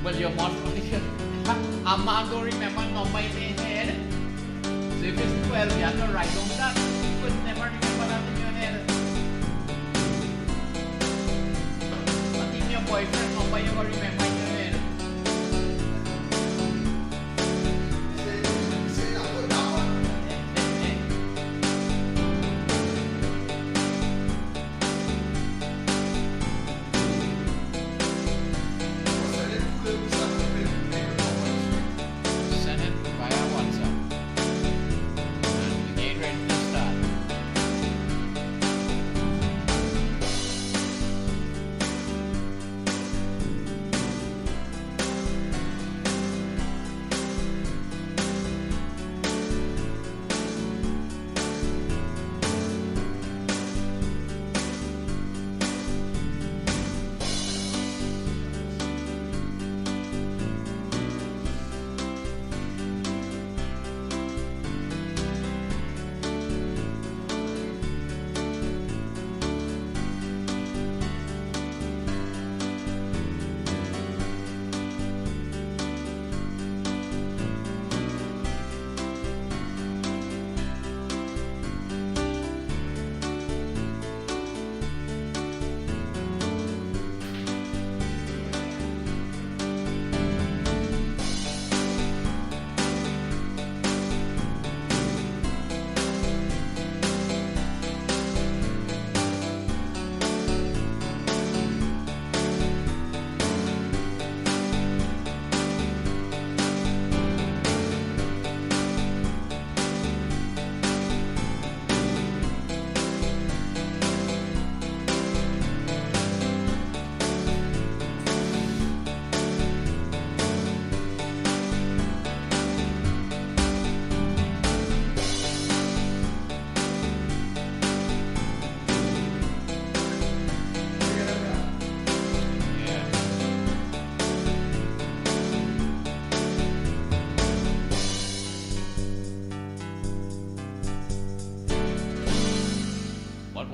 Well, your mod I'm not going to remember number in my head. So if it's 12, you have to write down that. You could never remember that in your head. But if your boyfriend number, you will remember in your head.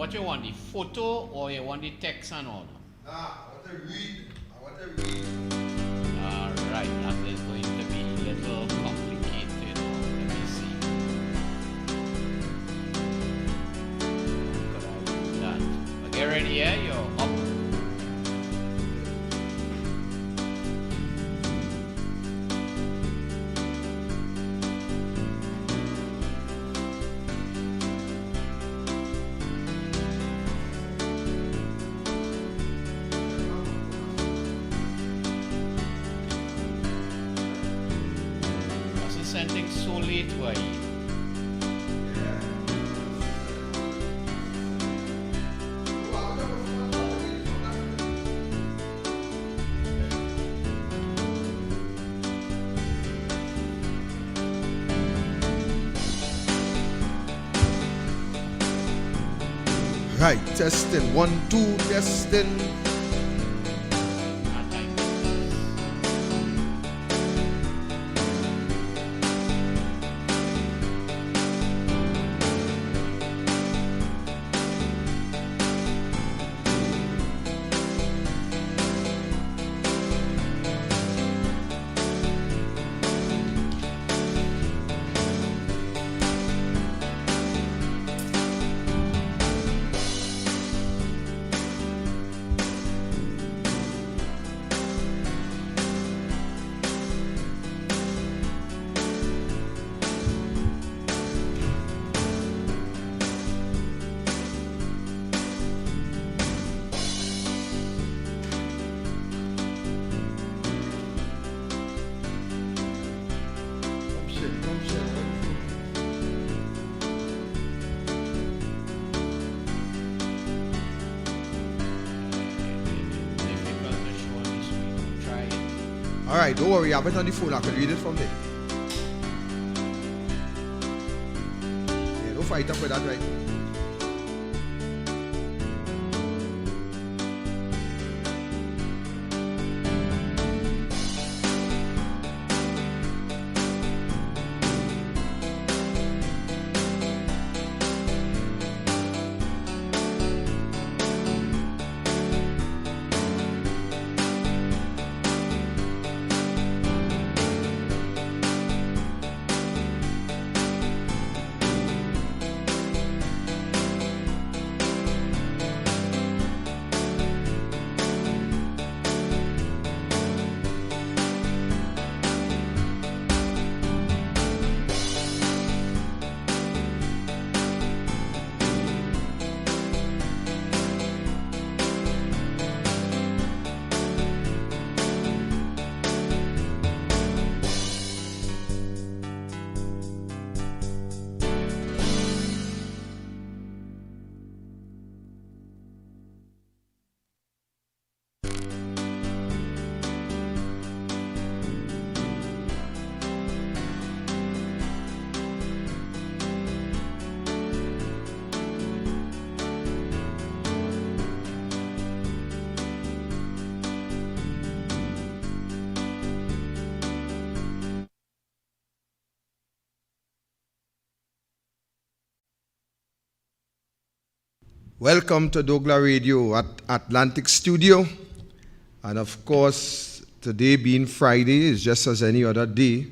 What you want, the photo or you want the text and all? I want to read. Alright, that is going to be a little complicated. Let me see. Could I do that? But get ready, yeah? You're up. Sending so late, why? Right, testing. 1, 2, testing. Alright, don't worry, I have it on the phone, I can read it from there. Yeah, don't fight up with that right now. Welcome to Douglas Radio at Atlantic Studio. And of course, today being Friday is just as any other day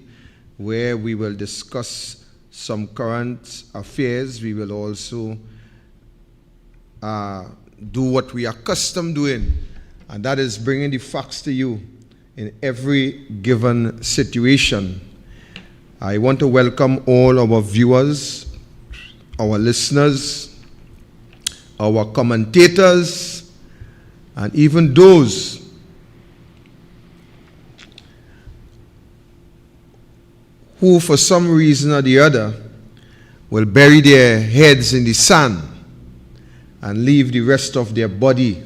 where we will discuss some current affairs. We will also do what we are accustomed doing, and that is bringing the facts to you in every given situation. I want to welcome all our viewers, our listeners, our commentators, and even those who for some reason or the other will bury their heads in the sand and leave the rest of their body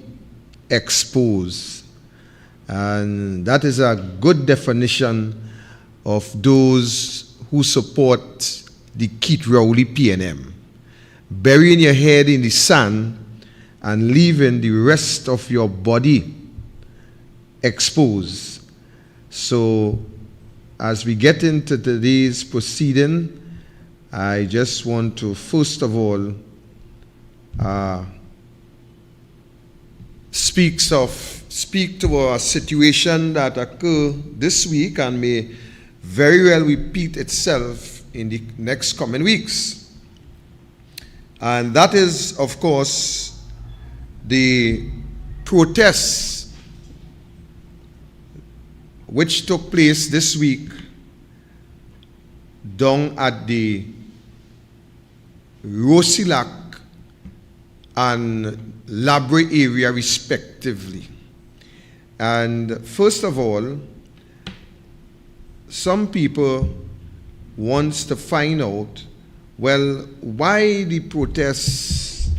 exposed. And that is a good definition of those who support the Keith Rowley PNM. Burying your head in the sand and leaving the rest of your body exposed. So, as we get into today's proceeding, I just want to first of all speak to a situation that occurred this week and may very well repeat itself in the next coming weeks. And that is, of course, the protests which took place this week down at the Rosilac and Labre area respectively. And first of all, some people want to find out, well, why the protests,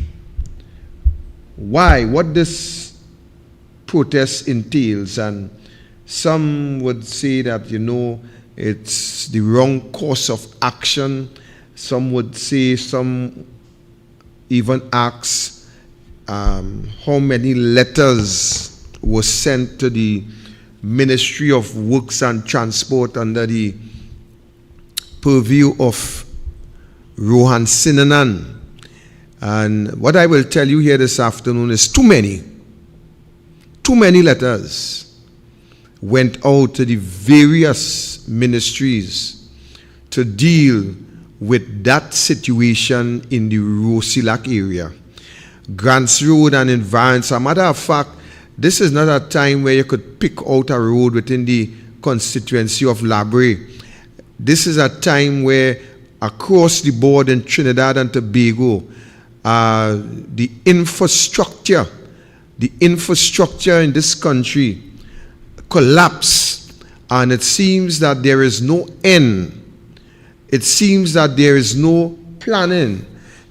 what this protest entails. And some would say that, it's the wrong course of action. Some would say, some even ask how many letters were sent to the Ministry of Works and Transport under the purview of Rohan Sinanan. And what I will tell you here this afternoon is too many letters went out to the various ministries to deal with that situation in the Rosilac area. Grants Road and environs. As a matter of fact, this is not a time where you could pick out a road within the constituency of Labre. This is a time where across the board in Trinidad and Tobago, the infrastructure in this country collapsed, and it seems that there is no end. It seems that there is no planning.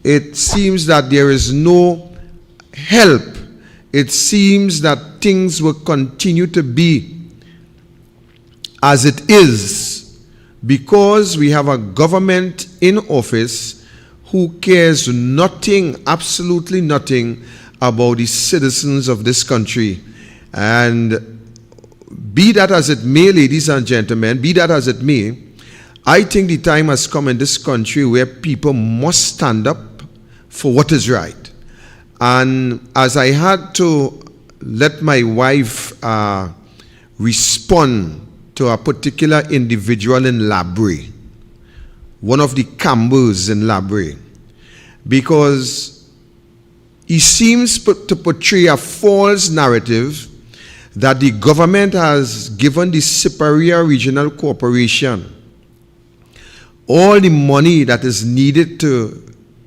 It seems that there is no help. It seems that things will continue to be as it is because we have a government in office who cares nothing, absolutely nothing about the citizens of this country. And be that as it may, ladies and gentlemen, be that as it may, I think the time has come in this country where people must stand up for what is right. And as I had to let my wife respond to a particular individual in Labre, one of the Campbells in Labre, because he seems to portray a false narrative that the government has given the Superior Regional Corporation all the money that is needed to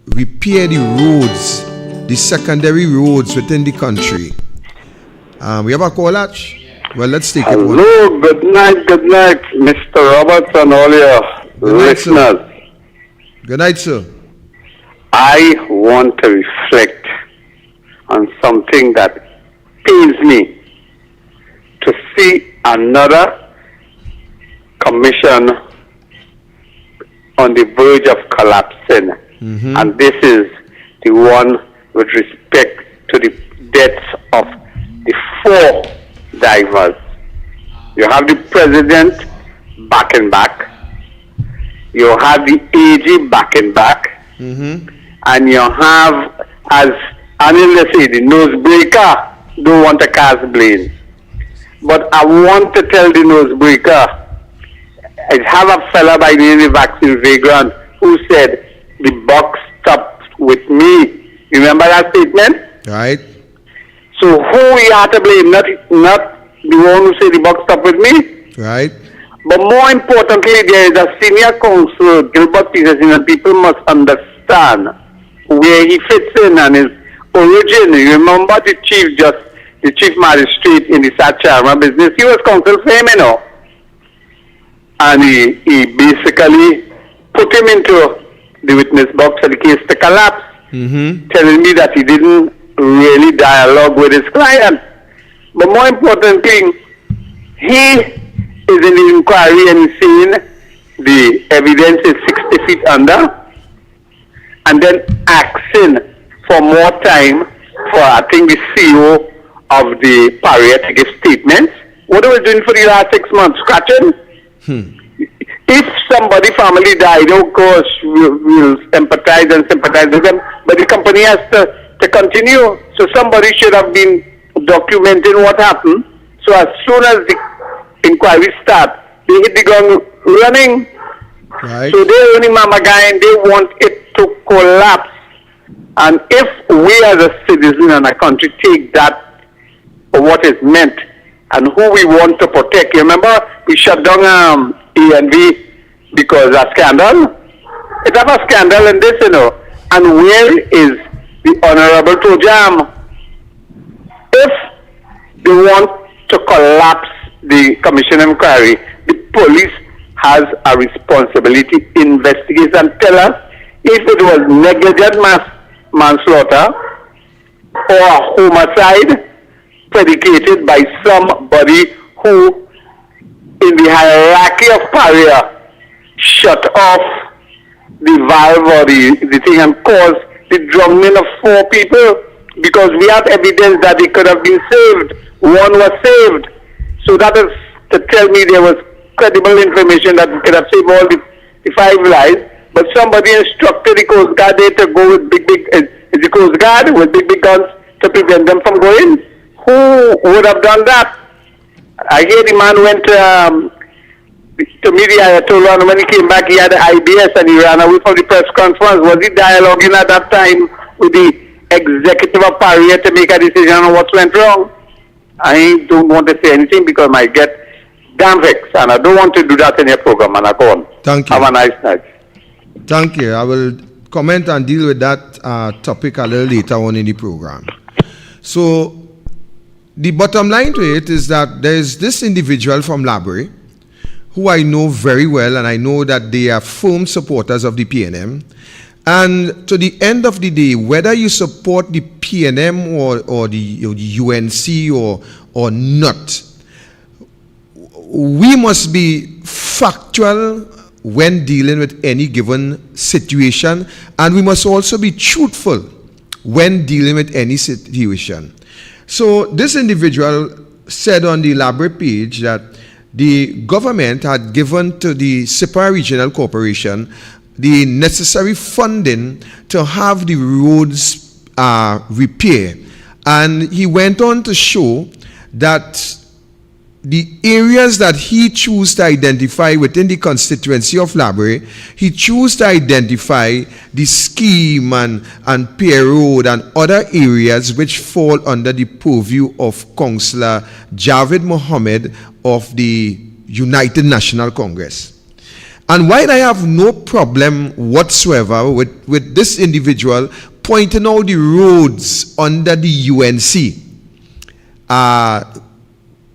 repair the roads, the secondary roads within the country. We have a call, Arch? Well, let's take it. Hello, good night, Mr. Roberts and all your listeners. Good night, sir. I want to reflect on something that pains me to see another commission on the verge of collapsing. And this is the one with respect to the deaths of the 4 divers. You have the president back and back. You have the AG back and back. And you have, as Anil said, the nosebreaker don't want to cast blame. But I want to tell the nosebreaker, I have a fella by the name of Vaccine Vagrant who said, the box stopped with me. Remember that statement? Right. So who we are to blame? Not the one who said the box stopped with me? Right. But more importantly, there is a senior counsel, Gilbert Peterson, and people must understand where he fits in and his origin. You remember the chief magistrate in the Satcharma business? He was counsel for him, And he basically put him into the witness box for the case to collapse, telling me that he didn't really dialogue with his client. But more importantly, he is in the inquiry and seeing the evidence is 60 feet under, and then asking for more time for, I think, the CEO of the Paria to give statements. What are we doing for the last 6 months? Scratching? If somebody family died, of course, we'll empathize and sympathize with them, but the company has to to continue. So somebody should have been documenting what happened. So as soon as the inquiry starts, they hit the ground running. Right. So they're running Mama Guy and they want it to collapse. And if we as a citizen and a country take that for what is meant and who we want to protect, you remember we shut down E&V because of scandal? It's a scandal in this, you know. And where is the Honorable Tojam? If they want to collapse the commission inquiry, the police has a responsibility to investigate and tell us if it was negligent manslaughter or a homicide predicated by somebody who, in the hierarchy of pariah, shut off the valve or the thing and caused the drowning of 4 people, because we have evidence that they could have been saved. One was saved. So that is to tell me there was credible information that we could have saved all the 5 lives. But somebody instructed the Coast Guard there to go with the Coast Guard with big guns to prevent them from going. Who would have done that? I hear the man went to media, I told him when he came back he had the IBS and he ran away from the press conference. Was he dialoguing at that time with the executive of Paria to make a decision on what went wrong? I don't want to say anything because I get damn vexed and I don't want to do that in your program, and I go on. Thank you. Have a nice night. Thank you. I will comment and deal with that topic a little later on in the program. So the bottom line to it is that there is this individual from Labrie who I know very well, and I know that they are firm supporters of the PNM. And to the end of the day, whether you support the PNM or the UNC or not, we must be factual when dealing with any given situation, and we must also be truthful when dealing with any situation. So this individual said on the Labrie page that the government had given to the Sept Regional Corporation the necessary funding to have the roads repaired. And he went on to show that the areas that he chose to identify within the constituency of Labrie, he chose to identify the scheme and Pier Road and other areas which fall under the purview of Councillor Javed Mohammed of the United National Congress. And while I have no problem whatsoever with this individual pointing out the roads under the UNC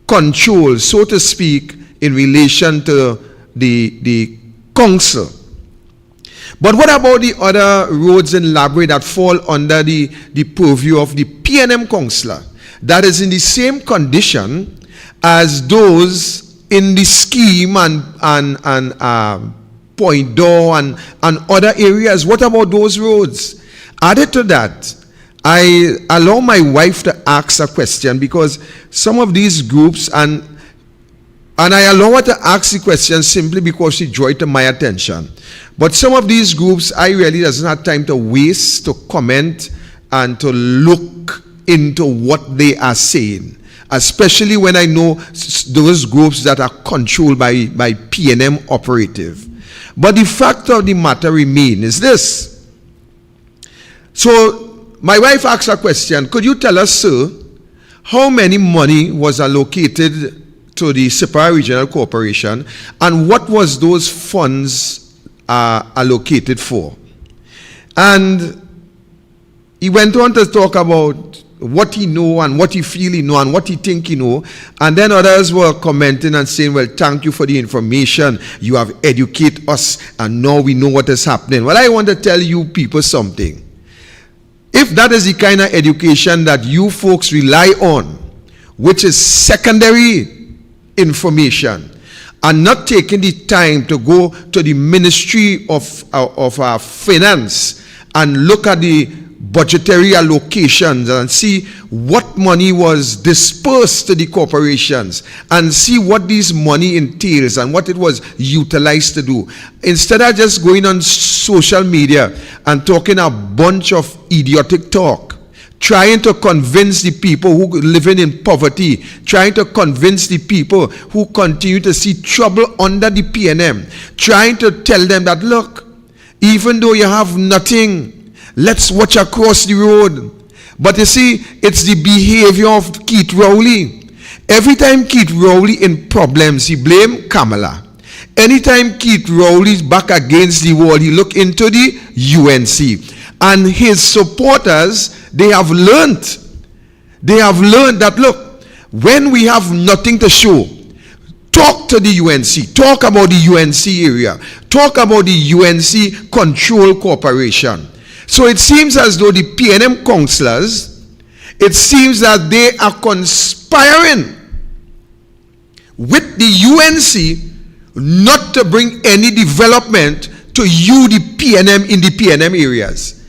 control, so to speak, in relation to the council. But what about the other roads in Labrie that fall under the purview of the PNM councillor that is in the same condition as those in the scheme and Point Door and other areas? What about those roads? Added to that, I allow my wife to ask a question because some of these groups, and I allow her to ask the question simply because she drew it to my attention. But some of these groups, I really doesn't have time to waste to comment and to look into what they are saying, especially when I know those groups that are controlled by PNM operative. But the fact of the matter remains is this. So my wife asked a question. Could you tell us, sir, how many money was allocated to the Sept Regional Corporation and what was those funds allocated for? And he went on to talk about what he know and what he feel he know and what he think he know, and then others were commenting and saying, well, thank you for the information, you have educated us and now we know what is happening. Well, I want to tell you people something. If that is the kind of education that you folks rely on, which is secondary information, and not taking the time to go to the Ministry of Finance and look at the budgetary allocations and see what money was dispersed to the corporations and see what this money entails and what it was utilized to do. Instead of just going on social media and talking a bunch of idiotic talk, trying to convince the people who living in poverty, trying to convince the people who continue to see trouble under the PNM, trying to tell them that, look, even though you have nothing, let's watch across the road. But you see, it's the behavior of Keith Rowley. Every time Keith Rowley in problems, he blame Kamala. Anytime Keith Rowley's back against the wall, he look into the UNC. And his supporters, they have learned that, look, when we have nothing to show, talk to the UNC, talk about the UNC area, talk about the UNC Control Corporation. So it seems as though the PNM councillors, it seems that they are conspiring with the UNC not to bring any development to you, the PNM, in the PNM areas.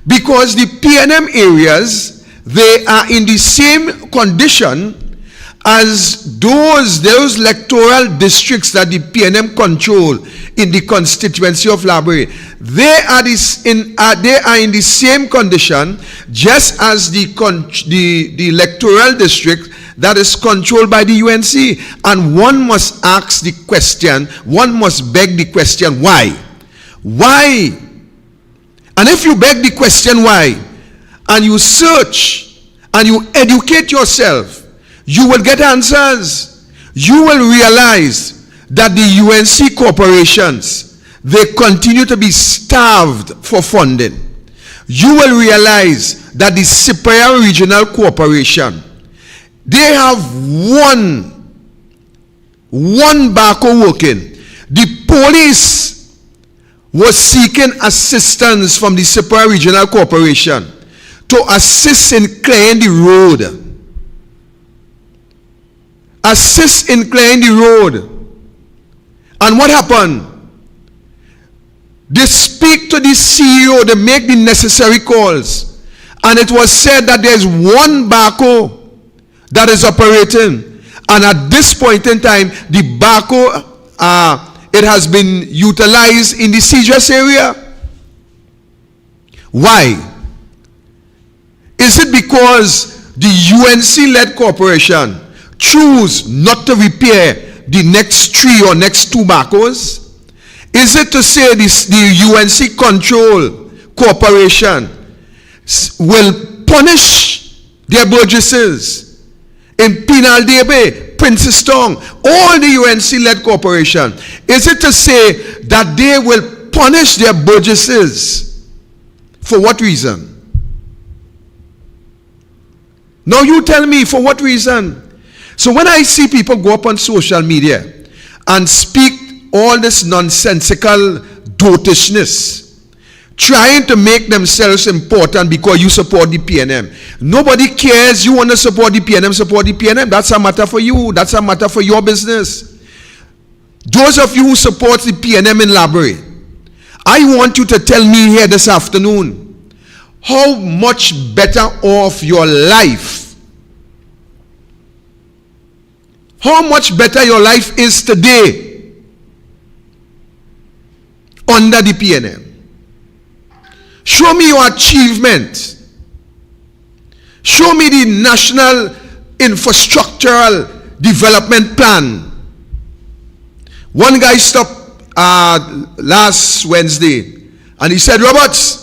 Because the PNM areas, they are in the same condition as those electoral districts that the PNM control in the constituency of Library. They are in the same condition just as the electoral district that is controlled by the UNC. And one must ask the question, one must beg the question, why? Why? And if you beg the question why, and you search, and you educate yourself, you will get answers. You will realize that the UNC corporations, they continue to be starved for funding. You will realize that the Cyprian Regional Corporation, they have one backhoe working. The police was seeking assistance from the Cyprian Regional Corporation to assist in clearing the road. Assist in clearing the road. And what happened? They speak to the CEO, they make the necessary calls. And it was said that there's one backhoe that is operating. And at this point in time, the backhoe, it has been utilized in the CJS area. Why? Is it because the UNC-led corporation choose not to repair the next 3 or next 2 backhoes? Is it to say the UNC control corporation will punish their burgesses in Penal Debe, Princess Town, all the UNC-led corporation? Is it to say that they will punish their burgesses? For what reason? Now you tell me, for what reason? So when I see people go up on social media and speak all this nonsensical dotishness, trying to make themselves important because you support the PNM. Nobody cares. You want to support the PNM, support the PNM. That's a matter for you. That's a matter for your business. Those of you who support the PNM in Library, I want you to tell me here this afternoon how much better off your life, how much better your life is today under the PNM. Show me your achievement. Show me the national infrastructural development plan. One guy stopped last Wednesday and he said, Roberts,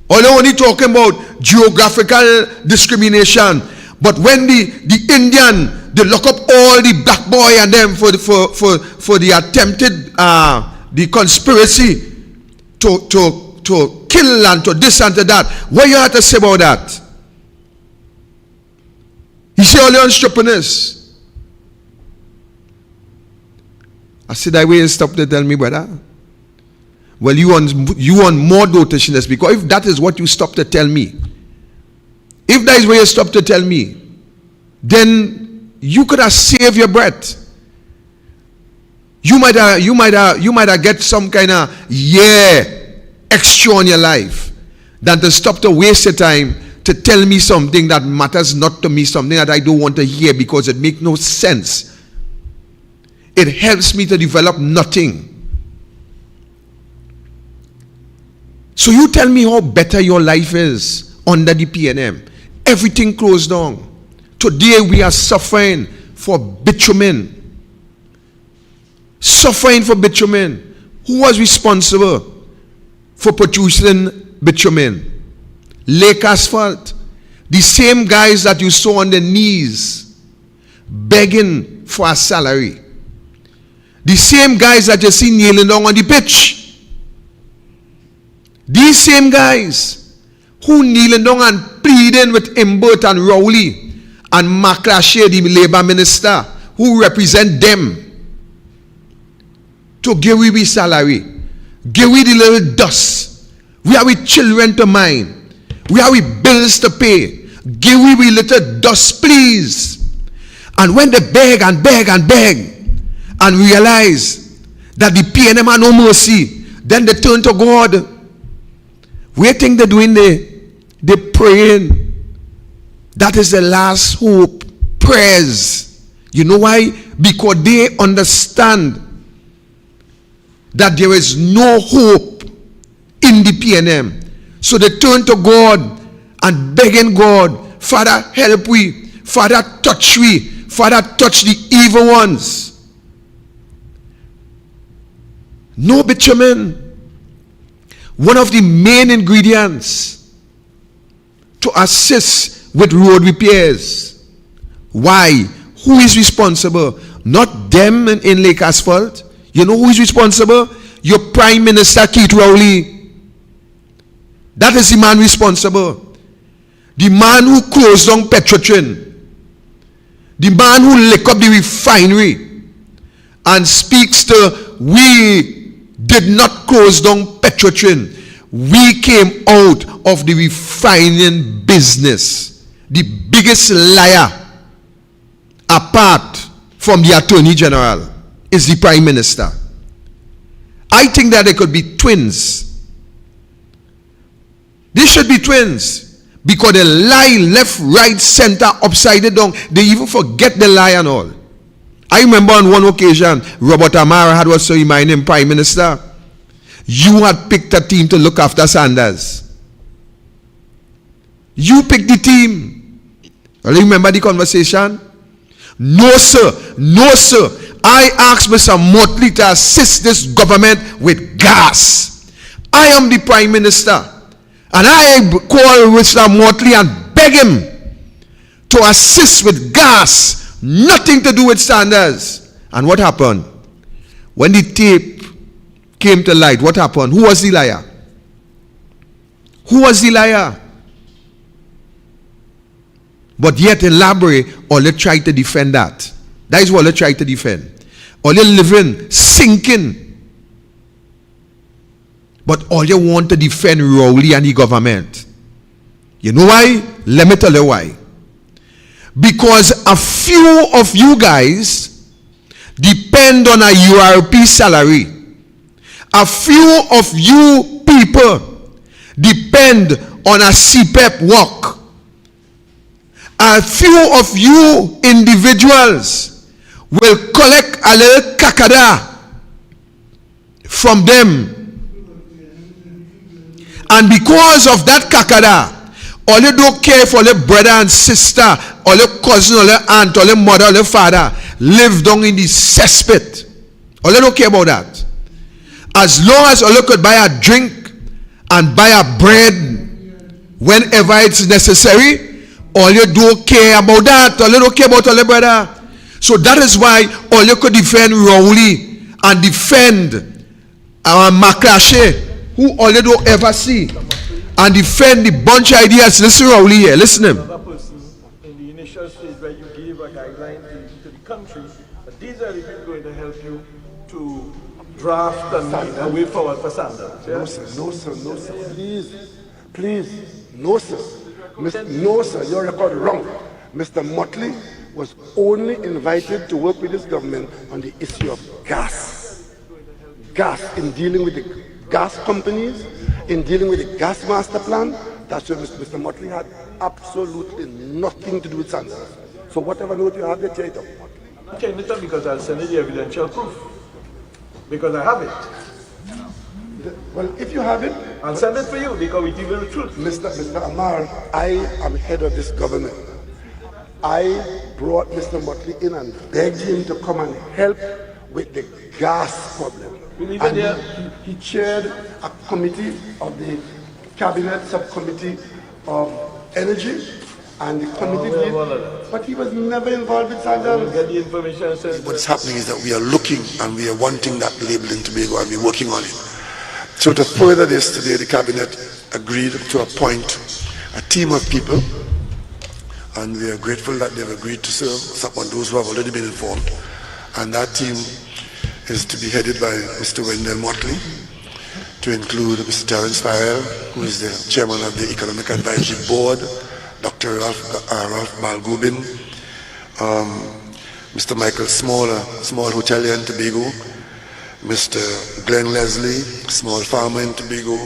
only talking about geographical discrimination, but when the Indian, they lock up all the black boy and them for the attempted the conspiracy to kill and to this and to that. What you have to say about that? He said only on stupidness. I said, that way you stop to tell me, brother. Well, you want more dotishness, because if that is what you stop to tell me, if that is what you stop to tell me, then you could have saved your breath. You might have get some kind of extra in your life than to stop to waste your time to tell me something that matters not to me, something that I don't want to hear because it makes no sense. It helps me to develop nothing. So you tell me how better your life is under the PNM. everything closed down. Today we are suffering for bitumen. Suffering for bitumen. Who was responsible for producing bitumen? Lake Asphalt. The same guys that you saw on their knees begging for a salary. The same guys that you see kneeling down on the pitch. These same guys who kneeling down and pleading with Imbert and Rowley and Maclashe, the Labour Minister, who represent them, to give we salary. Give we the little dust. We have with children to mind. We have with bills to pay. Give we little dust, please. And when they beg and beg and beg and realize that the PNM have no mercy, then they turn to God. We think they're doing they praying. That is the last hope. Prayers. You know why? Because they understand that there is no hope in the PNM. So they turn to God and begging God, Father, help we. Father, touch we. Father, touch the evil ones. No bitumen. One of the main ingredients to assist with road repairs. Why? Who is responsible? Not them in Lake Asphalt. You know who is responsible? Your Prime Minister, Keith Rowley. That is the man responsible. The man who closed down Petrotrin. The man who lick up the refinery and speaks to, we did not close down Petrotrin. We came out of the refining business. The biggest liar, apart from the Attorney General, is the Prime Minister. I think that they could be twins. They should be twins. Because they lie left, right, center, upside down. They even forget the lie and all. I remember on one occasion, Robert Amara had also reminded him, Prime Minister, you had picked a team to look after Sanders. You picked the team. Well, you remember the conversation? No, sir. No, sir. I asked Mr. Motley to assist this government with gas. I am the Prime Minister. And I call Mr. Motley and beg him to assist with gas. Nothing to do with Sanders. And what happened? When the tape came to light, what happened? Who was the liar? Who was the liar? But yet in Laborie, all they tried to defend that. That is what they tried to defend. All they living, sinking. But all you want to defend Rowley and the government. You know why? Let me tell you why. Because a few of you guys depend on a URP salary. A few of you people depend on a CPEP work. A few of you individuals will collect a little kakada from them. And because of that kakada, all you don't care for your brother and sister, or your cousin, or your aunt, or your mother, or your father, live down in the cesspit. All you don't care about that. As long as all you could buy a drink and buy a bread whenever it's necessary, all you don't care about that. All you don't care about all your brother. So that is why all you could defend Rowley and defend our Maclashe, who all you don't ever see, and defend the bunch of ideas. Listen Rowley here, listen to him. Another person in the initial stage where you gave a guideline to the country, that these are the people going to help you to draft a way forward for Sanders. Yeah? No sir, no sir, no sir, please, no sir. No sir, your record wrong. Mr. Motley was only invited to work with his government on the issue of gas. Gas, in dealing with the gas companies, in dealing with the gas master plan. That's where Mr. Motley had absolutely nothing to do with Sanders. So whatever note you have, get it up. Okay, because I'll send you the evidential proof. Because I have it. Well, if you have it, I'll send it for you because we tell you the truth. Mr. Amar, I am head of this government. I brought Mr. Motley in and begged him to come and help with the gas problem. And he chaired a committee of the cabinet subcommittee of energy, and the committee did, but he was never involved with Sandals. Get the information. What's happening is that we are looking and we are wanting that label in Tobago, and we're working on it. So to further this, today the cabinet agreed to appoint a team of people, and we are grateful that they've agreed to serve someone, those who have already been informed. And that team is to be headed by Mr. Wendell Motley, to include Mr. Terence Farrell, who is the chairman of the Economic Advisory Board, Dr. Ralph Balgubin, Mr. Michael Small, a small hotelier in Tobago, Mr. Glenn Leslie, small farmer in Tobago,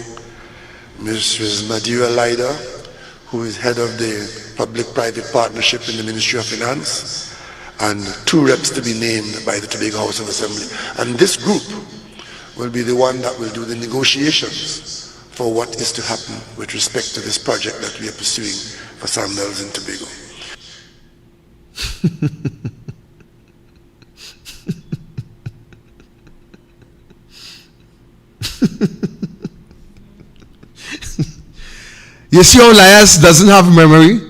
Mrs. Madeira Lida, who is head of the Public-Private Partnership in the Ministry of Finance, and 2 reps to be named by the Tobago House of Assembly. And this group will be the one that will do the negotiations for what is to happen with respect to this project that we are pursuing for Sandals in Tobago. You see how Lias doesn't have memory?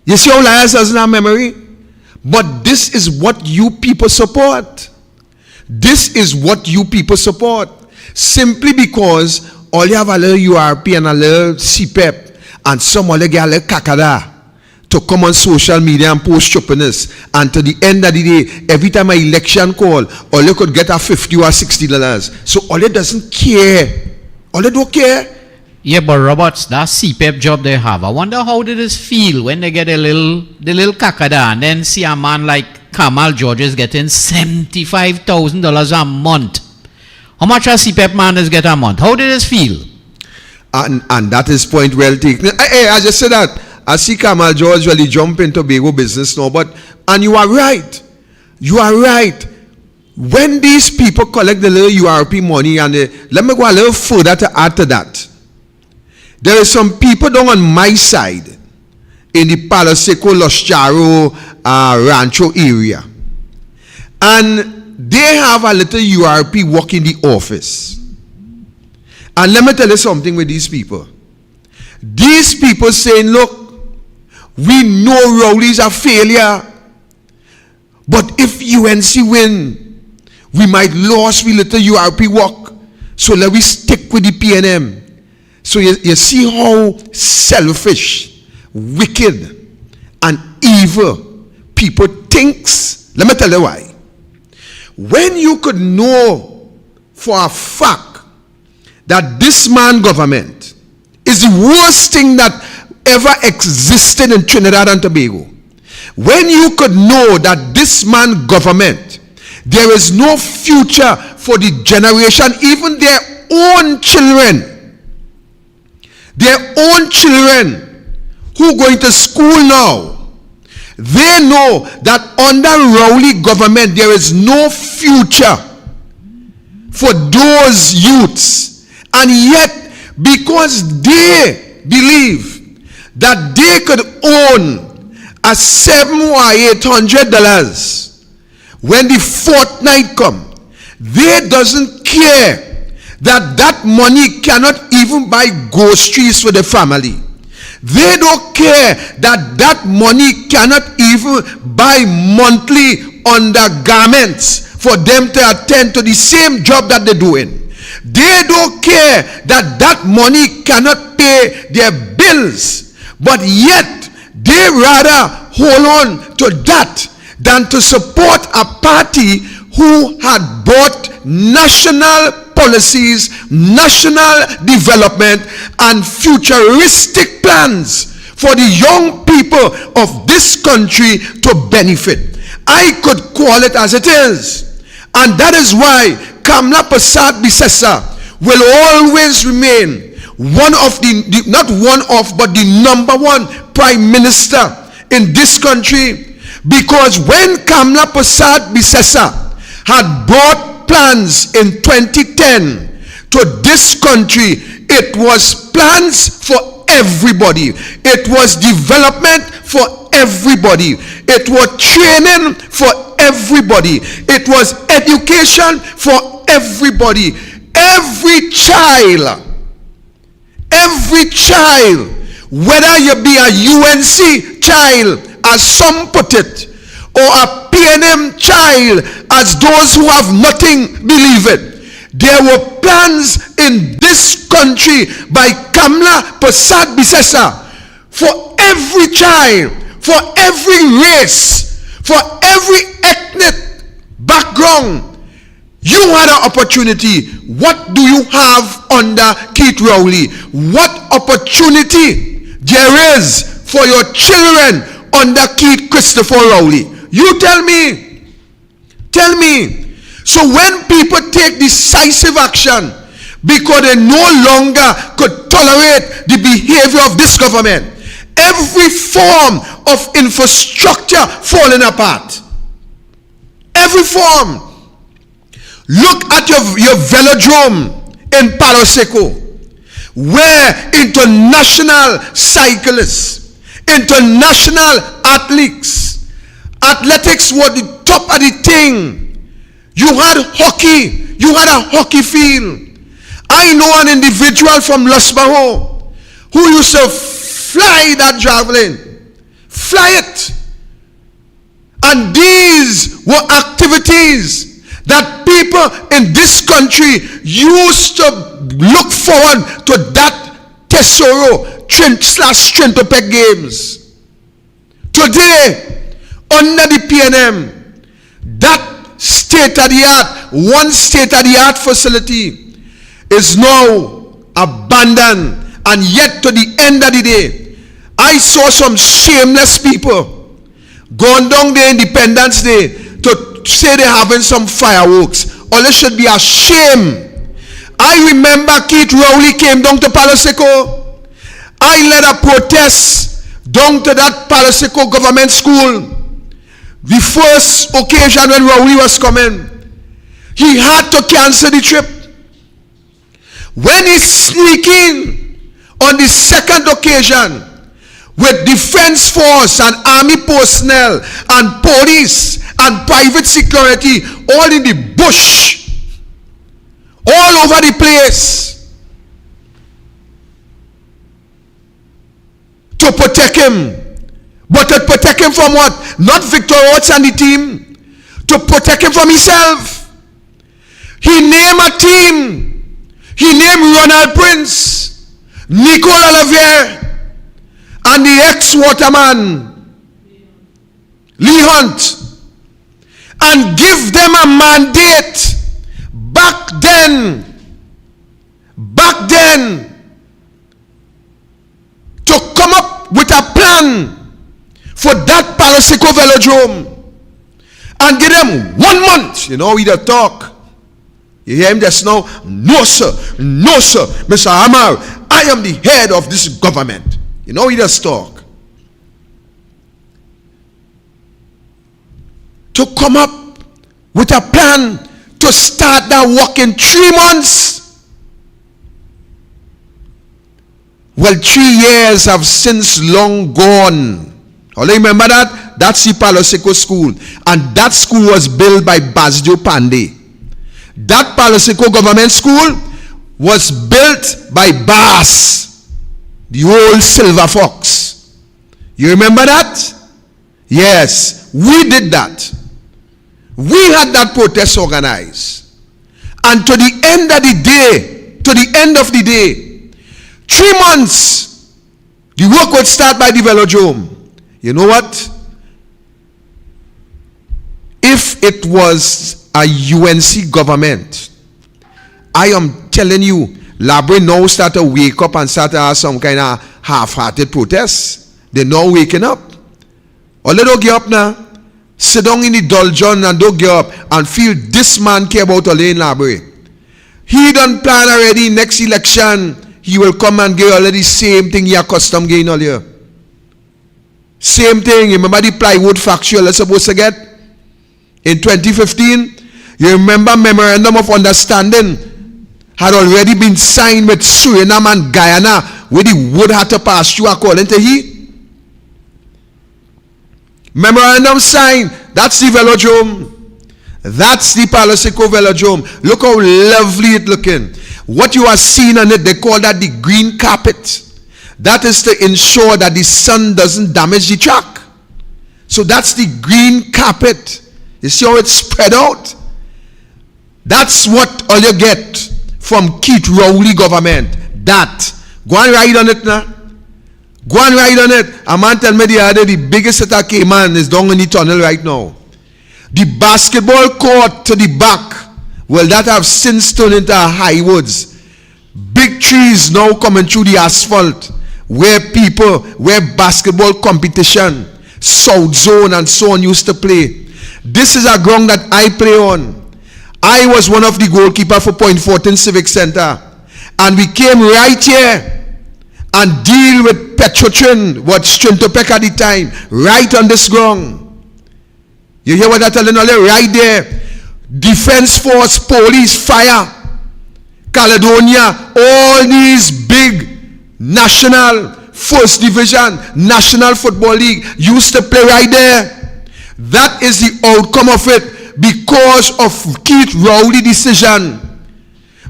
You see how Lias doesn't have memory? But this is what you people support. This is what you people support. Simply because all you have a little URP and a little Sept and some other get a little kakada to come on social media and post stupidness. And to the end of the day, every time an election call, all you could get a $50 or $60. So all it doesn't care. All they don't care. Yeah, but Roberts, that CPEP job they have, I wonder how did it feel when they get the little kakada and then see a man like Kamal Georges getting $75,000 a month. How much a CPEP man is get a month? How did it feel? And that is point well taken. Hey, I just said that. I see Kamal George really jump into Tobago business now, and you are right. You are right. When these people collect the little URP money, and let me go a little further to add to that. There are some people down on my side in the Palo Seco, Los Charo, Rancho area. And they have a little URP work in the office. And let me tell you something with these people. These people saying, look, we know Rowley's a failure. But if UNC win, we might lose we little URP work. So let we stick with the PNM. So you see how selfish, wicked, and evil people thinks. Let me tell you why. When you could know for a fact that this man government is the worst thing that ever existed in Trinidad and Tobago, when you could know that this man government, there is no future for the generation, even their own children, who going to school now, they know that under Rowley government there is no future for those youths. And yet, because they believe that they could own a $700 or $800 when the fortnight come, they doesn't care that money cannot even buy groceries for the family. They don't care that money cannot even buy monthly undergarments for them to attend to the same job that they're doing. They don't care that money cannot pay their bills. But yet, they rather hold on to that than to support a party who had brought national policies, national development, and futuristic plans for the young people of this country to benefit. I could call it as it is. And that is why Kamla Prasad Bisesa will always remain one of the, not one of, but the #1 prime minister in this country. Because when Kamla Prasad Bisesa had brought plans in 2010 to this country, it was plans for everybody. It was development for everybody. It was training for everybody. It was education for everybody. Every child, whether you be a UNC child, as some put it, or a PNM child, as those who have nothing believe it, there were plans in this country by Kamla Prasad Bisesa for every child, for every race, for every ethnic background. You had an opportunity. What do you have under Keith Rowley? What opportunity there is for your children under Keith Christopher Rowley? You tell me. Tell me. So when people take decisive action because they no longer could tolerate the behavior of this government, every form of infrastructure falling apart. Every form. Look at your velodrome in Palo Seco, where international cyclists, international athletics were the top of the thing. You had hockey. You had a hockey field. I know an individual from Los Bajo who used to fly that javelin. Fly it. And these were activities that people in this country used to look forward to, that Tesoro /Trintopec games. Today, under the PNM, that state-of-the-art, one state-of-the-art facility is now abandoned. And yet to the end of the day, I saw some shameless people going down the Independence Day to say they're having some fireworks. All it should be a shame. I remember Keith Rowley came down to Palo Seco. I led a protest down to that Palo Seco government school. The first occasion when Rowley was coming, he had to cancel the trip. When he sneaked in on the second occasion with defense force and army personnel and police and private security all in the bush, all over the place, to protect him. But to protect him from what? Not Victor Oates and the team. To protect him from himself. He named a team. He named Ronald Prince, Nicola Lavier, and the ex-waterman, Lee Hunt, and give them a mandate back then, to come up with a plan for that Palo Seco velodrome and give them 1 month. You know, we the talk. You hear him just now? No, sir. No, sir. Mr. Amar, I am the head of this government. You know, he does talk. To come up with a plan to start that work in 3 months. Well, 3 years have since long gone. All you remember that? That's the Palo Seco school. And that school was built by Basdio Pandey. That Palo Seco government school was built by Bass, the old silver fox. You remember that? Yes, we did that. We had that protest organized. And to the end of the day, 3 months, the work would start by the velodrome. You know what? If it was a UNC government, I am telling you, Labre now start to wake up and start to have some kind of half-hearted protests. They're now waking up. Or they don't get up now. Sit down in the dungeon and don't get up and feel this man care about Olaine Labre. He done plan already next election. He will come and give already the same thing he accustomed getting all year. Same thing. Remember the plywood factory you're supposed to get in 2015? You remember memorandum of understanding had already been signed with Suriname and Guyana, where the wood had to pass through according to he. Memorandum signed. That's the velodrome. That's the Palasico velodrome. Look how lovely it looking. What you are seeing on it, they call that the green carpet. That is to ensure that the sun doesn't damage the track. So that's the green carpet. You see how it's spread out? That's what all you get from Keith Rowley government. That. Go and ride on it now. Go and ride on it. A man tell me the other day, the biggest set of Cayman is down in the tunnel right now. The basketball court to the back, well, that have since turned into high woods. Big trees now coming through the asphalt, where basketball competition, South Zone and so on used to play. This is a ground that I play on. I was one of the goalkeepers for Point 14 Civic Center. And we came right here and deal with Petrotrin, what Strintopec at the time, right on this ground. You hear what I'm telling you? Right there. Defense Force, Police, Fire, Caledonia, all these big national, First Division, National Football League used to play right there. That is the outcome of it because of Keith Rowley decision.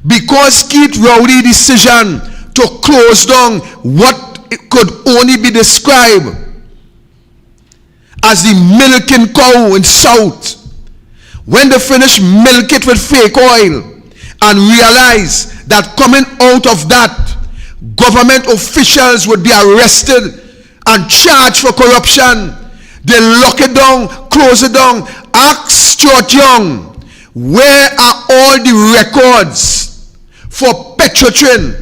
Because Keith Rowley decision to close down what could only be described as the milking cow in South. When they finish milk it with fake oil and realize that coming out of that, government officials would be arrested and charged for corruption, they lock it down, close it down. Ask Stuart Young, where are all the records for Petrotrin?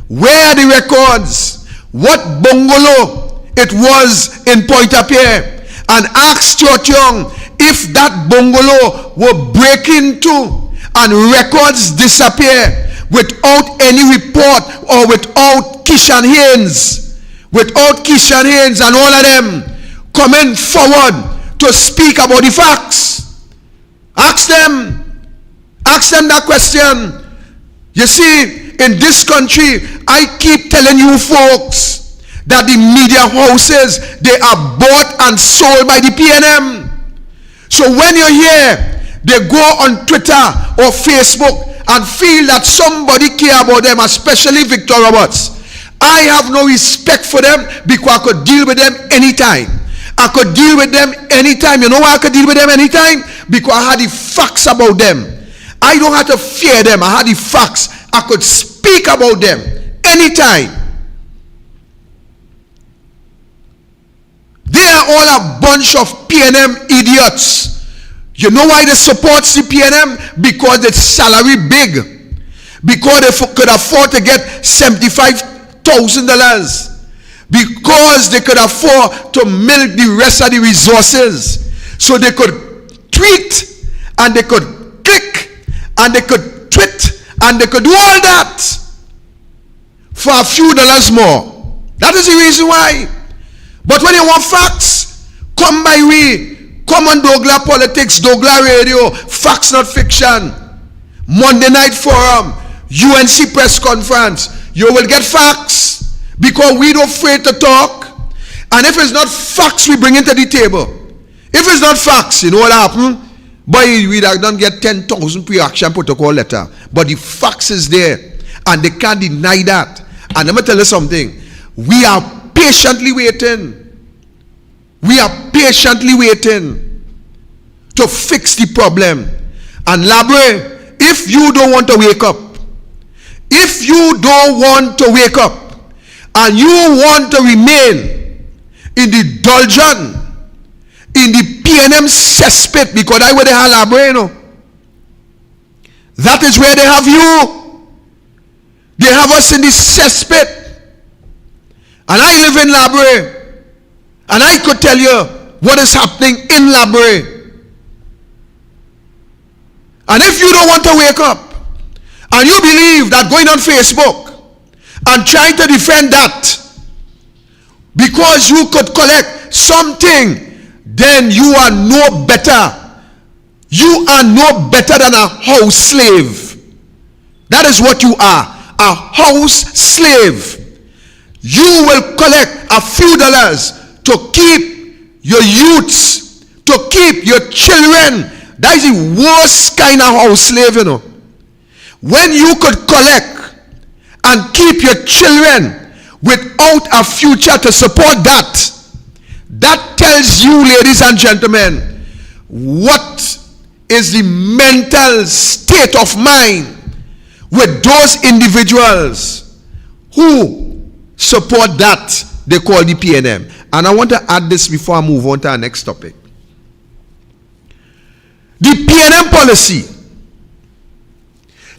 Where are the records? What bungalow it was in Pointe-à-Pierre? And ask Stuart Young if that bungalow will break into and records disappear without any report or without Kishan Haynes. Without Kishan Haynes and all of them coming forward to speak about the facts. Ask them that question. You see, in this country, I keep telling you folks that the media houses, they are bought and sold by the PNM. So when you hear they go on Twitter or Facebook and feel that somebody care about them, especially Victor Roberts, I have no respect for them because I could deal with them anytime. I could deal with them anytime. You know why I could deal with them anytime? Because I had the facts about them. I don't have to fear them. I had the facts. I could speak about them anytime. They are all a bunch of PNM idiots. You know why they support the PNM? Because its salary big. Because they could afford to get $75,000. Because they could afford to milk the rest of the resources. So they could tweet and they could click and they could tweet and they could do all that for a few dollars more. That is the reason why. But when you want facts, come by we. Come on Douglas Politics, Douglas Radio, Facts Not Fiction, Monday Night Forum, UNC Press Conference. You will get facts because we don't afraid to talk. And if it's not facts, we bring it to the table. If it's not facts, you know what happened? Boy, we don't get 10,000 pre-action protocol letter. But the facts is there. And they can't deny that. And let me tell you something. We are patiently waiting. We are patiently waiting to fix the problem. And Labre, if you don't want to wake up, if you don't want to wake up, and you want to remain in the dungeon, in the PNM cesspit, because I where they have Labre, you know. That is where they have you. They have us in the cesspit. And I live in Labre. And I could tell you what is happening in Labre. And if you don't want to wake up, and you believe that going on Facebook and trying to defend that because you could collect something, then you are no better. You are no better than a house slave. That is what you are, a house slave. You will collect a few dollars to keep your youths, to keep your children. That is the worst kind of house slave, you know. When you could collect and keep your children without a future to support that, that tells you, ladies and gentlemen, what is the mental state of mind with those individuals who support that they call the PNM. And I want to add this before I move on to our next topic. The PNM policy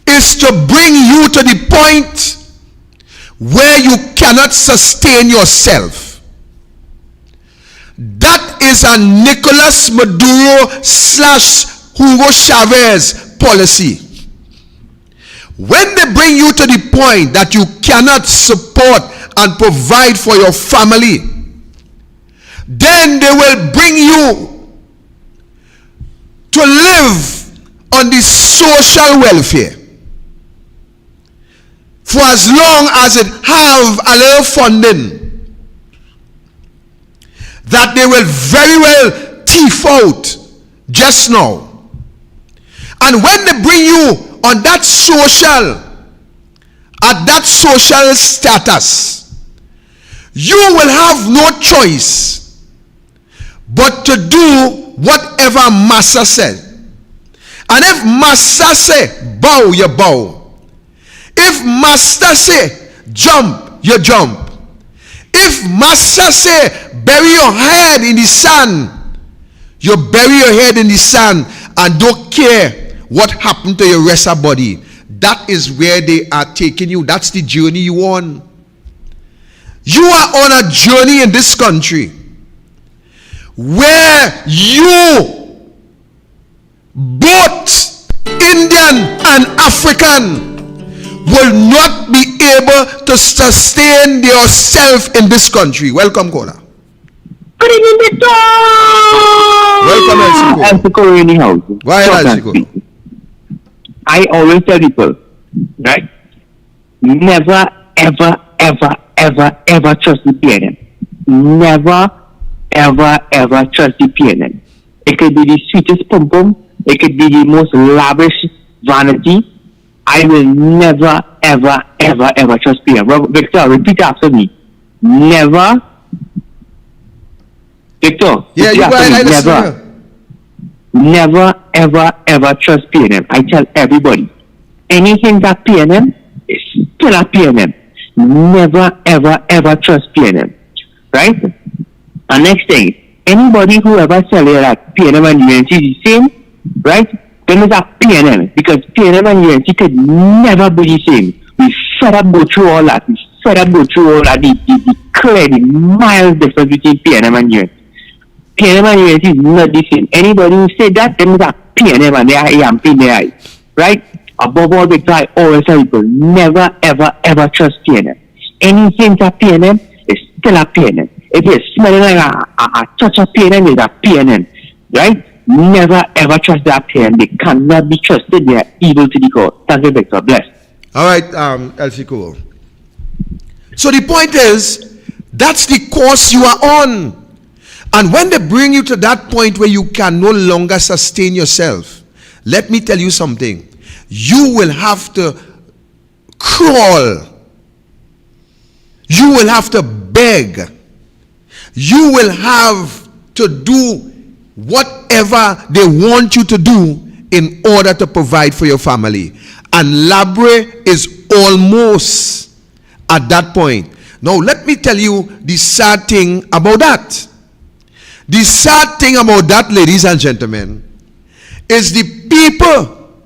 is to bring you to the point where you cannot sustain yourself. That is a Nicolas Maduro / Hugo Chavez policy. When they bring you to the point that you cannot support and provide for your family, then they will bring you to live on the social welfare for as long as it have a little funding that they will very well thief out just now. And when they bring you on that social, at that social status, you will have no choice but to do whatever Massa said. And if Massa say bow, you bow. If Master say jump, you jump. If Master say bury your head in the sand, you bury your head in the sand and don't care what happened to your rest of body. That is where they are taking you. That's the journey you on. You are on a journey in this country where you, both Indian and African, will not be able to sustain yourself in this country. Welcome, caller. Good evening, Victor. Welcome, Elsico in the house. Why, Elsico? I always tell people, right? Never, ever, ever, ever, ever trust the PNM. Never, ever, ever trust the PNM. It could be the sweetest pum-pum. It could be the most lavish vanity. I will never, ever, ever, ever trust PNM. Victor, repeat after me. Never. Victor, yeah, you go ahead. Never. Never, ever, ever trust PNM. I tell everybody, anything that PNM is still a PNM. Never, ever, ever trust PNM. Right? And next thing, anybody who ever tell you that PNM and UNC is the same, right? Then it's a PNM, because PNM and UNC could never be the same. We fed up go through all that. We fed up go through all that. The clear, the mild difference between PNM and UNC. PNM and UNC is not the same. Anybody who say that, then it's a PNM and they are yamping their eyes. Right? Above all, Victor, I always tell people, never, ever, ever trust PNM. Anything that PNM is still a PNM. If you're smelling like a touch of PNM, it's a PNM. Right? Never, ever trust that PNM. They cannot be trusted. They are evil to the core. Thank you, Victor. Bless. All right, Elsico. So the point is, that's the course you are on. And when they bring you to that point where you can no longer sustain yourself, let me tell you something. You will have to crawl. You will have to beg. You will have to do whatever they want you to do in order to provide for your family. And Labre is almost at that point. Now, let me tell you the sad thing about that. The sad thing about that, ladies and gentlemen, is the people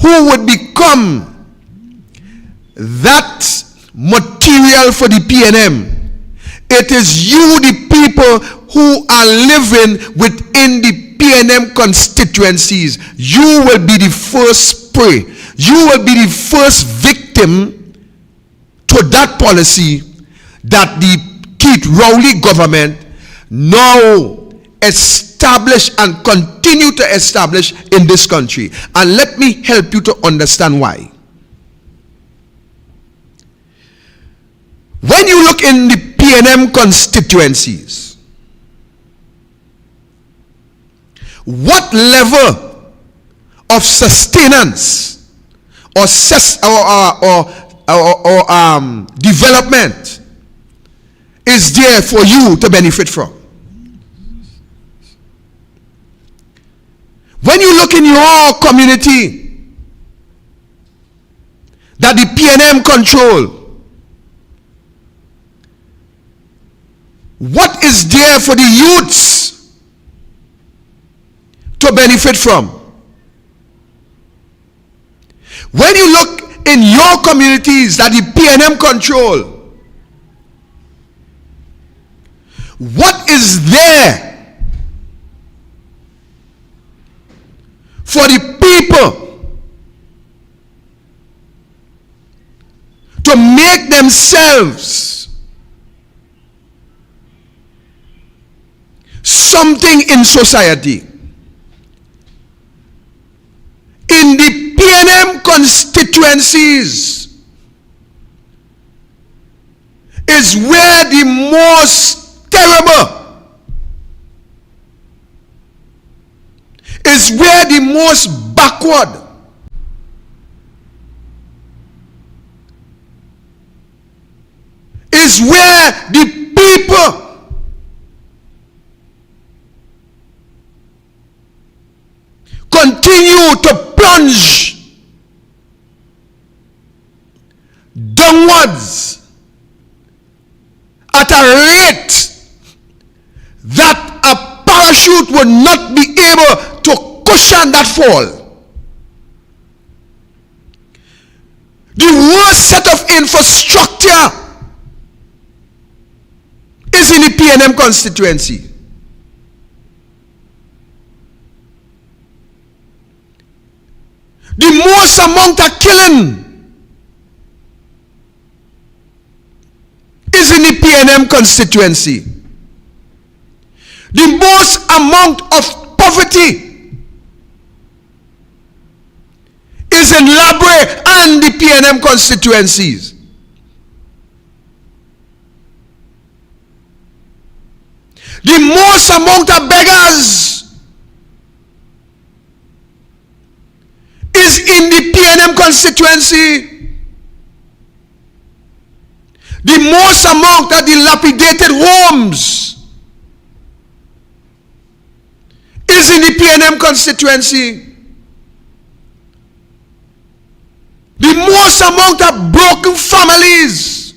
who would become that material for the PNM. It is you, the people who are living within the PNM constituencies. You will be the first prey. You will be the first victim to that policy that the Keith Rowley government now establish and continue to establish in this country. And let me help you to understand why. When you look in the PNM constituencies, what level of sustenance or development is there for you to benefit from? When you look in your community that the PNM control, what is there for the youths to benefit from? When you look in your communities that the PNM control, what is there for the people to make themselves something in society? In the PNM constituencies is where the most terrible, is where the most backward, is where the people continue to plunge downwards at a rate that a parachute would not be able to cushion that fall. The worst set of infrastructure is in the PNM constituency. The most amount of killing is in the PNM constituency. The most amount of poverty is in Labre and the PNM constituencies. The most amount of beggars is in the PNM constituency. The most amount of dilapidated homes is in the PNM constituency. The most amount of broken families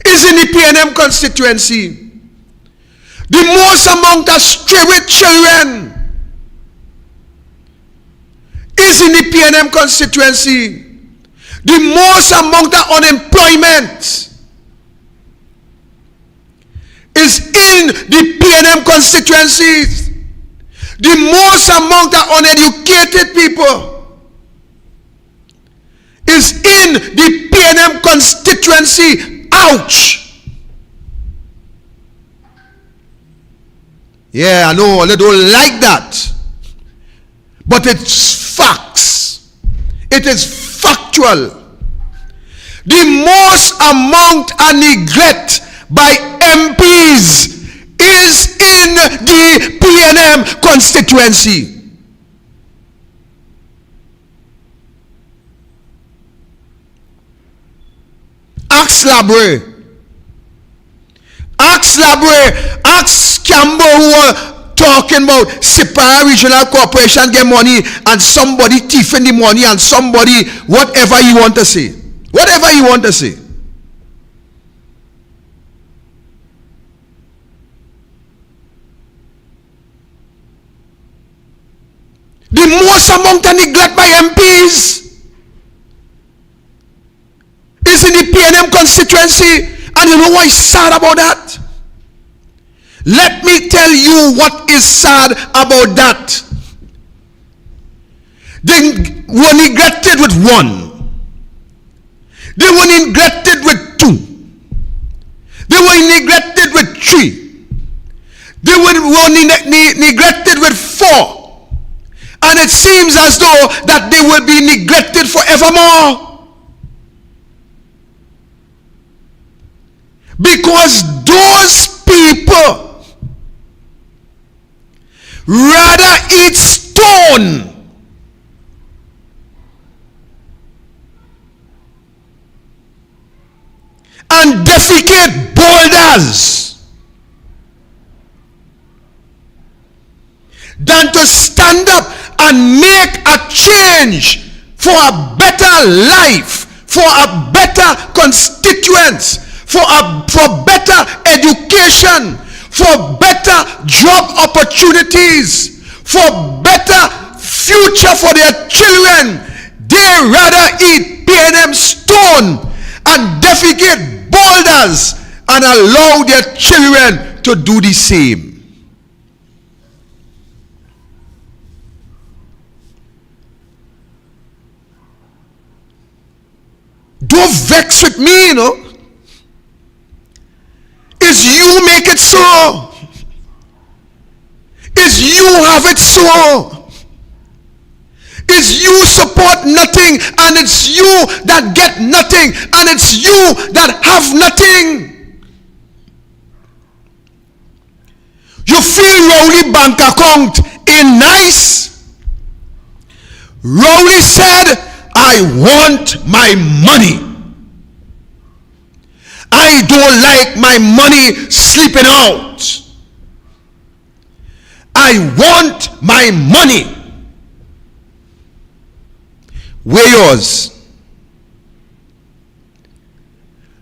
is in the PNM constituency. The most amount of stray children is in the PNM constituency. The most amount of unemployment is in the PNM constituencies. The most amount of uneducated people is in the PNM constituency. Ouch! Yeah, I know, they don't like that. But it's facts. It is factual. The most amount of neglect by MPs is in the PNM constituency. Ask Labre. Ask Labre. Ask Campbell, who are talking about Sipara Regional Corporation get money and somebody thieving the money and somebody whatever you want to say. Whatever you want to say. The most amount of neglect by MPs is in the PNM constituency, and you know what is sad about that? Let me tell you what is sad about that. They were neglected with one. They were neglected with two. They were neglected with three. They were neglected with four. And it seems as though that they will be neglected forevermore. Because those people rather eat stone and defecate boulders than to stand up and make a change for a better life, for a better constituents, for better education, for better job opportunities, for better future for their children. They rather eat P&M stone and defecate boulders and allow their children to do the same. Don't vex with me, you know. It's you make it so. It's you have it so. It's you support nothing, and it's you that get nothing, and it's you that have nothing. You feel Rowley bank account in nice. Rowley said, I want my money. I don't like my money sleeping out. I want my money. Where yours?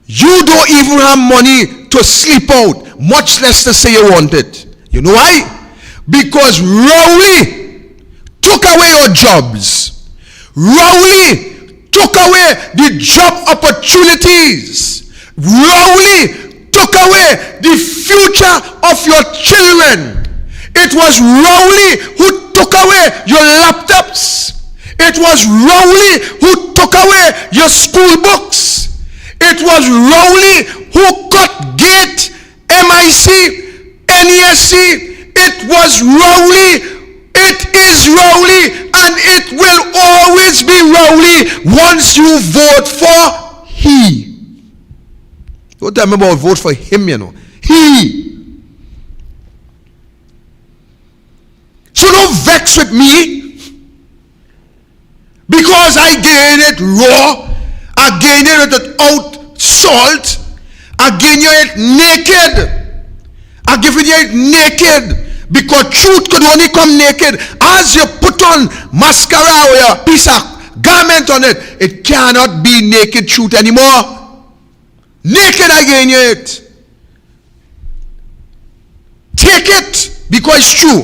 You don't even have money to sleep out, much less to say you want it. You know why? Because Rowley took away your jobs. Rowley took away the job opportunities. Rowley took away the future of your children. It was Rowley who took away your laptops. It was Rowley who took away your school books. It was Rowley who cut GATE, MIC, NESC. It was Rowley. It is Rowley, and it will always be Rowley once you vote for he. Don't tell me about vote for him, you know. He. So don't vex with me. Because I gain it raw, I gain it without salt, I gain it naked, I give it naked, because truth could only come naked. As you put on mascara or a piece of garment on it, it cannot be naked truth anymore. Naked I gain it. Take it, because it's true.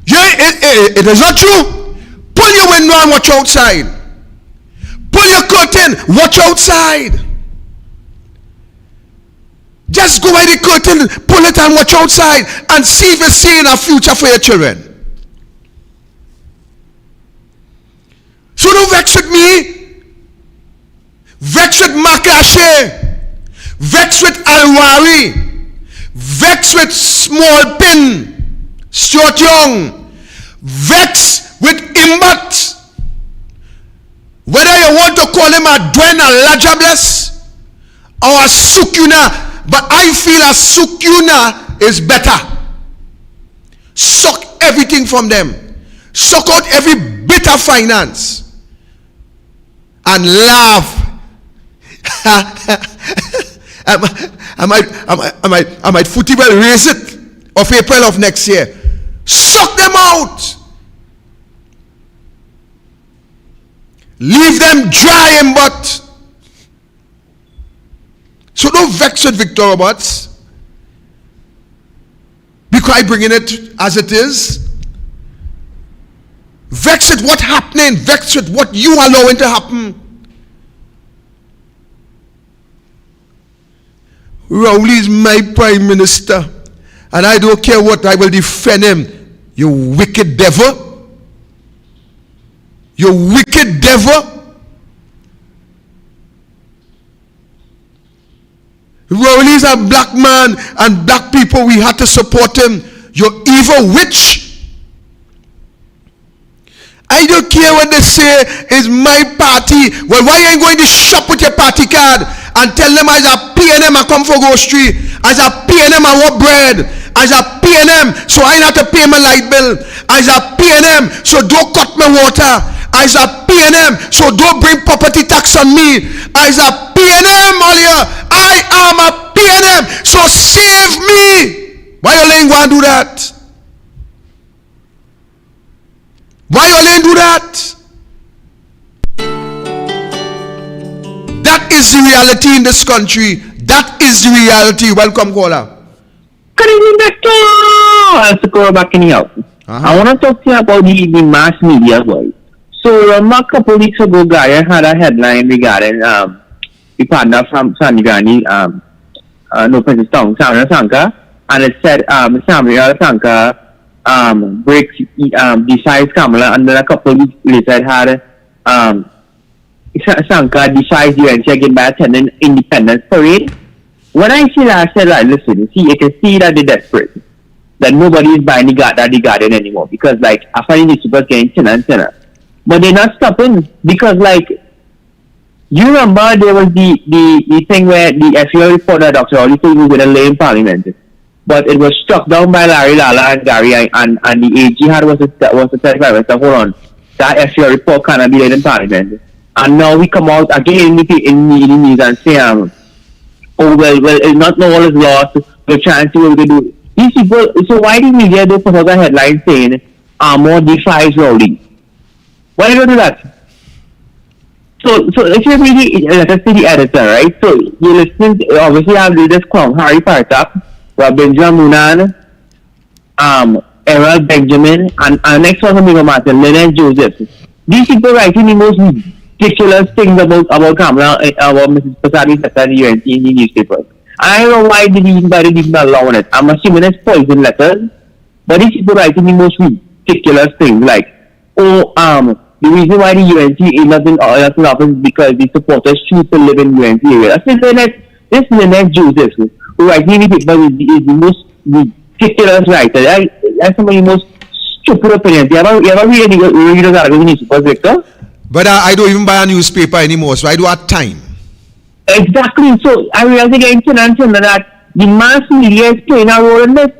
It is not true. Pull your window and watch outside. Pull your curtain, watch outside. Just go by the curtain, pull it and watch outside and see if you're seeing a future for your children. So don't vex with me. Vex with Makashe. Vex with Alwari. Vex with Small Pin. Stuart Young. Vex with Imbat. Whether you want to call him a Dwen, a Lajables, or a Sukuna, but I feel a Sukuna is better. Suck everything from them. Suck out every bit of finance. And laugh. I might footy well raise it of April of next year. Suck them out. Leave them dry in butt. So don't vex with Victor Roberts. Because I bring in it as it is. Vex with what's happening. Vex with what you are allowing to happen. Rowley is my prime minister. And I don't care what, I will defend him. You wicked devil. You wicked devil. Rowley is a black man, and black people, we had to support him. You evil witch. I don't care what they say is my party. Well, why are you going to shop with your party card and tell them as I pay them I come for grocery, as I pay them I want bread, as I pay them so I not to pay my light bill, as I pay them so don't cut my water, as I pay them so don't bring property tax on me, as I pay them all here, I am a pay them, so save me. Why you ain't going to do that? Why you ain't do that? That is the reality in this country. That is the reality. Welcome, caller. Good evening, Doctor. I'll go back in here. I want to talk to you about the mass media, boy. So, a couple weeks ago, Gary had a headline regarding the partner from Sanigani, no Princess Tong, Samira Sanka, and it said Samira Sanka breaks decides Kamala, and then a couple weeks later it had Sanka decides UNC again by attending Independence Parade. When I see that, I said, like, listen, see, you can see that they're desperate, that nobody is buying the Guardian anymore, because, like, I find the newspapers getting thinner and thinner. But they're not stopping, because, like, you remember there was the thing where the FEO reporter, Dr. Oli, said he was going to lay in Parliament, but it was struck down by Larry Lala and Gary, and the AG had was a 35. So hold on, that FEO report cannot be laid in Parliament. And now we come out again in the news and say, oh, well, it's not all is lost, we're trying to see what we can do. These people, so why the media don't put out a headline saying, more defies rowdy? Why do you do that? So if you read let's say the editor, right? So you're listening, obviously I have read this clown, Harry Partak, Benjamin Munan, Errol Benjamin, and next one from Migo Martin, Lynette Joseph. These people writing the most ridiculous things about Kamala, about Mrs. Pasadi Setta in the newspapers. I don't know why they didn't allow it. I'm assuming it's poison letters, but these people writing the most ridiculous things like, the reason why the UNC is not in office is because the supporters choose to live in UNC area. This Lynette Joseph, who writes the paper, is the most ridiculous writer. That's some of the most stupid opinions. You ever read those articles in newspapers, Victor? But I don't even buy a newspaper anymore, so I do have time. Exactly. So I realize again that the mass media is playing a role in this,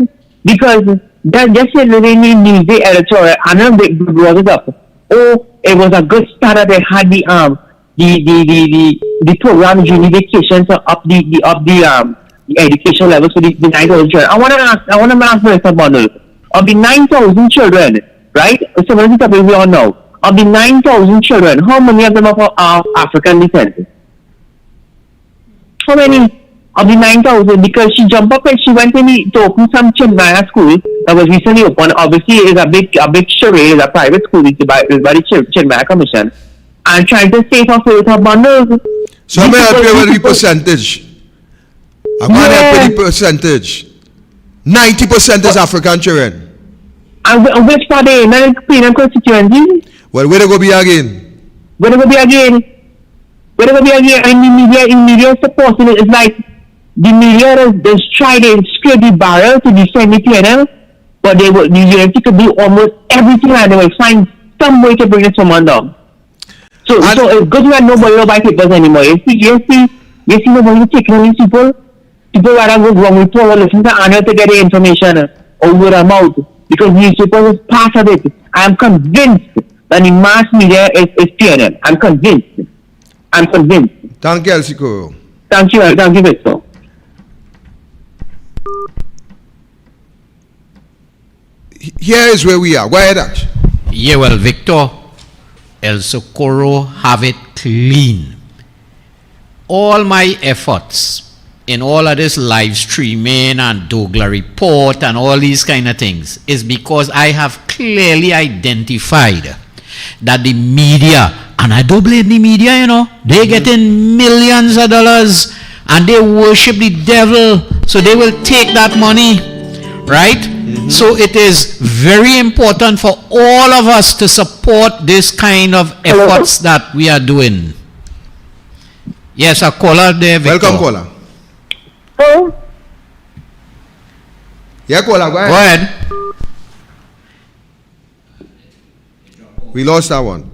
because that just said in the Newsday editorial, and then they brought it up. Oh, it was a good start that they had the program during vacation to up the education level for the 9,000 children. I want to ask Mr. Bundle, of the 9,000 children, right? So many people we all know. Of the 9,000 children, how many of them are African descent? How many of the 9,000? Because she jumped up and she went to open some Chinmaya school that was recently opened. Obviously, it's a big charade. It's a private school. It's by the Chinmaya Commission, and trying to save her with her bundles. So I'm going to help you with the percentage. I'm going to help with the percentage. 90% is African children. And which part they in the constituency? Well, where they go be again? Where they go be again? And the media is supporting it. It's like the media is trying to scrape the barrel to defend the PNL, but the UNC could do almost everything and they will find some way to bring it someone down. So it's good that nobody will buy papers anymore. You see nobody taking on these people. People rather go wrong with people listen to Anna to get the information over their mouth, because newspapers is part of it. I am convinced that the mass media is PNL. I'm convinced. Thank you, Elsiko. Thank you, Victor. Here is where we are. Go ahead, Ash. Yeah, well, Victor, El Socorro have it clean. All my efforts in all of this live streaming and Douglas report and all these kind of things is because I have clearly identified that the media, and I don't blame the media, you know, they getting millions of dollars and they worship the devil, so they will take that money, right? So it is very important for all of us to support this kind of efforts that we are doing. Yes, a caller there, Victor. Welcome, caller. Oh. Yeah, caller, go ahead. We lost that one.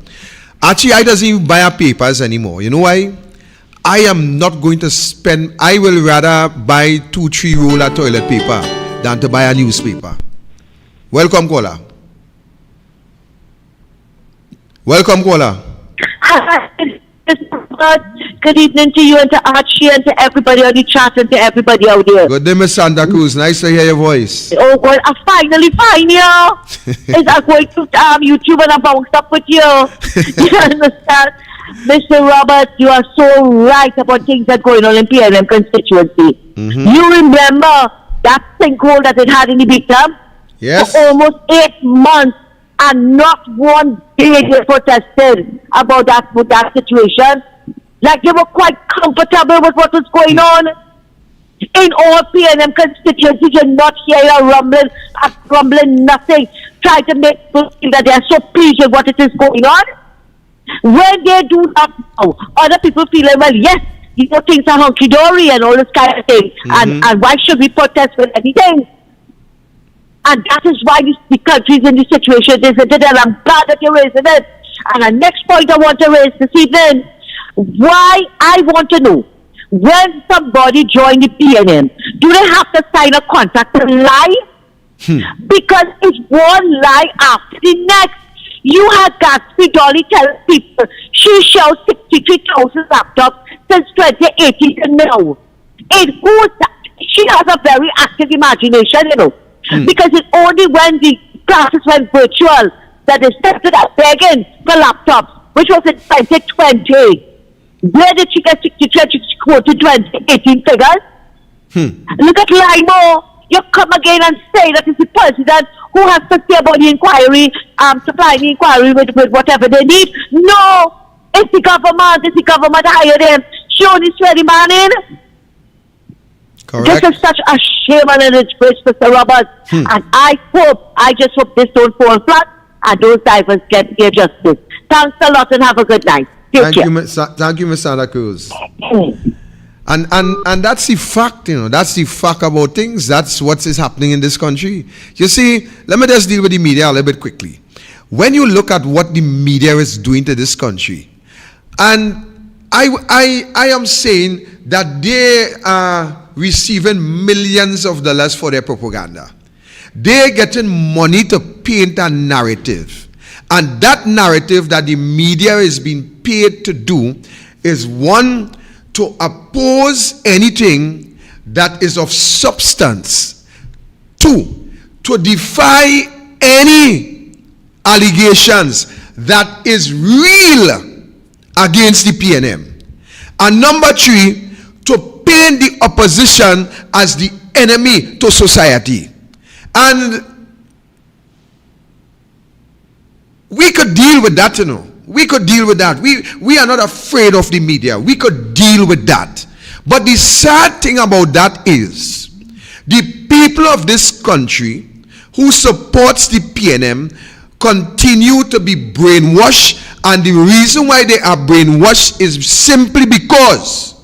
Actually, I doesn't even buy our papers anymore. You know why? I am not going to spend, I will rather buy 2-3 roll of toilet paper than to buy a newspaper. Welcome, caller. Welcome, caller. Hi, good evening to you and to Archie and to everybody on the chat and to everybody out there. Good day, Miss Santa Cruz. Nice to hear your voice. Oh, well, I'm finally fine, you. Is I going to YouTube and I bounced up with you. You understand? Mr. Robert, you are so right about things that are going on in PNM constituency. You remember that sinkhole that it had in the Bitumen? Yes. For almost 8 months, and not one day they protested about that situation. Like they were quite comfortable with what was going on. In all PNM constituencies, you're not hearing a rumbling, nothing. Try to make people feel that they are so pleased with what it is going on. When they do that now, other people feeling, well, yes, you know, things are hunky-dory and all this kind of thing. And why should we protest with anything? And that is why the country is in this situation, isn't it? And I'm glad that you're raising it. And the next point I want to raise this evening, why I want to know, when somebody joins the PNM, do they have to sign a contract to lie? Because it's one lie after the next. You had Gatsby Dolly telling people she shows 63,000 laptops since 2018 to now. She has a very active imagination, you know. Because it's only when the classes went virtual that they started out begging for laptops, which was in 2020. Where did she get 63 to 2018 figures? Look at Limo. You come again and say that it's the president who has to see about the inquiry, supplying the inquiry with whatever they need. No, it's the government. It's the government hired him. She only swear the man in. Correct. This is such a shame and a disgrace, Mr. Roberts. And I just hope this don't fall flat and those divers get their justice. Thanks a lot and have a good night. Thank you, Ms. Santa Cruz. And that's the fact, you know, that's the fact about things. That's what is happening in this country. You see, let me just deal with the media a little bit quickly. When you look at what the media is doing to this country, and I am saying that they are receiving millions of dollars for their propaganda. They're getting money to paint a narrative. And that narrative that the media is being paid to do is, one, to oppose anything that is of substance. Two, to defy any allegations that is real against the PNM. And number three, to paint the opposition as the enemy to society. And we could deal with that, you know. We could deal with that. We are not afraid of the media. We could deal with that. But the sad thing about that is the people of this country who supports the PNM continue to be brainwashed, and the reason why they are brainwashed is simply because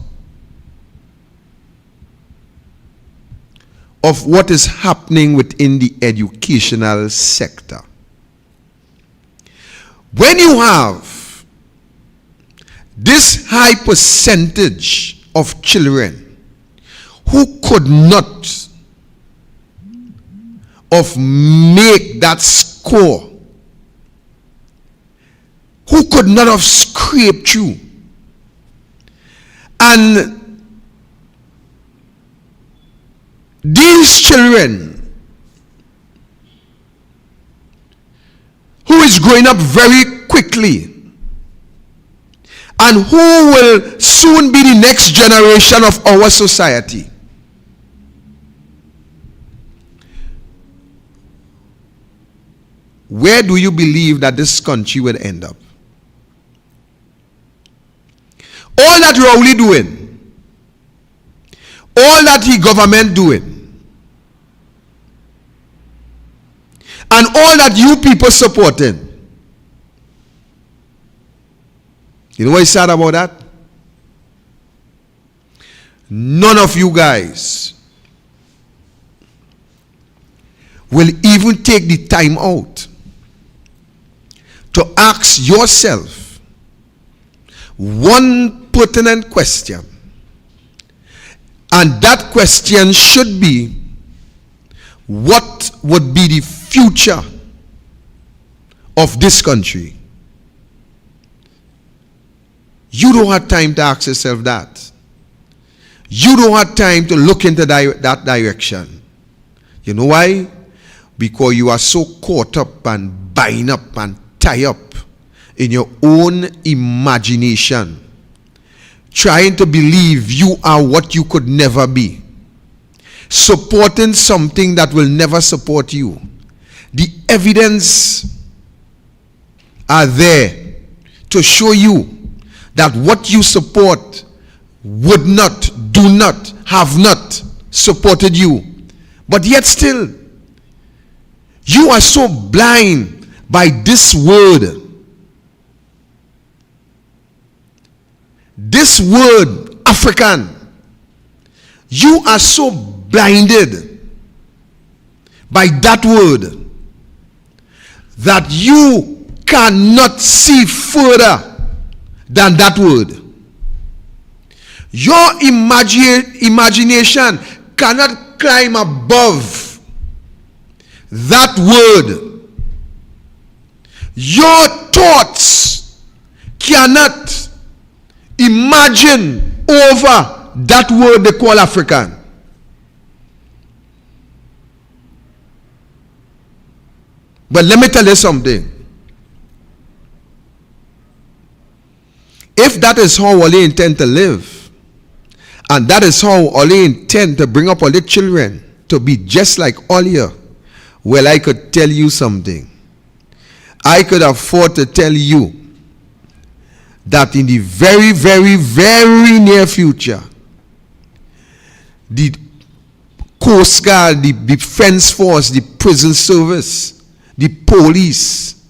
of what is happening within the educational sector. When you have this high percentage of children who could not make that score, who could not have scraped through, and these children who is growing up very quickly and who will soon be the next generation of our society, where do you believe that this country will end up? All that Rowley doing, all that the government doing, and all that you people supporting. You know what is sad about that? None of you guys will even take the time out to ask yourself one pertinent question. And that question should be, what would be the future of this country? You don't have time to ask yourself that. You don't have time to look into that direction. You know why? Because you are so caught up and bind up and tie up in your own imagination, trying to believe you are what you could never be, supporting something that will never support you. The evidence are there to show you that what you support would not, do not, have not supported you. But yet still, you are so blind by this word. This word, African. You are so blinded by that word that you cannot see further than that word. Your imagination cannot climb above that word. Your thoughts cannot imagine over that word they call African. But let me tell you something. If that is how Oli intend to live, and that is how Oli intend to bring up all the children to be just like Oli, well, I could tell you something. I could afford to tell you that in the very, very, very near future, the Coast Guard, the Defense Force, the prison service, the police,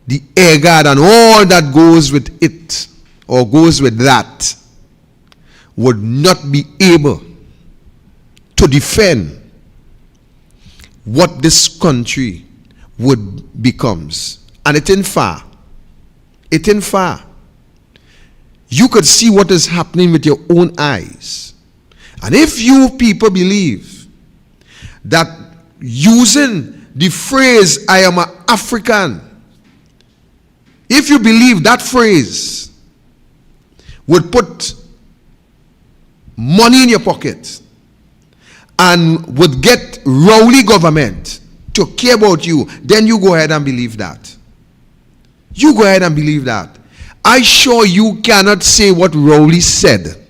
the air guard, and all that goes with it, or goes with that, would not be able to defend what this country would becomes. And it ain't far. It ain't far. You could see what is happening with your own eyes. And if you people believe that using the phrase, I am an African, if you believe that phrase would put money in your pocket and would get rowdy government to care about you, then you go ahead and believe that. You go ahead and believe that. I sure you cannot say what Rowley said.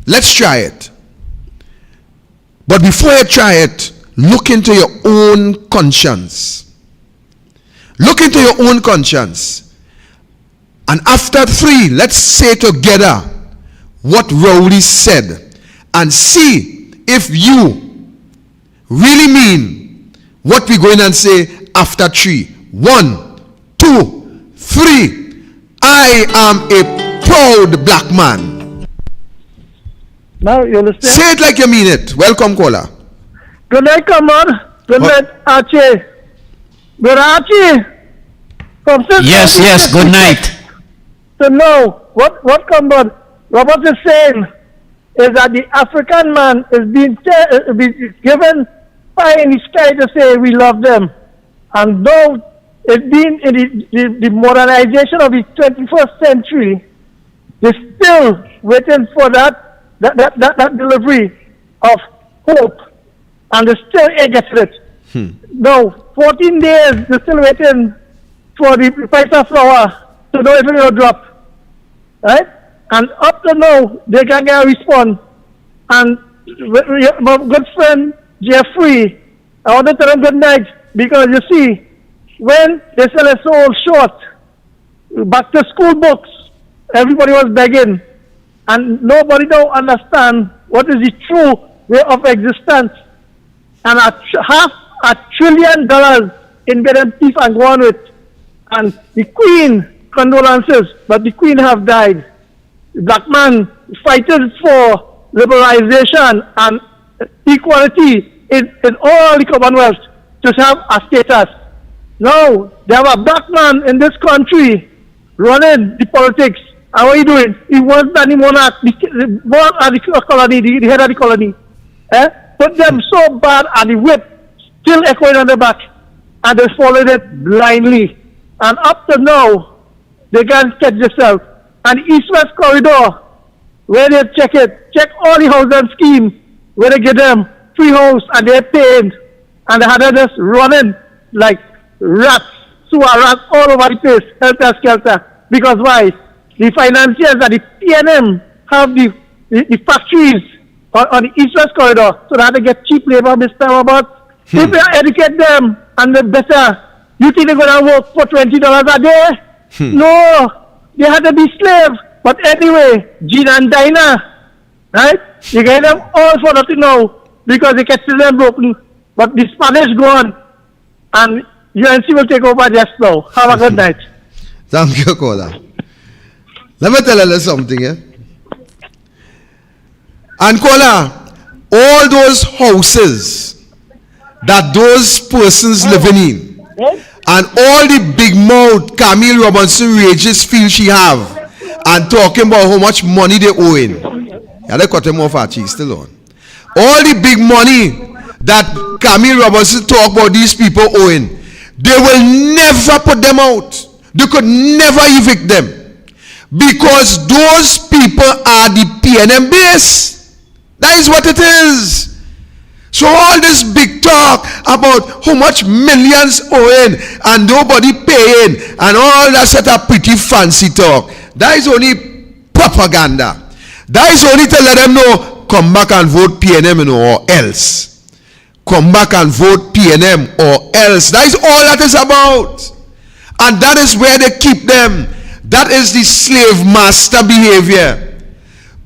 Let's try it. But before you try it, look into your own conscience. Look into your own conscience. And after 3, let's say together what Rowley said and see if you really mean what we're going to say after 3. 1, 2, 3. I am a proud black man. Now you understand? Say it like you mean it. Welcome, caller. Good night, come on. Good night, Archie. Good Archie. From Yes, good night. So no, what come on? Robert is saying is that the African man is being given pie in the sky to say we love them. And though it's been in the modernization of the 21st century, they're still waiting for that delivery of hope. And they still ain't getting it. No, 14 days, they're still waiting for the price of flour to know if it will drop. Right? And up to now, they can get a response. And my good friend, Jeffrey, I want to tell him good night, because you see, when they sell a soul short, back to school books, everybody was begging. And nobody don't understand what is the true way of existence. And $500 billion in getting thief and go on with. And the Queen, condolences, but the Queen have died. The black man fighting for liberalization and equality in all the Commonwealth to have a status. No, they have a black man in this country running the politics. And what he doing? He wants that the monarch, the colony, the head of the colony. Put them so bad and the whip still echoing on the back. And they followed it blindly. And up to now, they can't catch themselves. And the East-West corridor, where they check all the housing scheme, where they get them free house and they're paying. And they had them just running like rats, sewer rats all over the place, helter-skelter. Because why? The financiers at the PNM have the factories on the East-West corridor, so that they get cheap labor, Mr. Roberts. If they educate them and they better, you think they're going to work for $20 a day? No, they had to be slaves. But anyway, Gina and Dinah, right? You get them all for nothing now because they catch them broken. But the Spanish gone, and UNC will take over just now. Have a good night. Thank you, Kola. Let me tell you something, eh? And Kola, all those houses that those persons living in, and all the big mouth Camille Robinson rages feel she have, and talking about how much money they owing. Yeah, they cut him off our cheese still on. All the big money that Camille Robinson talk about these people owing, they will never put them out. They could never evict them. Because those people are the PNM base. That is what it is. So all this big talk about how much millions owing and nobody paying and all that sort of pretty fancy talk, that is only propaganda. That is only to let them know, come back and vote PNM or else. Come back and vote PNM or else. That is all that is about. And that is where they keep them. That is the slave master behavior.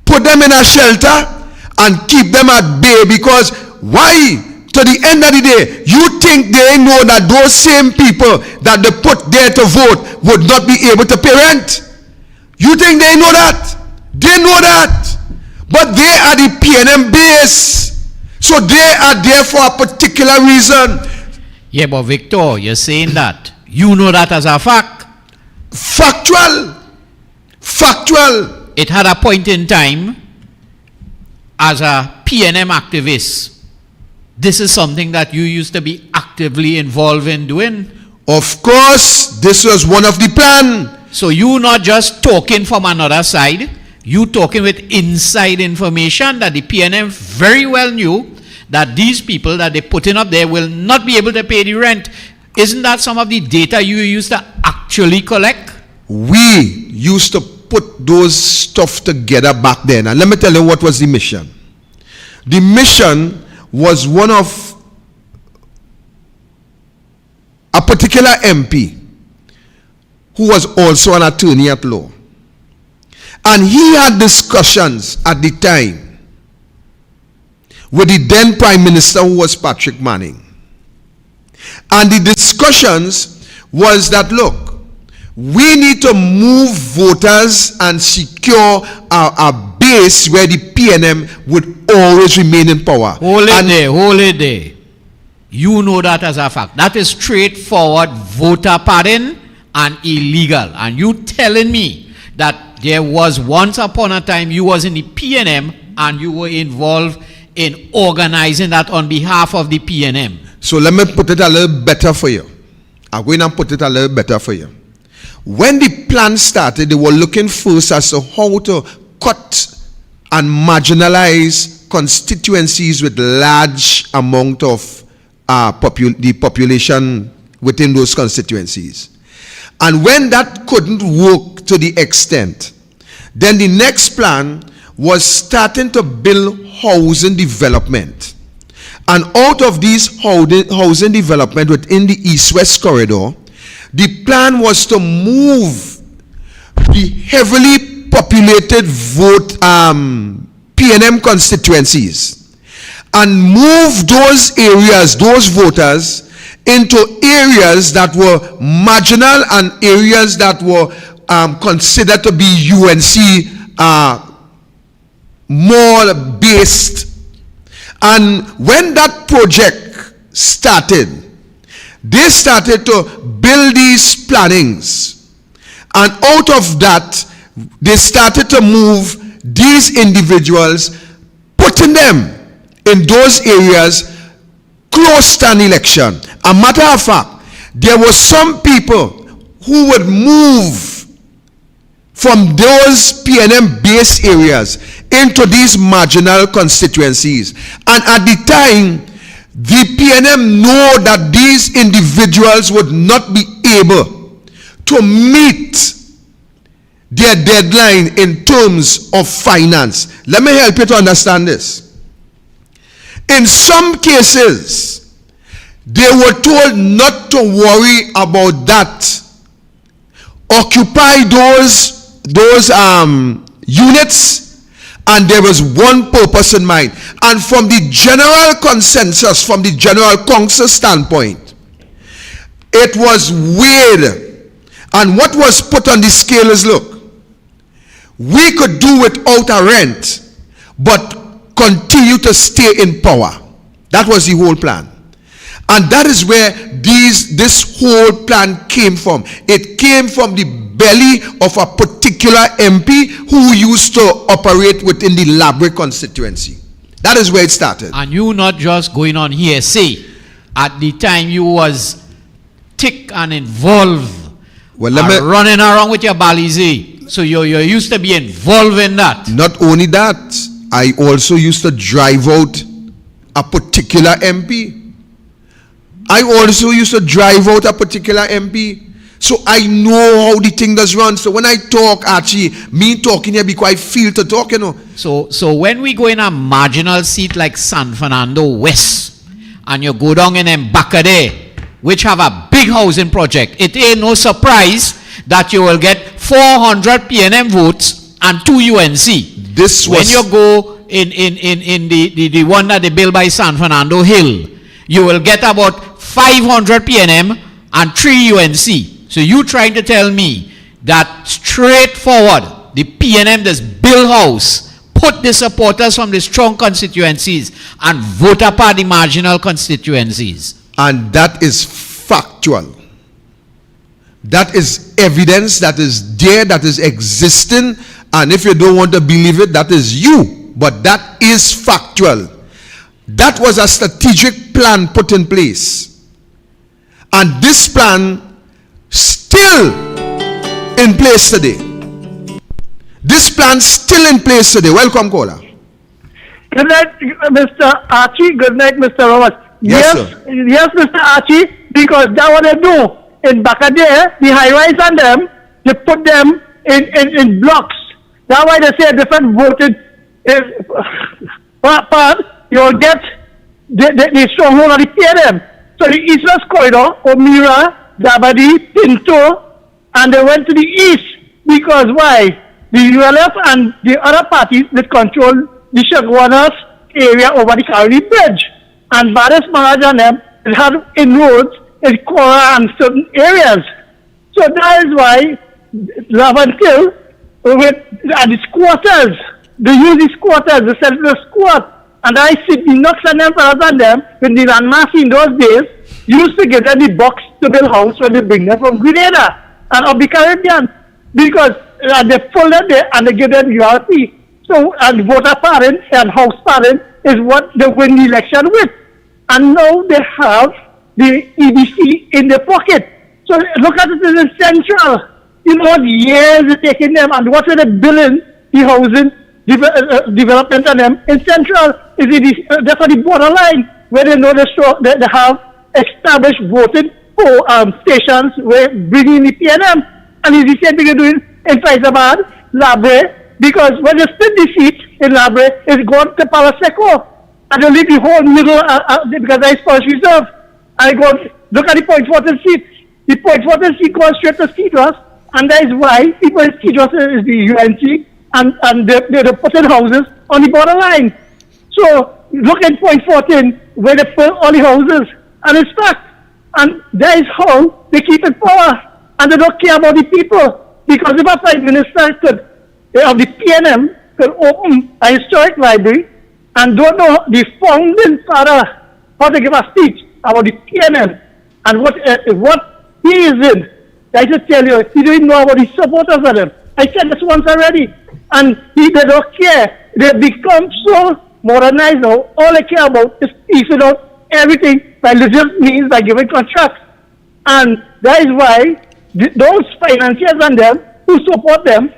Put them in a shelter and keep them at bay, because why? To the end of the day, you think they know that those same people that they put there to vote would not be able to pay rent? You think they know that? They know that. But they are the PNM base. So they are there for a particular reason. Yeah, but Victor, you're saying that. You know that as a fact. Factual. It had a point in time, as a PNM activist, this is something that you used to be actively involved in doing. Of course, this was one of the plan. So you not just talking from another side, you talking with inside information that the PNM very well knew that these people that they putting up there will not be able to pay the rent. Isn't that some of the data you used to actually collect? We used to put those stuff together back then. And let me tell you what was the mission. The mission was one of a particular MP who was also an attorney at law. And he had discussions at the time with the then Prime Minister, who was Patrick Manning. And the discussions was that, look, we need to move voters and secure our base where the PNM would always remain in power. Hold it there. You know that as a fact. That is straightforward voter pardon and illegal. And you telling me that there was once upon a time you was in the PNM and you were involved in organizing that on behalf of the PNM. So let me put it a little better for you. I'm going to put it a little better for you. When the plan started, they were looking first as to how to cut and marginalize constituencies with large amount of the population within those constituencies. And when that couldn't work to the extent, then the next plan was starting to build housing development. And out of these housing development within the East-West corridor, the plan was to move the heavily populated PNM constituencies and move those areas, those voters, into areas that were marginal and areas that were considered to be UNC more based. And when that project started, they started to build these plannings. And out of that, they started to move these individuals, putting them in those areas close to an election. A matter of fact, there were some people who would move from those PNM based areas into these marginal constituencies. And at the time, the PNM know that these individuals would not be able to meet their deadline in terms of finance. Let me help you to understand this. In some cases, they were told not to worry about that. Occupy those units, and there was one purpose in mind. And from the general consensus, from the general council standpoint, it was weighed. And what was put on the scale is, look, we could do without a rent, but continue to stay in power. That was the whole plan. And that is where this whole plan came from. It came from the belly of a particular MP who used to operate within the Labre constituency. That is where it started. And you not just going on hearsay. At the time you was thick and involved, running around with your balize. So you used to be involved in that. Not only that, I also used to drive out a particular MP. I also used to drive out a particular MP. So I know how the thing does run. So when I talk, Archie, me talking here because I feel to talk, you know. So when we go in a marginal seat like San Fernando West, and you go down in Mbakade, which have a big housing project, it ain't no surprise that you will get 400 PNM votes and 2 UNC. This was... When you go in the one that they built by San Fernando Hill, you will get about 500 PNM and 3 UNC. So you trying to tell me that straightforward, the PNM does build house, put the supporters from the strong constituencies and vote apart the marginal constituencies. And that is factual. That is evidence that is there, that is existing. And if you don't want to believe it, that is you. But that is factual. That was a strategic plan put in place. And this plan still in place today. This plan still in place today. Welcome, caller. Good night, Mr. Archie. Good night, Mr. Roberts. Yes, sir. Yes, Mr. Archie, because that what they do. In Bakade, the high-rise on them, they put them in blocks. That's why they say different voted part, you'll get the stronghold of the PNM. So the east-west corridor, Omira, Dabadi, Pinto, and they went to the east. Because why? The ULF and the other parties that control the Shagwanas area over the Caroni Bridge. And Baris Maharaj and them have inroads in Kora and certain areas. So that is why Lavantil, at the squatters, they use the squatters, the settler squat. And I see the knocks and them fellas on them, when the landmass in those days, used to give them the box to build house when they bring them from Grenada and of the Caribbean. Because they pull them there and they give them URP. So, and voter parent and house parent is what they win the election with. And now they have the EDC in their pocket. So look at it as central. You know what years it's taking them and what are they building the housing development on them in central. That's on the borderline where they know they have established voting stations where bringing the PNM. And it's the same thing they're doing in Faizabad, Labre, because when they split the seat in Labre, it's gone to Palaseco. And they leave the whole middle because I Forest Reserve. I go, look at the Point Fortin seat. The Point Fortin seat goes straight to Cedros, and that is why people in Cedros is the UNC, and they're putting houses on the borderline. So look at Point Fortin, where they put all the houses, and it's fact. And that is how they keep in power. And they don't care about the people. Because if a Prime Minister of the PNM could open a historic library and don't know the founding father how to give a speech about the PNM, And what he is in, I just tell you, he didn't know about his supporters of him. I said this once already. And they don't care. They become so modernized now. All they care about is piecing out everything by legit means, by giving contracts. And that is why those financiers and them who support them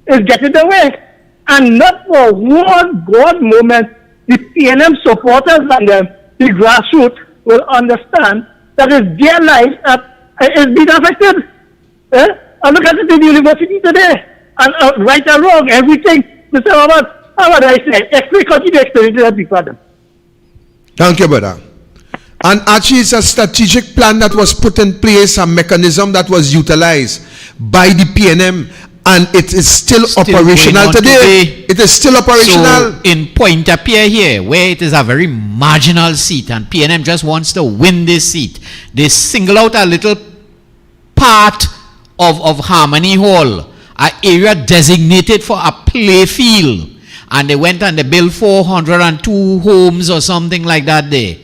is getting away. And not for one God moment, the PNM supporters and them, the grassroots, will understand that it's their life that is being affected. And look at it in the university today. And right or wrong, everything. Mr. Robert, how would I say? Continue to explain it to the people. Thank you, brother. And actually, it's a strategic plan that was put in place, a mechanism that was utilized by the PNM, and it is still operational today. It is still operational. So, in Point-a-Pierre here, where it is a very marginal seat, and PNM just wants to win this seat, they single out a little part of Harmony Hall, an area designated for a play field, and they went and they built 402 homes or something like that there.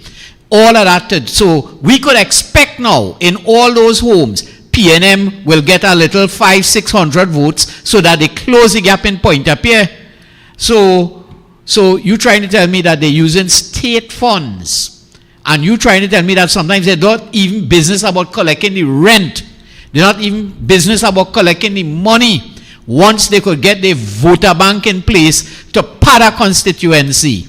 All of that. So we could expect now in all those homes, PNM will get a little 500-600 votes so that they close the gap in Point-a-Pierre. So you trying to tell me that they're using state funds, and you trying to tell me that sometimes they're not even business about collecting the rent. They're not even business about collecting the money. Once they could get the voter bank in place to pad a constituency,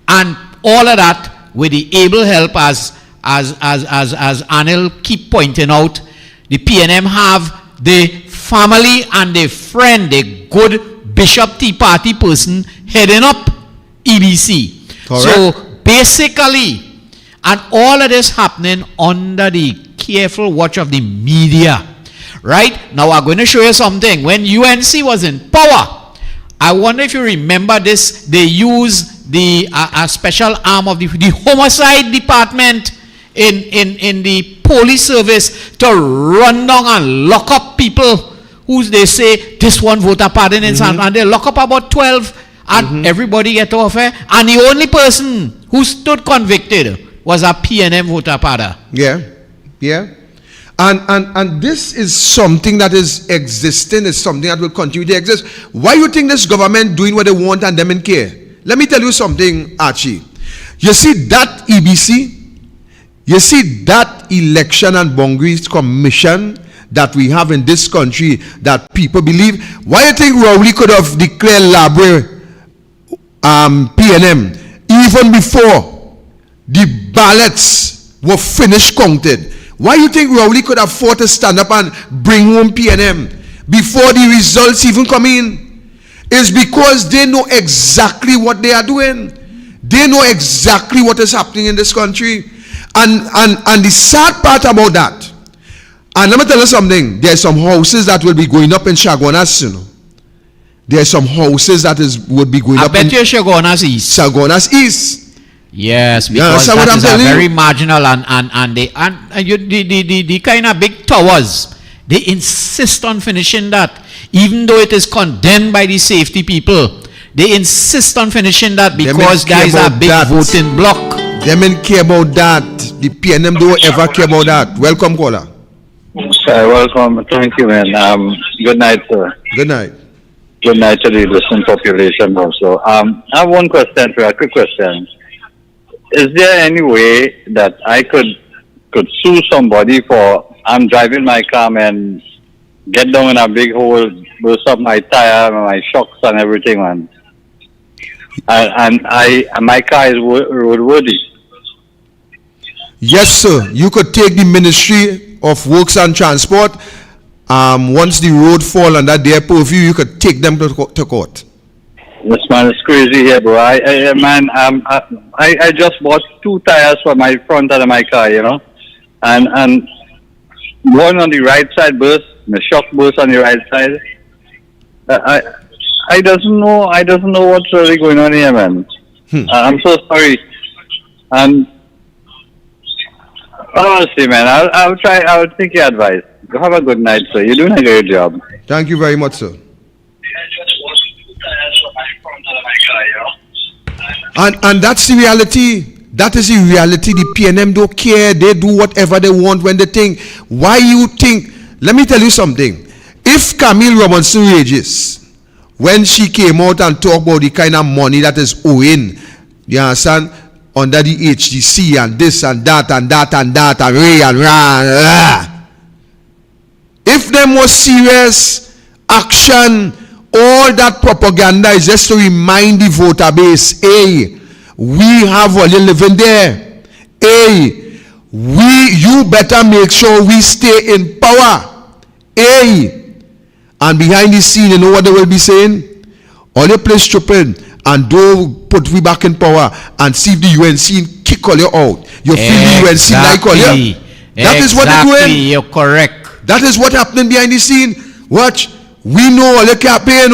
and all of that with the able help, as Anil keep pointing out, the PNM have the family and the friend, the good Bishop Tea Party person heading up EBC. Correct. So basically, and all of this happening under the careful watch of the media. Right? Now I'm going to show you something. When UNC was in power, I wonder if you remember this, they used the a special arm of the homicide department in the police service to run down and lock up people who they say this one voter pardon in San, and they lock up about 12 and everybody get off, and the only person who stood convicted was a PNM voter pardon. Yeah. And this is something that is existing, it's something that will continue to exist. Why you think this government doing what they want and them in care? Let me tell you something, Archie. You see that EBC, you see that election and boundaries commission that we have in this country that people believe. Why you think Rowley could have declared Labre PNM even before the ballots were finished counted? Why you think Rowley could afford to stand up and bring home PNM before the results even come in? Is because they know exactly what they are doing. They know exactly what is happening in this country. And the sad part about that, and let me tell you something, there are some houses that will be going up in Chaguanas, you know. There are some houses that would be going up in Chaguanas East. Chaguanas East. Yes, because that is a very marginal and the kind of big towers, they insist on finishing that. Even though it is condemned by the safety people, they insist on finishing that because there is a big voting block. They men care about that. The PNM don't ever care about that. Welcome, caller. Sir, welcome. Thank you, man. Good night, sir. Good night. Good night to the listening population also. I have one question for you, a quick question. Is there any way that I could sue somebody for I'm driving my car and get down in a big hole, burst up my tire, my shocks and everything, man. And my car is roadworthy. Yes, sir. You could take the Ministry of Works and Transport. Once the road fall under their purview, you could take them to court. This man is crazy here, bro. I just bought 2 tires for my front of my car, you know, and one on the right side burst, the shock burst on the right side. I doesn't know what's really going on here, man. I'm so sorry. And honestly, man, I'll take your advice. Have a good night, sir. You're doing a great job. Thank you very much, sir. And that's the reality. That is the reality. The PNM don't care. They do whatever they want when they think. Why you think? Let me tell you something. If Camille Robinson Regis, when she came out and talked about the kind of money that is owing, you understand, under the HDC and this and that and that and that and Ray and Rah. If them was serious action, all that propaganda is just to remind the voter base, hey, we have only living there. Hey, you better make sure we stay in power. Hey, and behind the scene, you know what they will be saying? All your place tripping and don't put we back in power and see if the UNC kick all you out. You feel the UNC like all you. That is what they're doing. You're correct. That is what happening behind the scene. Watch. We know all you can't pay,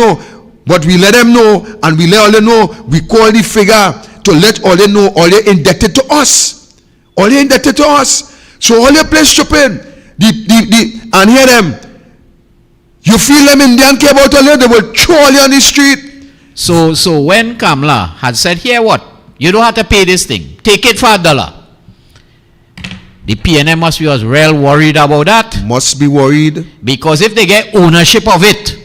but we let them know and we let all them know. We call the figure to let all they know all they indebted to us. All they indebted to us. So all your place tripping. And hear them. You feel them Indian care about all you, they will throw all you on the street. So when Kamala had said, here what? You don't have to pay this thing. Take it for $1. The PNM must be was real worried about that. Must be worried. Because if they get ownership of it,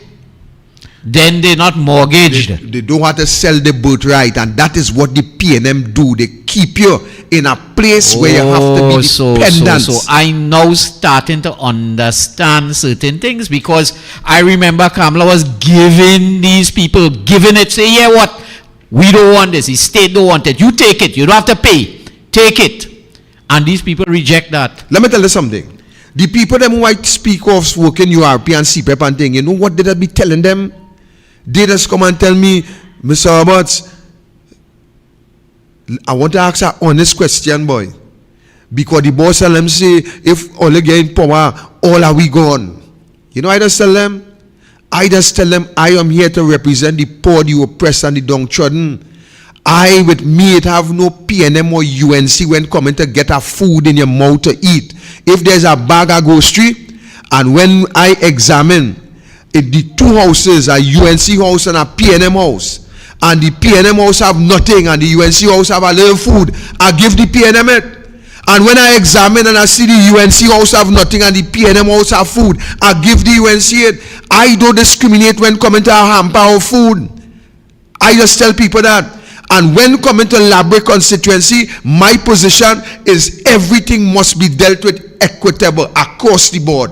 then they're not mortgaged. They don't have to sell the birthright, and that is what the PNM do. They keep you in a place where you have to be dependent. So I'm now starting to understand certain things, because I remember Kamala was giving these people, say, yeah, what? We don't want this. The state don't want it. You take it. You don't have to pay. Take it. And these people reject that. Let me tell you something. The people them who might speak of working URP and CPEP and thing, you know what did I be telling them? They just come and tell me, Mr. Roberts, I want to ask an honest question, boy. Because the boss tell them, say, if all get in power, all are we gone? You know I just tell them? I just tell them, I am here to represent the poor, the oppressed, and the downtrodden. I, with me, it have no PNM or UNC when coming to get a food in your mouth to eat. If there's a bag of grocery, and when I examine the two houses, a UNC house and a PNM house, and the PNM house have nothing and the UNC house have a little food, I give the PNM it. And when I examine and I see the UNC house have nothing and the PNM house have food, I give the UNC it. I don't discriminate when coming to a hamper of food. I just tell people that. And when coming to Labre constituency, my position is everything must be dealt with equitable across the board.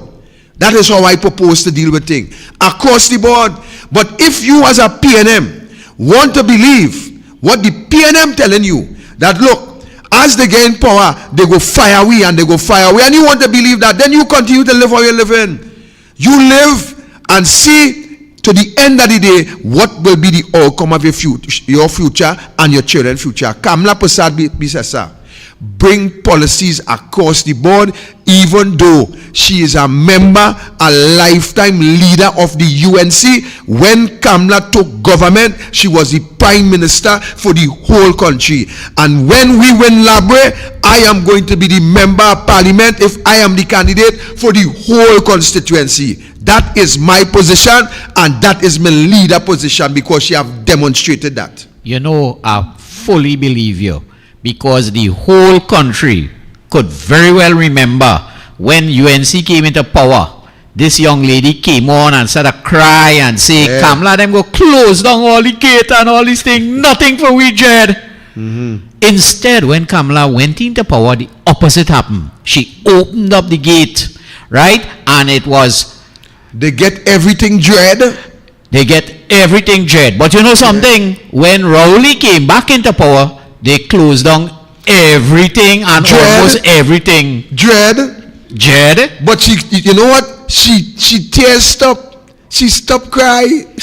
That is how I propose to deal with things. Across the board. But if you as a PNM want to believe what the PNM telling you, that look, as they gain power, they go fire we and they go fire we, and you want to believe that, then you continue to live how you live in. You live and see to the end of the day what will be the outcome of your future and your children's future. Kamala Prasad Bisesa bring policies across the board, even though she is a member, a lifetime leader of the UNC. When Kamala took government, she was the prime minister for the whole country. And when we win Labre, I am going to be the member of parliament if I am the candidate for the whole constituency. That is my position, and that is my leader position, because she have demonstrated that. You know, I fully believe you, because the whole country could very well remember when UNC came into power. This young lady came on and started to cry and say, yeah, Kamala, them go close down all the gate and all these things, nothing for we dread. Instead, when Kamala went into power, the opposite happened. She opened up the gate, right? And it was, they get everything dread. They get everything dread. But you know something? Yeah. When Rowley came back into power, they closed down everything and almost everything. Dread. But she, you know what? She tears up. She stopped crying.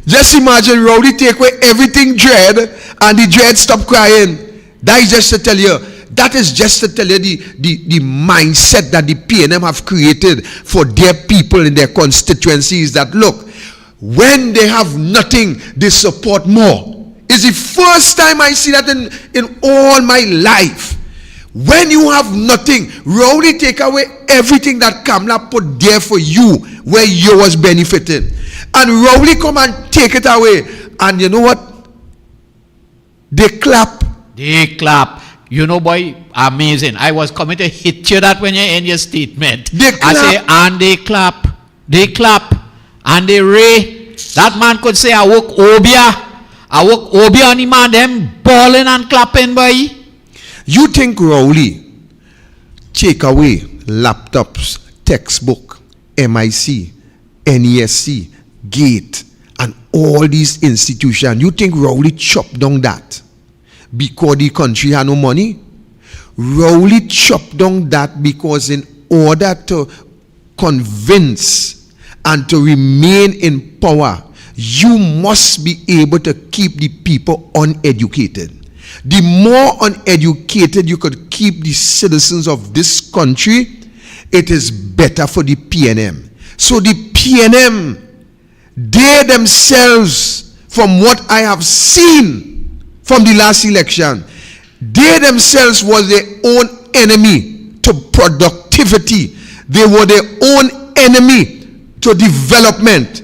Just imagine Rowley take away everything dread and the dread stop crying. That is just to tell you. That is just to tell you the mindset that the PNM have created for their people in their constituencies, that look, when they have nothing, they support more. It's the first time I see that in all my life. When you have nothing, Rowley take away everything that Kamala put there for you, where you was benefiting. And Rowley come and take it away. And you know what? They clap. They clap. You know, boy, amazing. I was coming to hit you that when you end your statement. They clap. I say, and they clap, and they ray. That man could say, I woke Obia, and the man them balling and clapping, boy. You think Rowley take away laptops, textbook, MIC, NESC, GATE, and all these institutions, you think Rowley chop down that because the country had no money? Rowley chop down that because in order to convince and to remain in power, you must be able to keep the people uneducated. The more uneducated you could keep the citizens of this country, it is better for the PNM. So the PNM, they themselves, from what I have seen from the last election, they themselves was their own enemy to productivity. They were their own enemy to development.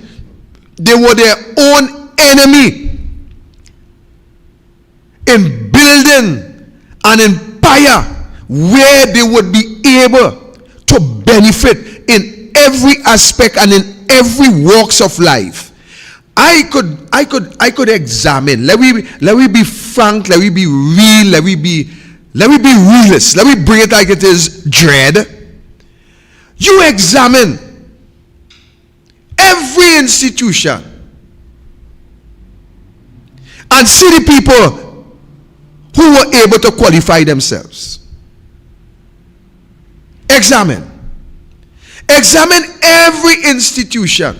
They were their own enemy in building an empire where they would be able to benefit in every aspect and in every walks of life. I could examine. Let me be frank. Let me be real. Let me be realist. Let me bring it like it is. Dread. You examine every institution and see the people who were able to qualify themselves. Examine every institution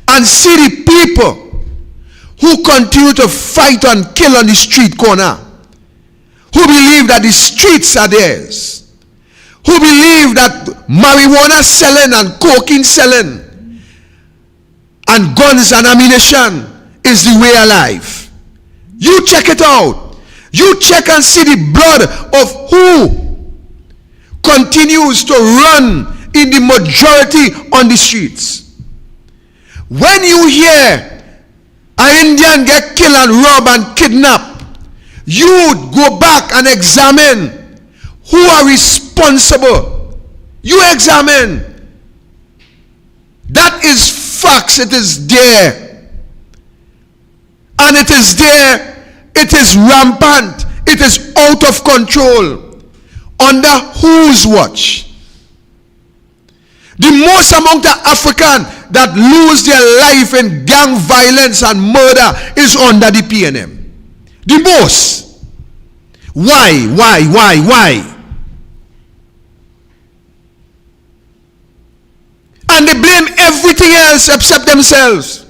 and see the people who continue to fight and kill on the street corner, who believe that the streets are theirs, who believe that marijuana selling and cocaine selling and guns and ammunition is the way of life. You check it out. You check and see the blood of who continues to run in the majority on the streets. When you hear an Indian get killed and robbed and kidnapped, you go back and examine who are responsible. You examine. That is facts. It is there. And it is there. It is rampant. It is out of control. Under whose watch? The most among the African that lose their life in gang violence and murder is under the PNM. The most. Why? And they blame everything else except themselves.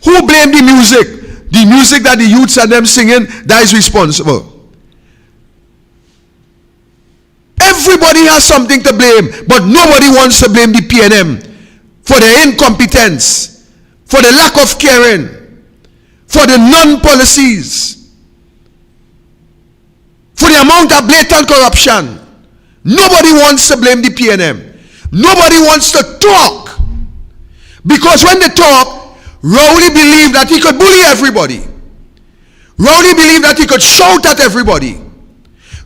Who blame the music? The music that the youths are them singing, that is responsible. Everybody has something to blame, but nobody wants to blame the PNM for their incompetence, for the lack of caring, for the non-policies, for the amount of blatant corruption. Nobody wants to blame the PNM. Nobody wants to talk. Because when they talk, Rowley believed that he could bully everybody. Rowley believed that he could shout at everybody.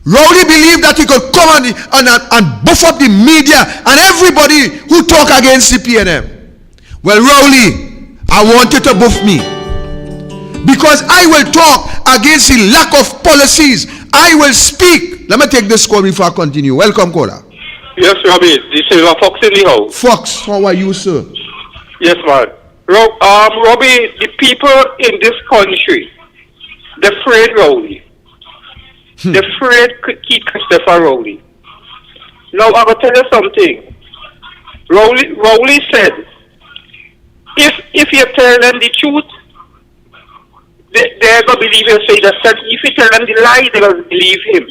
Rowley believed that he could come and buff up the media and everybody who talk against the PNM. Well, Rowley, I want you to buff me. Because I will talk against the lack of policies. I will speak. Let me take this call before I continue. Welcome, caller. Yes, Robbie. This is Fox in the house. Fox, how are you, sir? Yes, man. Robbie, the people in this country, they're afraid Rowley. They're afraid Keith Christopher Rowley. Now, I'm going to tell you something. Rowley said, if you tell them the truth, they're going to believe you. So he just said, if you tell them the lie, they're going to believe him.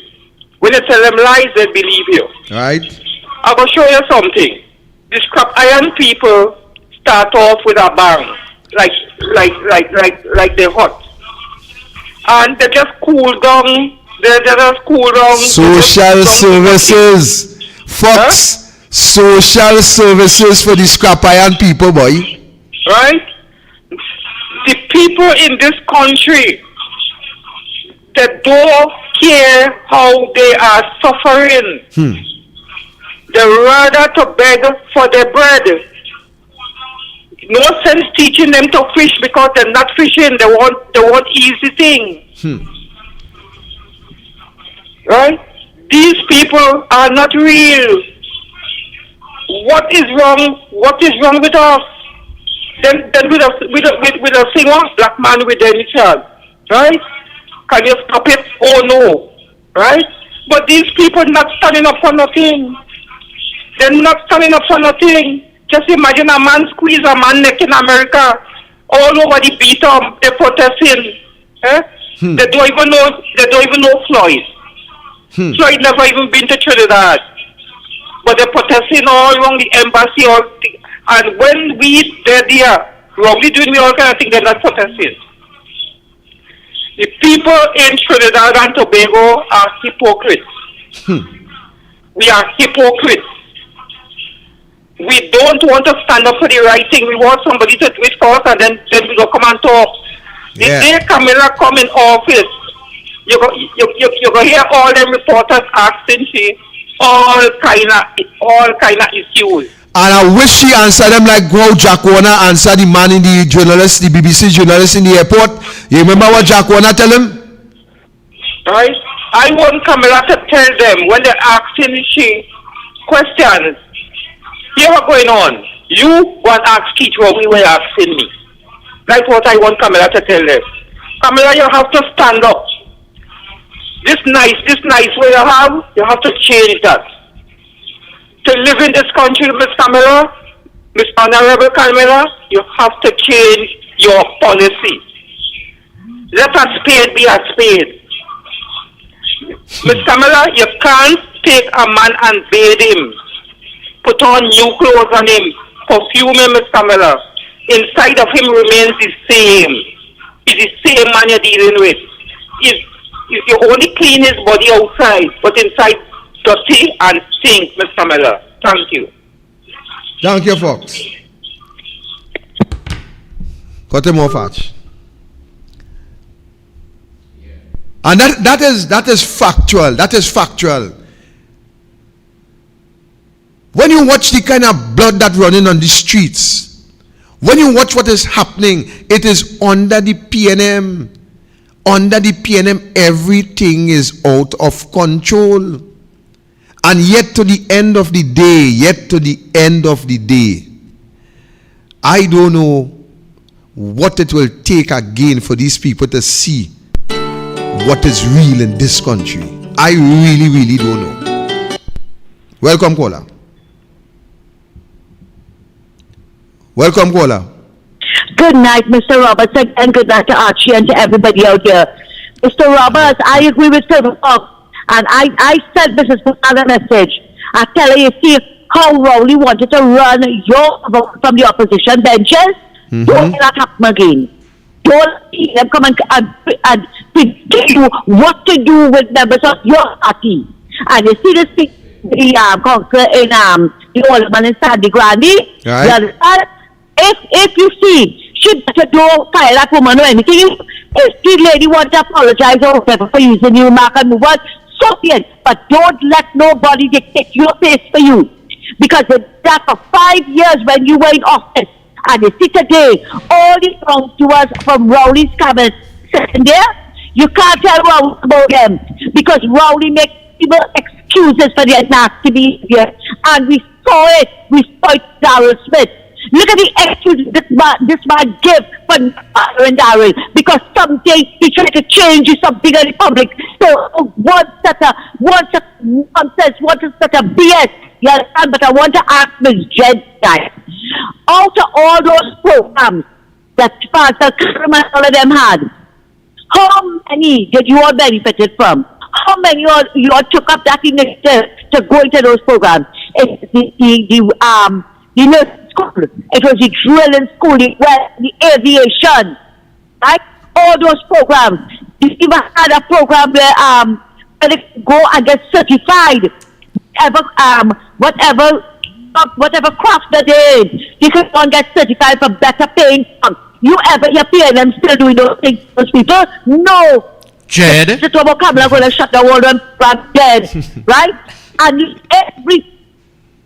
When you tell them lies, they believe you. Right. I'm going to show you something. The scrap iron people start off with a bang, like they're hot, and they just cool down. They just cool down. Social services, Fox. Huh? Social services for the scrap iron people, boy. Right. The people in this country, the door care how they are suffering. They rather to beg for their bread. No sense teaching them to fish because they're not fishing. They want easy things. Right? These people are not real. What is wrong? What is wrong with us? Then with a singer, black man with any child, right? Can you stop it? Oh no, right? But these people not standing up for nothing. They're not standing up for nothing. Just imagine a man squeeze a man neck in America. All over the beat up, they're protesting. Eh? They don't even know Floyd. Floyd never even been to Trinidad. But they're protesting all around the embassy. And when they're there, wrongly doing all kind of things, they're not protesting. The people in Trinidad and Tobago are hypocrites. We are hypocrites. We don't want to stand up for the right thing. We want somebody to do it for us, and then we go come and talk. The day Camilla come in office, you go hear all them reporters asking she all kind of issues. And I wish she answered them like how Jack Warner answered the man in the BBC journalist in the airport. You remember what Jack Warner tell him? Right? I want Camilla to tell them when they're asking she questions. Here what's going on. You want to ask Keith Rowley when you're asking me. That's what I want Camilla to tell them. Camilla, you have to stand up. This nice way you have to change that. To live in this country, Miss Camilla, Miss Honorable Camilla, you have to change your policy. Let a spade be a spade. Miss Camilla, you can't take a man and bathe him. Put on new clothes on him. Perfume him, Miss Camilla. Inside of him remains the same. It's the same man you're dealing with. If you only clean his body outside, but inside dirty and stink, Miss Camilla. Thank you. Thank you, folks. Cut him off, Arch. And that is factual. That is factual. When you watch the kind of blood that's running on the streets, when you watch what is happening, it is under the PNM. Under the PNM, everything is out of control. And yet to the end of the day, I don't know what it will take again for these people to see what is real in this country. I really, really don't know. Welcome, caller. Welcome, caller. Good night, Mr. Roberts, and good night to Archie and to everybody out here. Mr. Roberts, I agree with Silver Fox, and I said this is another message. I tell you, see how Rowley wanted to run your vote from the opposition benches. Don't let that happen again. Don't let them come and tell you what to do with members of your party. And you see this thing, the conqueror in the Alderman in Sandy Grande. Right. You understand? If you see, she better don't fire that woman or anything. If the lady wants to apologize or whatever for using you, mark and move on, so be it. But don't let nobody dictate your pace for you. Because that for 5 years when you were in office, and you see today, all the wrongdoers from Rowley's cabinet sitting there, you can't tell Rowley about them. Because Rowley makes people excuses for their nasty behavior. And we saw it with Darrell Smith. Look at the excuses this man gave for firing Darrell, because someday he tried to change something in the public. So one set of BS. You understand? But I want to ask Ms. Jedi, out of all those programs that Pastor Karam and all of them had, how many did you all benefited from? How many you all took up that initiative to go into those programs? It's the nursing school, it was the drilling school, the aviation, right? All those programs. You even had a program where they go and get certified. Whatever craft that they in, you can go and get certified for better paying. You ever hear PNM still doing those things for those people? No. Jed. The Tobo Kamala going to shut the world and dead, right? And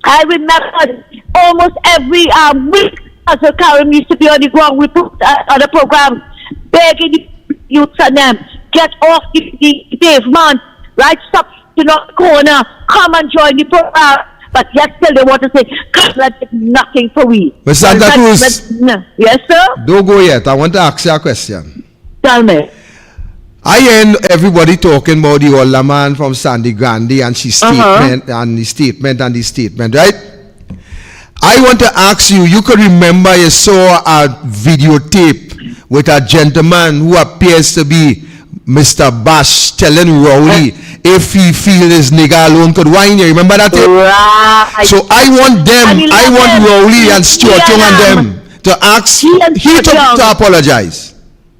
I remember almost every week, as a Karen used to be on the ground, we put on the program, begging the youths and them, get off the pavement, right? Stop to the corner, come and join the program. But yet still they want to say, Kamala did nothing for we. But Santa Cruz, yes, sir? don't go yet. I want to ask you a question. Tell me. I hear everybody talking about the older man from Sandy Grande and his statement and the statement, right? I want to ask you, you could remember you saw a videotape with a gentleman who appears to be Mr. Bash telling Rowley if he feel his nigga alone could whine. You remember that tape? Right. So I want Rowley and Stuart Young and them to ask, he to apologize.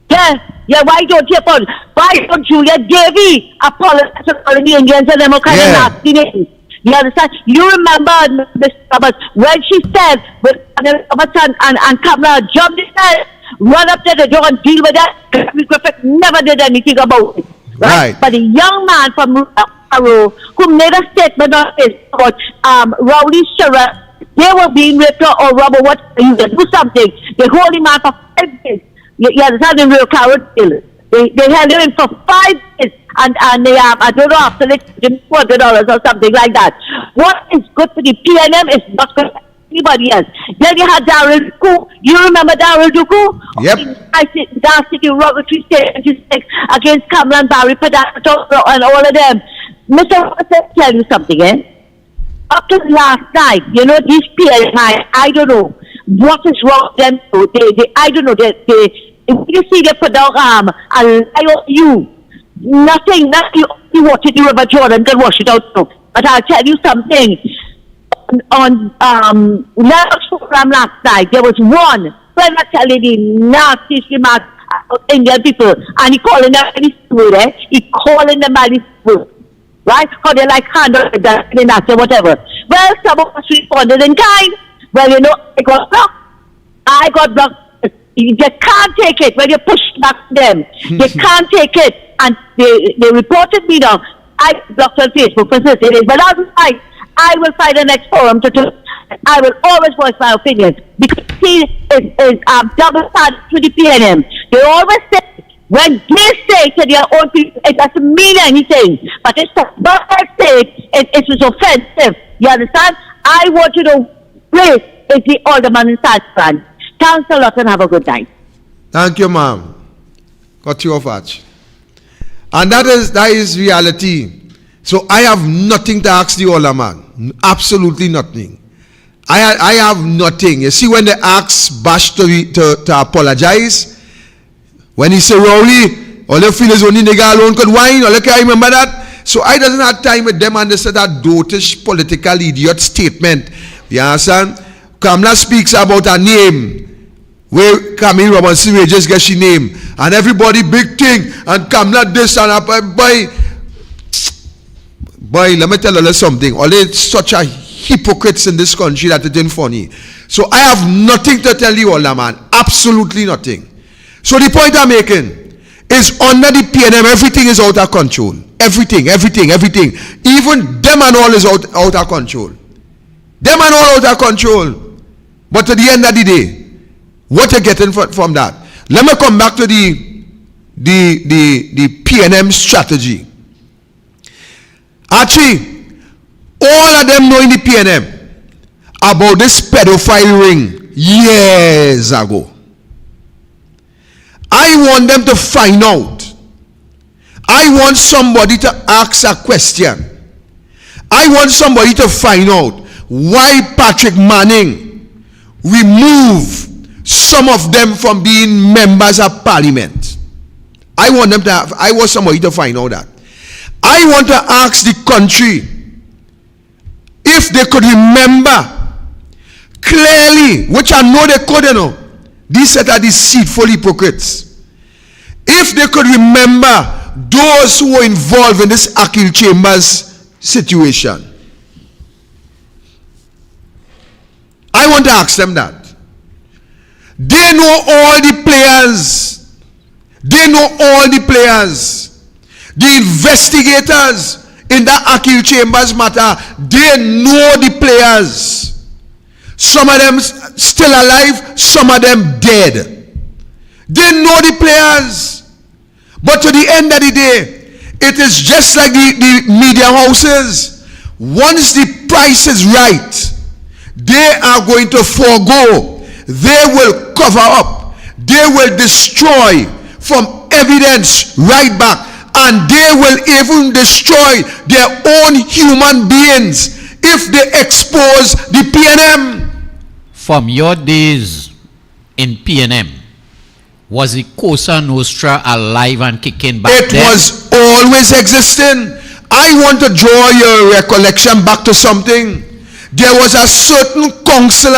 Yeah, why don't you apologize? Why don't Julia Davy apologize to all the Indians and them kind of nasty names? You understand? You remember, Mr. Roberts, when she said, Roberts and Kamala jumped in there, run up to the door and deal with that, Griffith never did anything about it. Right? But the young man from Arrow who made a statement on this about Rowley Sheriff, they were being raped or robbed or what, you can do something. They hold him out for 5 days. You understand, in real carrot still. They held him in for 5 days and they I don't know, after they gave him $400 or something like that. What is good for the PNM is not good for anybody else. Then you had Darrell Duku. You remember Darrell Duku? Yep. I said that city robbery statement against Kamala and Barry Padato and all of them. Mr. Roberts, let me tell you something, Up to last night, you know, these PNM, I don't know what is wrong with them. I don't know, if you see they put down and lie on you, nothing you watch it, the River Jordan can wash it out. No. But I'll tell you something. On Lennox program last night, there was one when I tell you the nasty remarks of Indian people, and he calling them by the food, he calling them by the food, right? How they like handle that and that or whatever. Well, some of us responded in kind. Well, you know, I got blocked. They can't take it when you push back them. They can't take it, and they reported me now. I blocked on Facebook for 30 days, but that's fine. I will find the next forum to do. I will always voice my opinion because he is double standard to the PNM. They always say when they say to their own people, it doesn't mean anything. But it's not say it was offensive. You understand? I want you to place is the alderman in Southland. Thanks a lot and have a good night. Thank you, ma'am. Got you off watch. And that is reality. So I have nothing to ask the older man. Absolutely nothing. I have nothing. You see, when they ask Bash to apologize, when he say Rowley, all they feel is only nigga alone could whine, all I remember that. So I doesn't have time with them and they say that dotish political idiot statement. You understand? Kamala speaks about a name where Camille Robinson will just get she name and everybody big thing and Kamala this and boy, let me tell you something. Only such a hypocrites in this country that it ain't funny. So I have nothing to tell you all, man. Absolutely nothing. So the point I'm making is under the PNM, everything is out of control. Everything. Even them and all is out of control. Them and all out of control. But at the end of the day, what you're getting from that? Let me come back to the PNM strategy. Actually, all of them know in the PNM about this pedophile ring years ago. I want them to find out. I want somebody to ask a question. I want somebody to find out why Patrick Manning removed some of them from being members of parliament. I want somebody to find out that. I want to ask the country if they could remember clearly, which I know they could, these set are deceitful hypocrites. If they could remember those who were involved in this Akil Chambers situation. I want to ask them that. They know all the players. They know all the players. The investigators in that Akil Chambers matter, they know the players. Some of them still alive, some of them dead. They know the players. But to the end of the day, it is just like the media houses. Once the price is right, they are going to forego. They will cover up. They will destroy from evidence right back. And they will even destroy their own human beings if they expose the PNM. From your days in PNM, was the Cosa Nostra alive and kicking back then? It was always existing. I want to draw your recollection back to something. There was a certain councillor,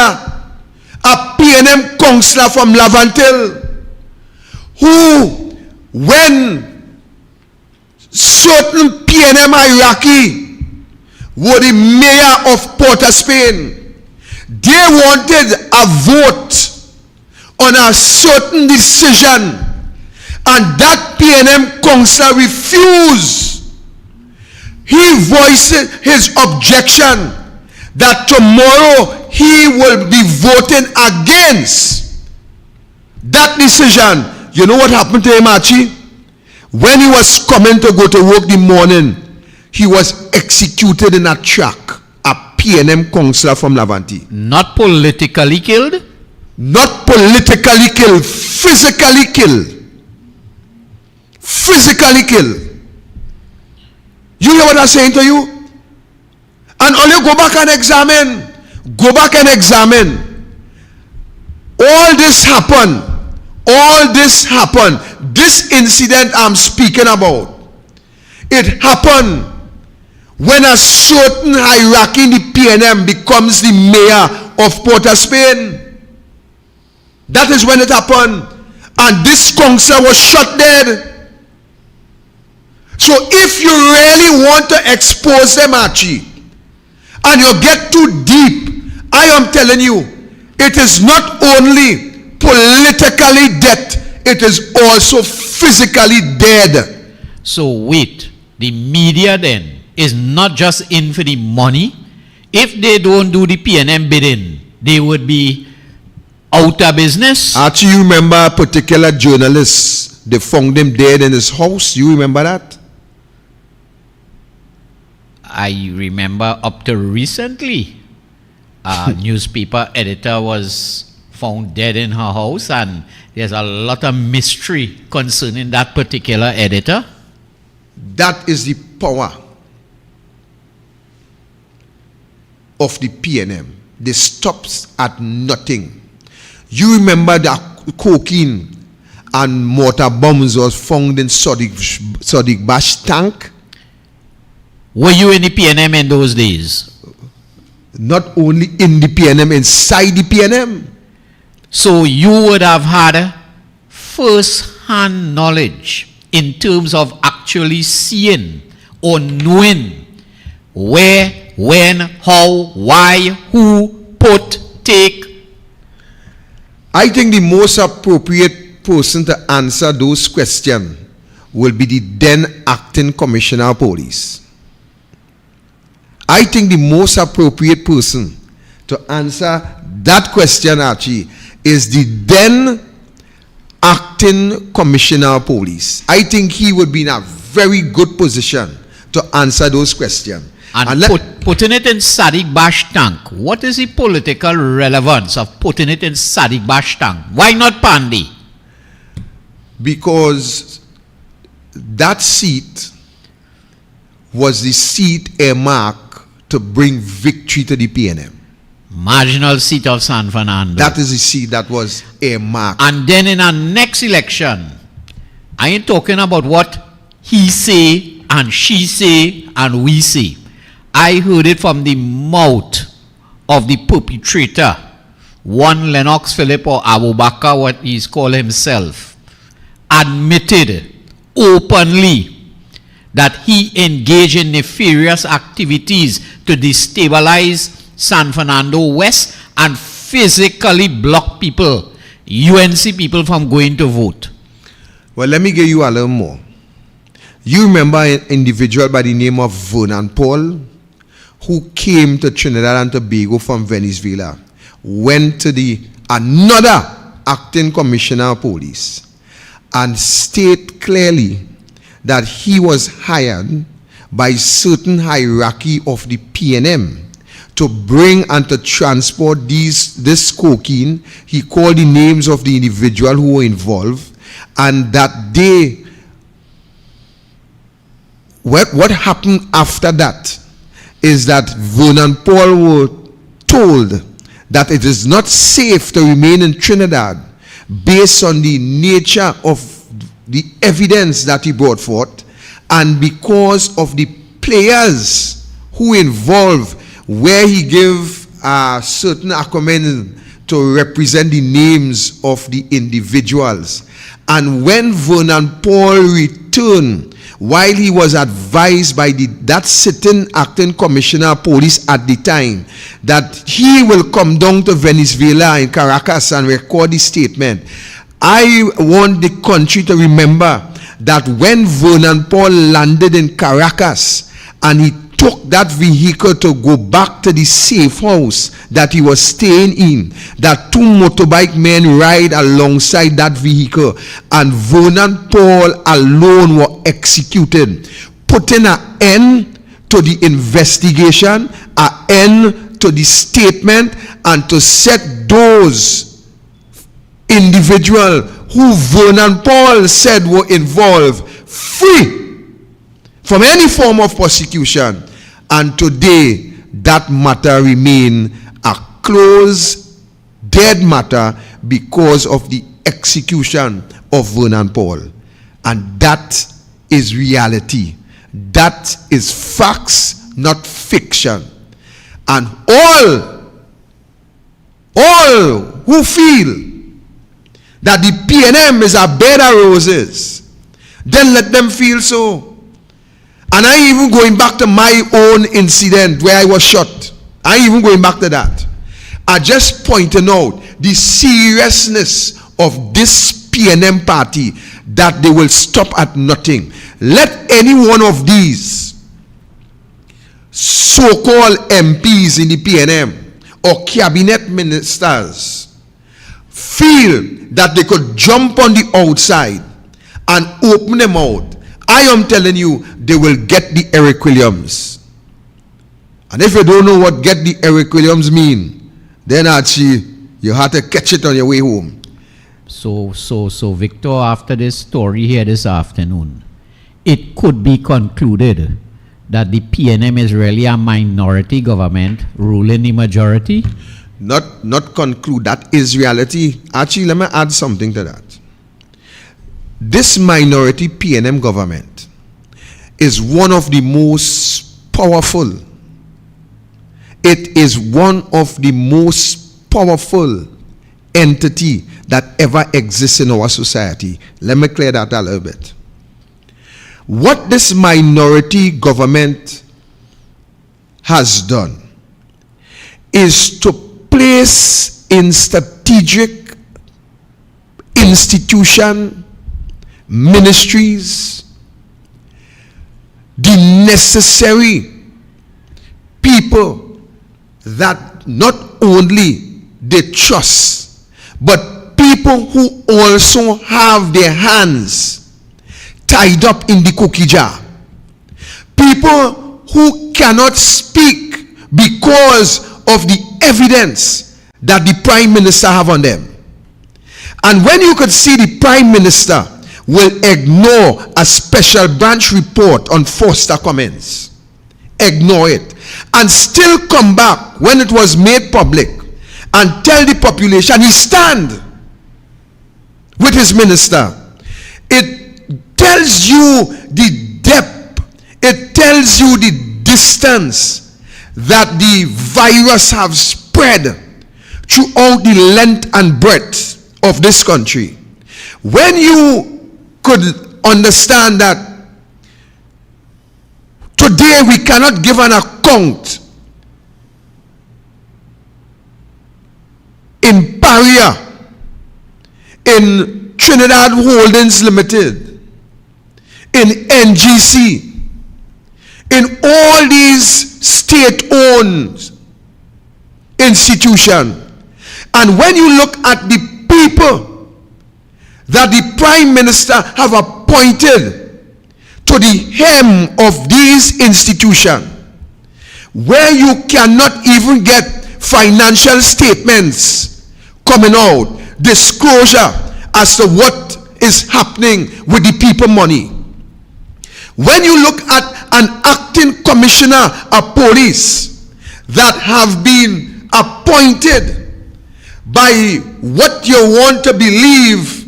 a PNM councillor from Lavantil, who, when certain PNM Iraqi were the mayor of Port of Spain, they wanted a vote on a certain decision, and that PNM councillor refused. He voiced his objection that tomorrow he will be voting against that decision. You know what happened to him, Archie? When he was coming to go to work the morning, he was executed in a track. A PNM councillor from Lavanti. Not politically killed? Not politically killed, physically killed. Physically killed. You hear what I'm saying to you? And only go back and examine. Go back and examine. All this happened. All this happened. This incident I'm speaking about, it happened when a certain hierarchy in the PNM becomes the mayor of Port of Spain. That is when it happened. And this councillor was shot dead. So if you really want to expose them, Archie, and you get too deep, I am telling you, it is not only politically dead, it is also physically dead. So wait, the media then is not just in for the money. If they don't do the PNM bidding, they would be out of business. Archie, you remember a particular journalist, they found him dead in his house? You remember that? I remember up to recently, a newspaper editor was found dead in her house, and there's a lot of mystery concerning that particular editor. That is the power of the PNM. They stops at nothing. You remember that cocaine and mortar bombs was found in Sadiq Bash tank? Were you in the PNM in those days? Not only in the PNM, inside the PNM. So you would have had first-hand knowledge in terms of actually seeing or knowing where, when, how, why, who, put, take. I think the most appropriate person to answer those questions will be the then acting commissioner of police. I think the most appropriate person to answer that question, Archie, is the then acting commissioner of police. I think he would be in a very good position to answer those questions. And putting it in Sadiq Bash tank, what is the political relevance of putting it in Sadiq Bash tank? Why not Pandi? Because that seat was the seat earmarked to bring victory to the PNM. Marginal seat of San Fernando. That is the seat that was earmarked. And then in our next election, I ain't talking about what he say and she say and we say. I heard it from the mouth of the perpetrator, one Lennox Philip or Abu Bakr, what he's called himself, admitted openly that he engaged in nefarious activities to destabilize San Fernando West and physically block people, UNC people, from going to vote. Well, let me give you a little more. You remember an individual by the name of Vernon Paul, who came to Trinidad and Tobago from Venezuela, went to the another acting commissioner of police and state clearly that he was hired by certain hierarchy of the PNM to bring and to transport this cocaine. He called the names of the individual who were involved, and that they, what happened after that is that Vernon Paul were told that it is not safe to remain in Trinidad based on the nature of the evidence that he brought forth, and because of the players who involved, where he gave certain accolades to represent the names of the individuals. And when Vernon Paul returned, while he was advised by that sitting acting commissioner of police at the time that he will come down to Venezuela in Caracas and record his statement, I want the country to remember that when Vernon Paul landed in Caracas and he took that vehicle to go back to the safe house that he was staying in, that two motorbike men ride alongside that vehicle, and Vernon Paul alone were executed, putting an end to the investigation, an end to the statement, and to set those individuals who Vernon Paul said were involved free from any form of prosecution. And today, that matter remain a closed, dead matter because of the execution of Vernon Paul. And that is reality. That is facts, not fiction. And all who feel that the PNM is a bed of roses, then let them feel so. And I even going back to my own incident where I was shot. I even going back to that. I just pointing out the seriousness of this PNM party, that they will stop at nothing. Let any one of these so-called MPs in the PNM or cabinet ministers feel that they could jump on the outside and open them out, I am telling you, they will get the Eric Williams. And if you don't know what get the Eric Williams mean, then actually you have to catch it on your way home. So Victor, after this story here this afternoon, it could be concluded that the PNM is really a minority government ruling the majority? Not conclude, that is reality. Actually, let me add something to that. This minority PNM government is one of the most powerful. It is one of the most powerful entity that ever exists in our society. Let me clear that a little bit. What this minority government has done is to place in strategic institution, ministries, the necessary people that not only they trust, but people who also have their hands tied up in the cookie jar. People who cannot speak because of the evidence that the Prime Minister have on them. And when you could see the Prime Minister will ignore a special branch report on Foster comments, ignore it, and still come back when it was made public and tell the population he stand with his minister. It tells you the depth, it tells you the distance that the virus have spread throughout the length and breadth of this country. When you could understand that today we cannot give an account in Paria, in Trinidad Holdings Limited, in NGC, in all these state-owned institutions. And when you look at the people that the Prime Minister have appointed to the hem of these institutions, where you cannot even get financial statements coming out, disclosure as to what is happening with the people money. When you look at an acting commissioner of police that have been appointed by what you want to believe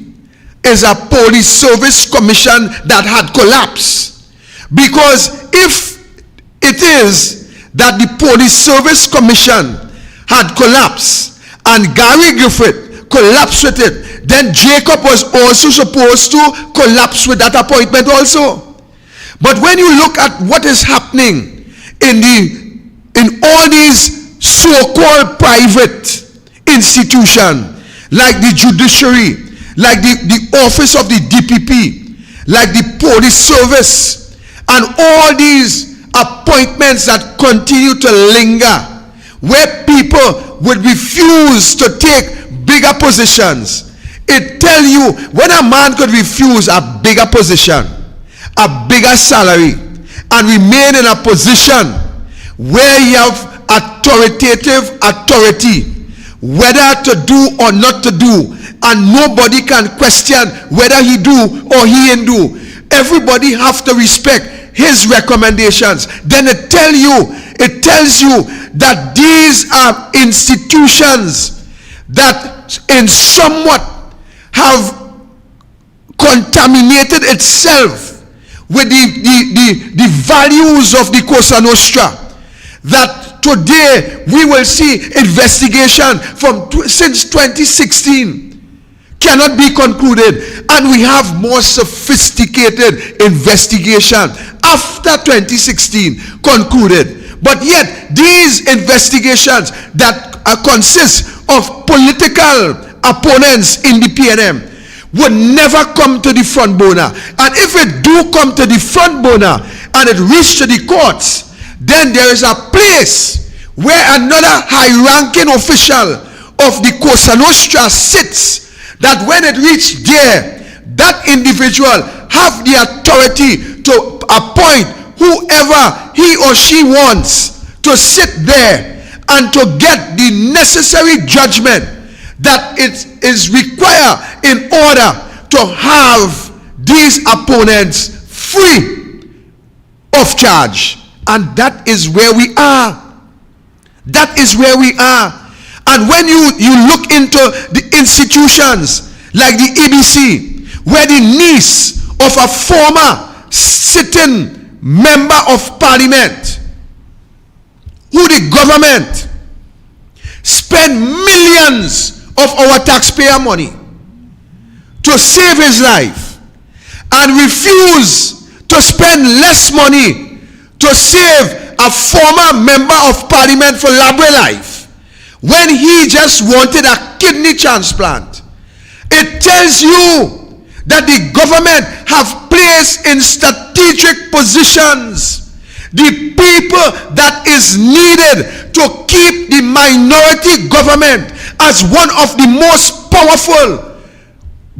is a police service commission that had collapsed. Because if it is that the police service commission had collapsed and Gary Griffith collapsed with it, then Jacob was also supposed to collapse with that appointment also. But when you look at what is happening in all these so-called private institutions, like the judiciary, like the office of the DPP, like the police service, and all these appointments that continue to linger, where people would refuse to take bigger positions, it tells you when a man could refuse a bigger position, a bigger salary, and remain in a position where you have authoritative authority, whether to do or not to do, and nobody can question whether he do or he ain't do. Everybody have to respect his recommendations. Then it tells you that these are institutions that in somewhat have contaminated itself with the values of the Cosa Nostra, that today we will see investigation since 2016 cannot be concluded, and we have more sophisticated investigation after 2016 concluded. But yet these investigations that consist of political opponents in the PNM would never come to the front burner. And if it do come to the front burner and it reach to the courts, then there is a place where another high-ranking official of the Cosa Nostra sits, that when it reach there, that individual have the authority to appoint whoever he or she wants to sit there and to get the necessary judgment that it is required in order to have these opponents free of charge. And that is where we are. That is where we are. And when you look into the institutions like the EBC, where the niece of a former sitting member of parliament, who the government spend millions of our taxpayer money to save his life, and refuse to spend less money to save a former member of parliament for Labre life, when he just wanted a kidney transplant. It tells you that the government have placed in strategic positions the people that is needed to keep the minority government as one of the most powerful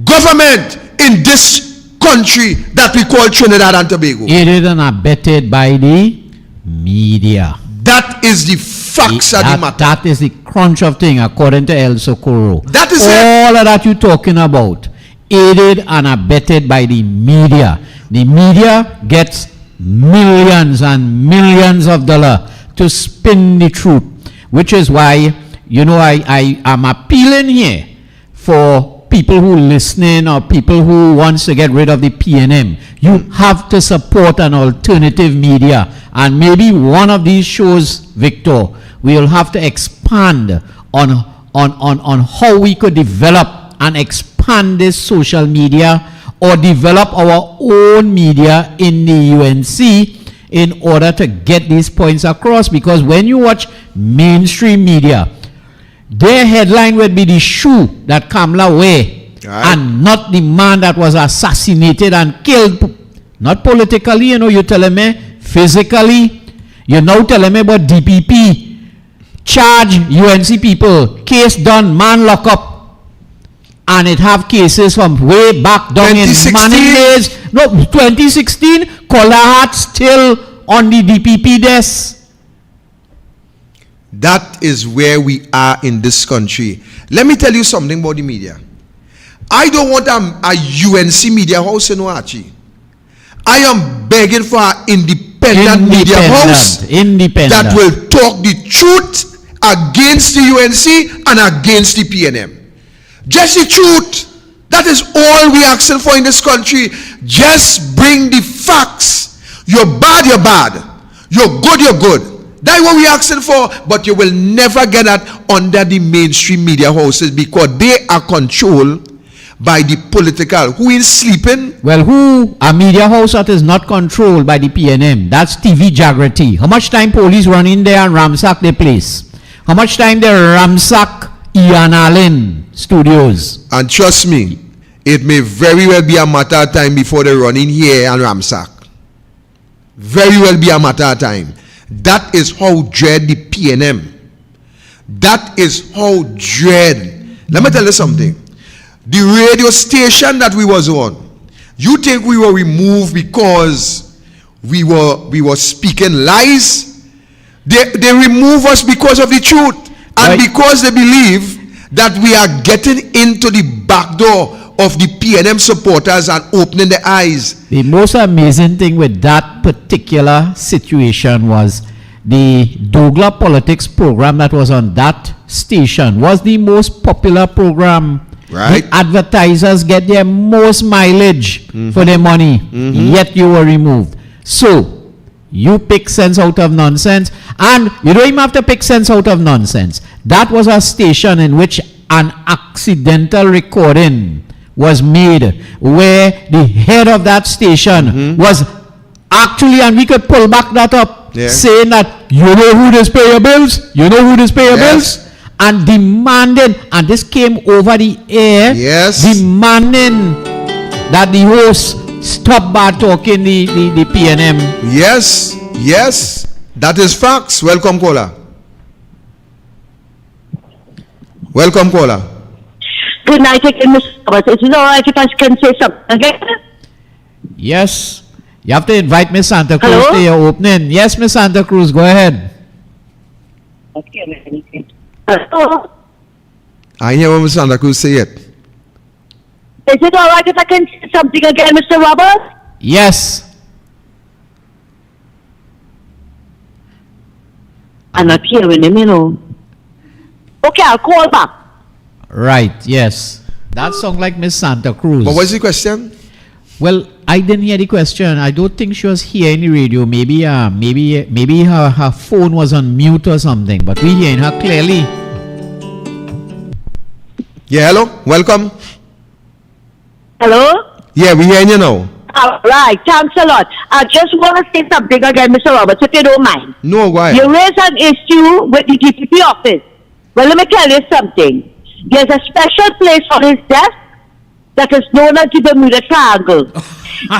government in this country that we call Trinidad and Tobago. Aided and abetted by the media. That is the facts of the matter. That is the crunch of thing, according to El Socorro. That is all of that you're talking about, aided and abetted by the media. The media gets millions and millions of dollars to spin the truth, which is why, you know, I am appealing here for people who listening or people who wants to get rid of the PNM. You have to support an alternative media, and maybe one of these shows, Victor, we'll have to expand on how we could develop and expand this social media, or develop our own media in the UNC in order to get these points across. Because when you watch mainstream media, their headline would be the shoe that Kamala wear, and not the man that was assassinated and killed Not politically, you're telling me physically. You're now telling me about DPP. Charge UNC people. Case done, man lock up. And it have cases from way back down in Manning days. No, 2016, Colahart still on the DPP desk. That is where we are in this country. Let me tell you something about the media. I don't want a UNC media house in Oachi. I am begging for an independent media house that will talk the truth against the UNC and against the PNM. Just the truth. That is all we're asking for in this country. Just bring the facts. You're bad, you're bad. You're good, you're good. That's what we're asking for. But you will never get that under the mainstream media houses because they are controlled by the political. Who is sleeping? Well, who? A media house that is not controlled by the PNM. That's TV Jagrati. How much time police run in there and ransack the place? How much time they ransack Ian Allen Studios? And trust me, it may very well be a matter of time before they run in here and ransack. Very well be a matter of time. That is how dread the PNM. That is how dread. Let me tell you something. The radio station that we was on, you think we were removed because we were speaking lies? They remove us because of the truth. And because they believe that we are getting into the back door of the PNM supporters and opening their eyes. The most amazing thing with that particular situation was the Douglas Politics program that was on that station was the most popular program. Right. The advertisers get their most mileage for their money, yet you were removed. So, you pick sense out of nonsense, and you don't even have to pick sense out of nonsense. That was a station in which an accidental recording was made where the head of that station was actually, and we could pull back that up, saying that, you know who this pay your bills? You know who this pay your bills? And demanding, and this came over the air, demanding that the host stop bad talking the PNM. Yes, yes, that is facts. Welcome, caller. Welcome, caller. Good night again, Mr. Roberts. Is it all right if I can say something again? Yes. You have to invite Miss Santa Cruz to your opening. Yes, Miss Santa Cruz, go ahead. Hello? I hear what Miss Santa Cruz say it. Is it all right if I can say something again, Mr. Roberts? Yes. I'm not hearing him, Okay, I'll call back. Right, yes. That sounds like Miss Santa Cruz. But what's the question? Well, I didn't hear the question. I don't think she was hearing the radio. Maybe her phone was on mute or something. But we hearing her clearly. Yeah, hello? Welcome. Hello? Yeah, we hearing you now. All right, thanks a lot. I just want to say something again, Mr. Roberts, if you don't mind. No, go ahead. You raised an issue with the DPP office. Well, let me tell you something. There's a special place on his desk that is known as the Bermuda Triangle.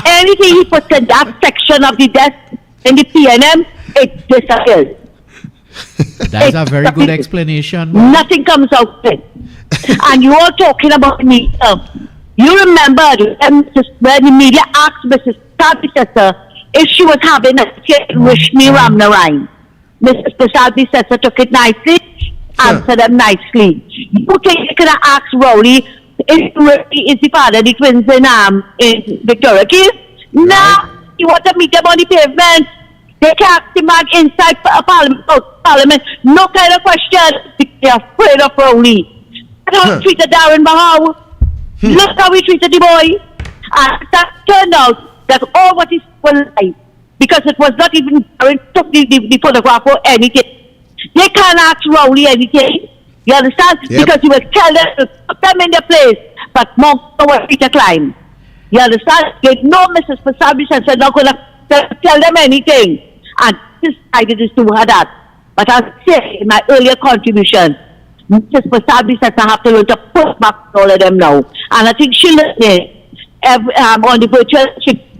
Anything he puts in that section of the desk in the PNM, it disappears. That's a very good explanation. Nothing comes out of it. And you all talking about me. You remember when the media asked Mrs. Prasad if she was having a Rishmi Ramnarayan. Mrs. Prasad took it nicely, answered them nicely. You think you could have asked Rowley if really is the father of the twins in Victoria Keys? No, you want to meet them on the pavement. They can't demand inside Parliament. No kind of question. They're afraid of Rowley. That's how we treated Darren Mahal. Look how we treated the boy. And that turned out that all what is was life. Because it was not even Darren took the photograph or anything. They can't ask Rowley anything. You understand? Because you will tell them to put them in their place. But monks know where Peter climb. You understand? They know Mrs. Pasabi said they're not going to tell them anything. And decided is to her that. But I say in my earlier contribution, Mrs. Pasabi says I have to learn to put back all of them now. And I think she learned it on the virtual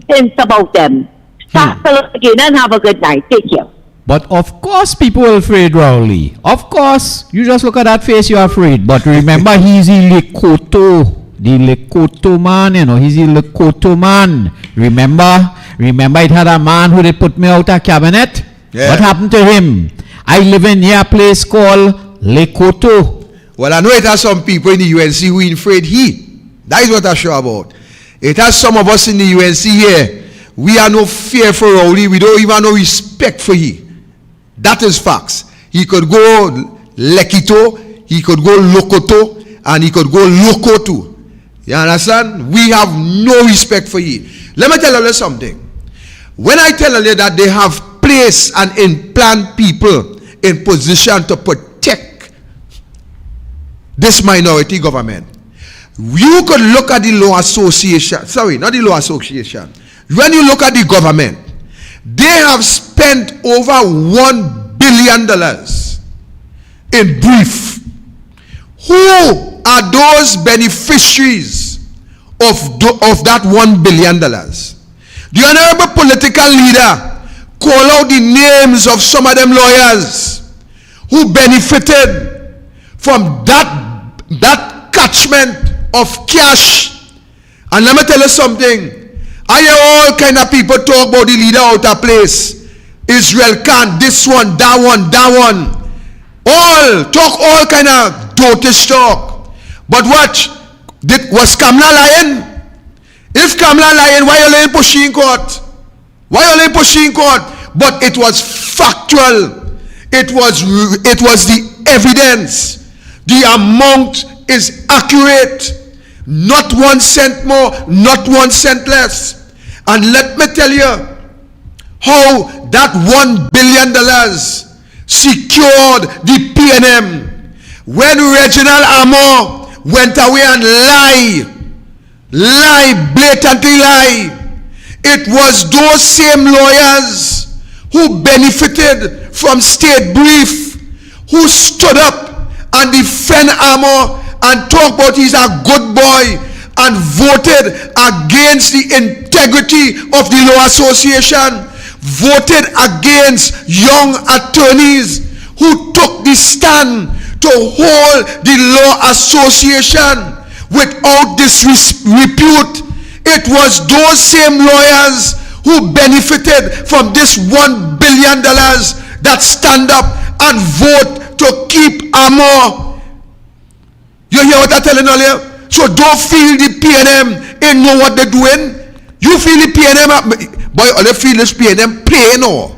hints about them. Start again and have a good night. Take care. But of course people are afraid, Rowley. Of course. You just look at that face, you're afraid. But remember, he's the Lekoto. The Lekoto man, you know. He's the Lekoto man. Remember it had a man who did put me out of cabinet? Yeah. What happened to him? I live in near a place called Lekoto. Well, I know it has some people in the UNC who are afraid he. That is what I'm sure about. It has some of us in the UNC here. We are no fear for Rowley. We don't even have no respect for he. That is facts. He could go Lekito, he could go Lokoto, and he could go Lokoto. You understand? We have no respect for ye. Let me tell you something. When I tell you that they have placed and implant people in position to protect this minority government, you could look at the law association. Sorry, not the law association. When you look at the government, they have spent over $1 billion in brief. Who are those beneficiaries of that $1 billion? The honorable political leader call out the names of some of them lawyers who benefited from that catchment of cash. And let me tell you something. I hear all kind of people talk about the leader out of place. Israel Khan, this one, that one, that one. All kind of dotish talk. But watch, was Kamla lying? If Kamla lying, why are you pushing court? Why are you pushing court? But it was factual. It was the evidence. The amount is accurate. Not 1 cent more, not 1 cent less. And let me tell you how that $1 billion secured the PNM. When Reginald Amor went away and blatantly lie, it was those same lawyers who benefited from state brief, who stood up and defend Amor and talk about he's a good boy and voted against the integrity of the law association, voted against young attorneys who took the stand to hold the law association without disrepute. It was those same lawyers who benefited from this $1 billion that stand up and vote to keep Amor. You hear what I'm telling you earlier? So don't feel the PNM ain't know what they're doing. You feel the PNM, boy, all you feel is PNM playing or.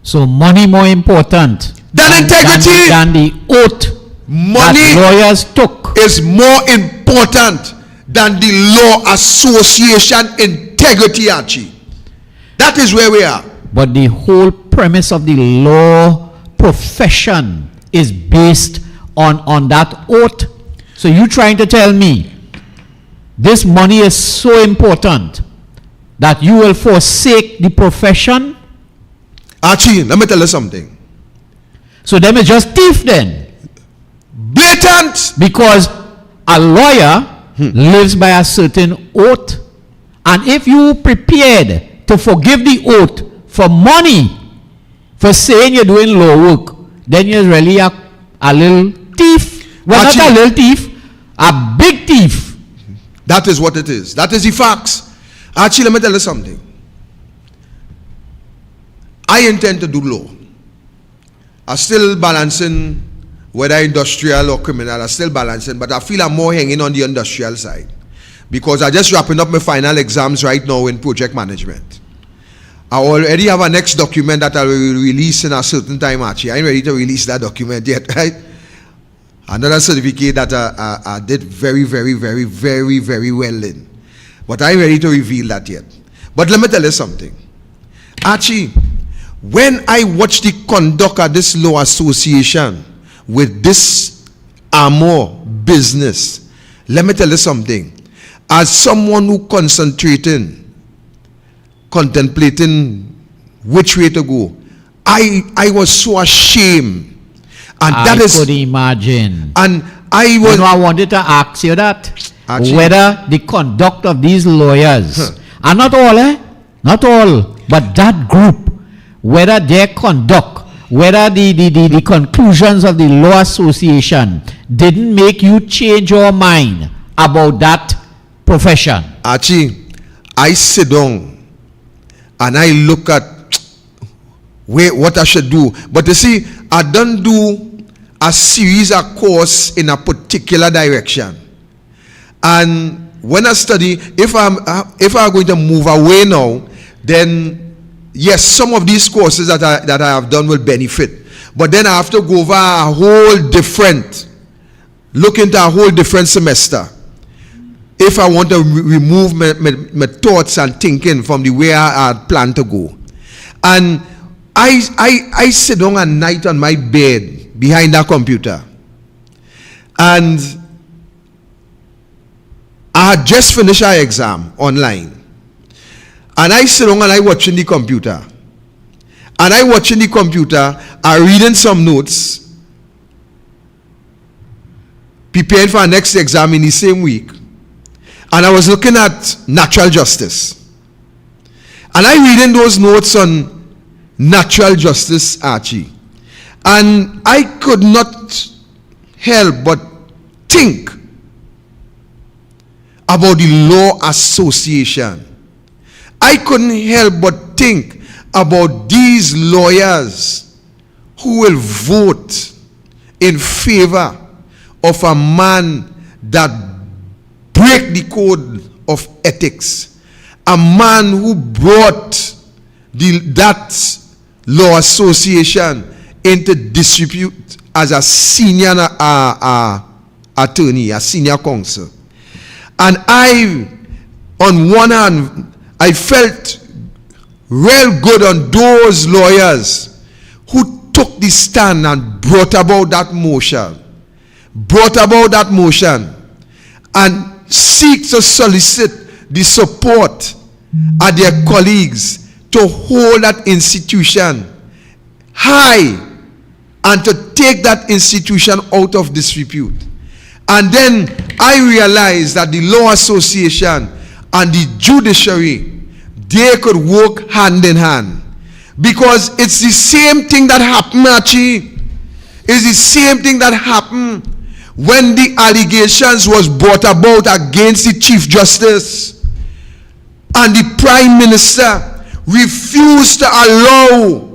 So money more important than integrity. Than the oath money that lawyers took is more important than the law association integrity, Archie. That is where we are. But the whole premise of the law profession is based on that oath. So you trying to tell me this money is so important that you will forsake the profession? Archie, let me tell you something. So them is just thief then? Blatant! Because a lawyer lives by a certain oath. And if you prepared to forgive the oath for money, for saying you're doing law work, then you're really a little thief. Well, Archie, not a little thief, a big thief. That is what it is. That is the facts. Archie, let me tell you something. I intend to do law. I'm still balancing whether industrial or criminal. I'm still balancing, but I feel I'm more hanging on the industrial side because I'm just wrapping up my final exams right now in project management. I already have a next document that I will release in a certain time, Archie. I ain't ready to release that document yet, right? Another certificate that I did very, very, very, very, very well in. But I ain't ready to reveal that yet. But let me tell you something. Archie, when I watch the conduct of this law association with this Amor business, let me tell you something. As someone who contemplating which way to go, I was so ashamed. And I could imagine. And I was. You know, I wanted to ask you that. Archie, whether the conduct of these lawyers, and not all, not all, but that group, whether their conduct, whether the conclusions of the law association didn't make you change your mind about that profession? Archie, I sit down and I look at what I should do. But you see, I don't do a series of course in a particular direction. And when I study, if I'm going to move away now, then yes, some of these courses that I have done will benefit. But then I have to go over a whole different, look into a whole different semester if I want to remove my thoughts and thinking from the way I had planned to go. And I sit down at night on my bed behind that computer, and I had just finished our exam online, and I sit down and I watching the computer, I reading some notes, preparing for our next exam in the same week, and I was looking at natural justice, and I reading those notes on natural justice, Archie, and I could not help but think about the law association. I couldn't help but think about these lawyers who will vote in favor of a man that break the code of ethics, a man who brought that law association into disrepute as a senior attorney, a senior counsel. And on one hand, I felt real good on those lawyers who took the stand and brought about that motion, and seek to solicit the support of their colleagues to hold that institution high and to take that institution out of disrepute. And then I realized that the law association and the judiciary, they could work hand in hand, because it's the same thing that happened, Archie. It's the same thing that happened when the allegations was brought about against the Chief Justice, and the Prime Minister refused to allow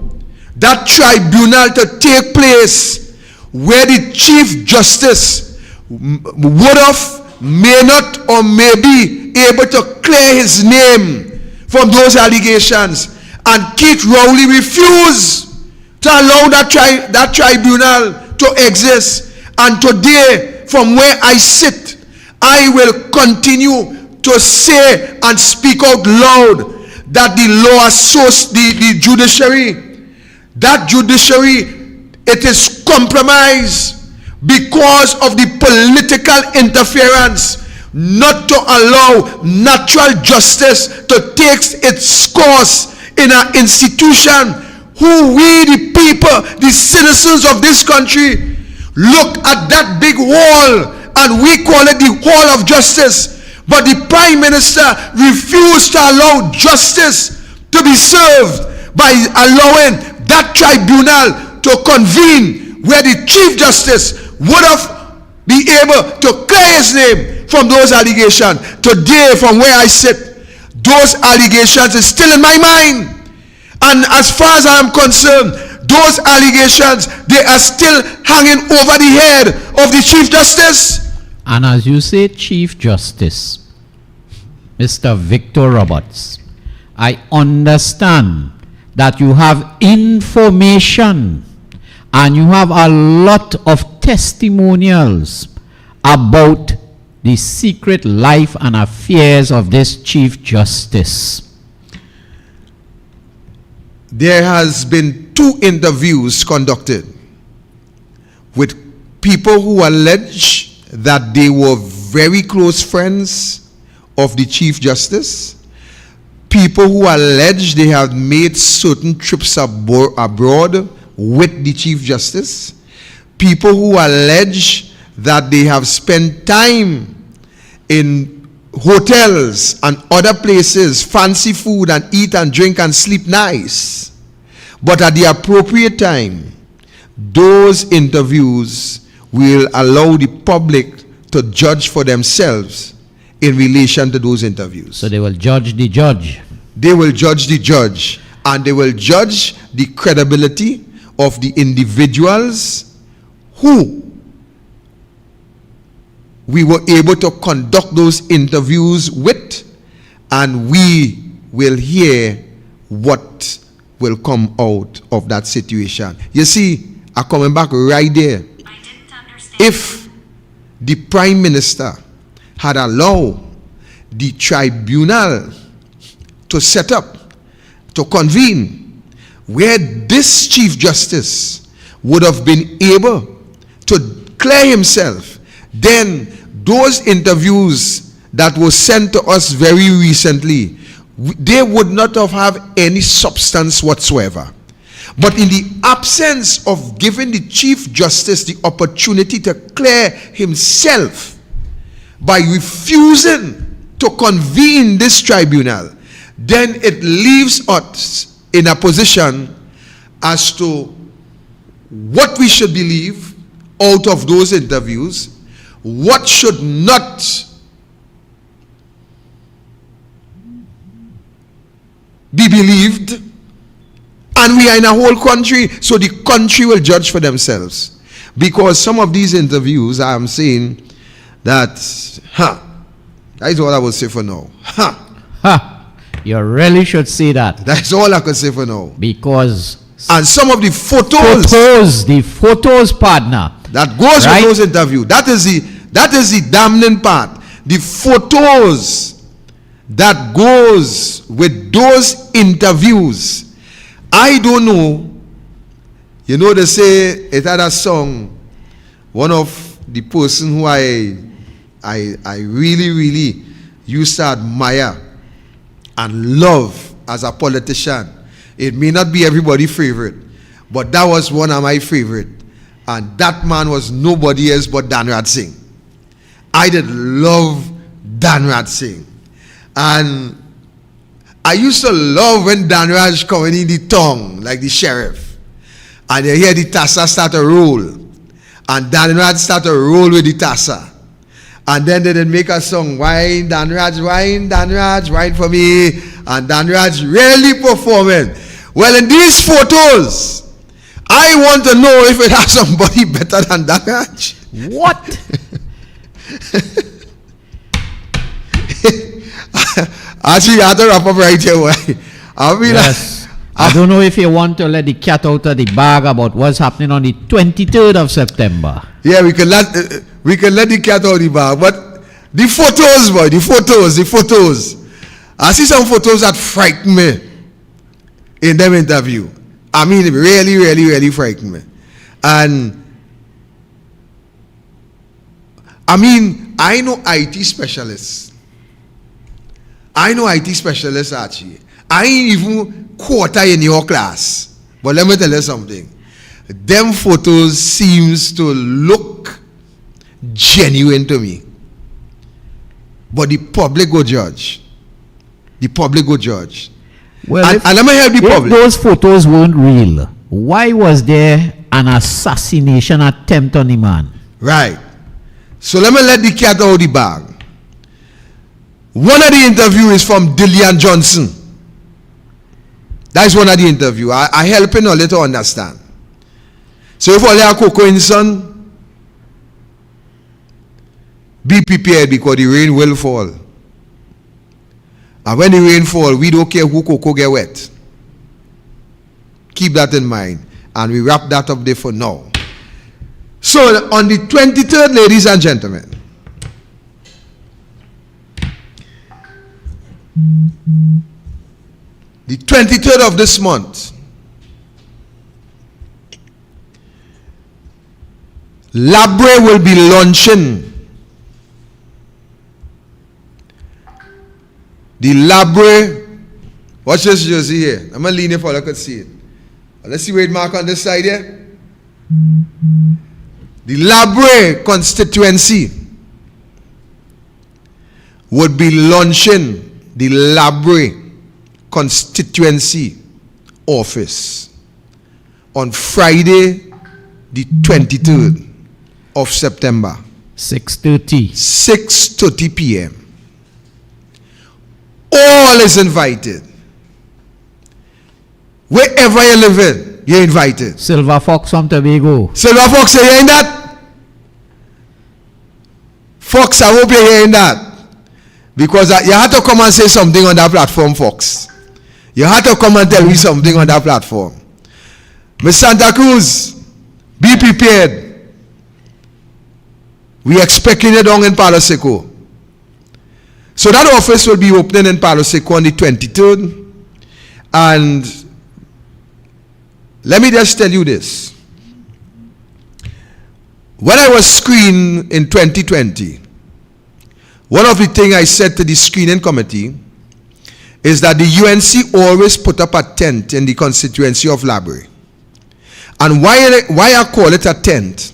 that tribunal to take place, where the Chief Justice would have, may not, or may be able to clear his name from those allegations. And Keith Rowley refused to allow that tribunal to exist. And today, from where I sit, I will continue to say and speak out loud that the judiciary, it is compromised because of the political interference, not to allow natural justice to take its course in an institution who we, the people, the citizens of this country, look at that big wall and we call it the Hall of Justice. But the Prime Minister refused to allow justice to be served by allowing that tribunal to convene, where the Chief Justice would have been able to clear his name from those allegations. Today, from where I sit, those allegations is still in my mind. And as far as I am concerned, those allegations, they are still hanging over the head of the Chief Justice. And as you say, Chief Justice, Mr. Victor Roberts, I understand that you have information and you have a lot of testimonials about the secret life and affairs of this Chief Justice. There has been 2 interviews conducted with people who allege that they were very close friends of the Chief Justice, people who allege they have made certain trips abroad with the Chief Justice, people who allege that they have spent time in hotels and other places, fancy food and eat and drink and sleep nice. But at the appropriate time, those interviews will allow the public to judge for themselves in relation to those interviews. So they will judge the judge. They will judge the judge, and they will judge the credibility of the individuals who we were able to conduct those interviews with, and we will hear what will come out of that situation. You see, I'm coming back right there. If the Prime Minister had allowed the tribunal to set up, to convene, where this Chief Justice would have been able to clear himself, then those interviews that were sent to us very recently, they would not have any substance whatsoever. But in the absence of giving the Chief Justice the opportunity to clear himself by refusing to convene this tribunal, then it leaves us in a position as to what we should believe out of those interviews, what should not be believed, and we are in a whole country, so the country will judge for themselves. Because some of these interviews, I am saying that, that is all I will say for now. You really should say that. That's all I can say for now. Because and some of the photos, partner, right? that goes with those interviews. That is the damning part. The photos that goes with those interviews. I don't know. You know, they say it had a song. One of the person who I really, really used to admire and love as a politician. It may not be everybody's favorite, but that was one of my favorite. And that man was nobody else but Dhanraj Singh. I did love Dhanraj Singh. And I used to love when Dhanraj coming in the tongue, like the sheriff. And you hear the tassa start to roll. And Dhanraj start to roll with the tassa. And then they did make a song, wine, Dhanraj, wine for me. And Dhanraj really performing. Well, in these photos, I want to know if it has somebody better than Dhanraj. What? Actually, you have to wrap up right here. Yes. I don't know if you want to let the cat out of the bag about what's happening on the 23rd of September. Yeah, we can let the cat out of the bag. But the photos, boy, the photos. I see some photos that frighten me in them interview. I mean, really, really, really frighten me. And I mean, I know IT specialists. Actually. I ain't even quarter in your class. But let me tell you something. Them photos seems to look genuine to me. But the public go judge. Well, and let me help the public. If those photos weren't real, why was there an assassination attempt on the man? Right. So let me let the cat out of the bag. One of the interviews is from Dillian Johnson. That is one of the interviews. I helping a little understand. So if all are cocoa in sun, be prepared because the rain will fall. And when the rain fall, we don't care who cocoa get wet. Keep that in mind. And we wrap that up there for now. So on the 23rd, ladies and gentlemen, the 23rd of this month, Labre will be launching the Labre. Watch this, Josie here. I'm going to lean it for I could see it. Let's see where it mark on this side here. The Labre Constituency would be launching the Labre Constituency office on Friday, the 23rd of September. 6:30. 6:30 p.m. All is invited. Wherever you live in, you're invited. Silver Fox from Tobago. Silver Fox, you hearing that? Fox, I hope you're hearing that. Because you had to come and say something on that platform, Fox. You had to come and tell me something on that platform. Miss Santa Cruz, be prepared. We expecting it down in Palo Seco. So that office will be opening in Palo Seco on the 23rd. And let me just tell you this. When I was screened in 2020, one of the things I said to the screening committee is that the UNC always put up a tent in the constituency of Labre. And why I call it a tent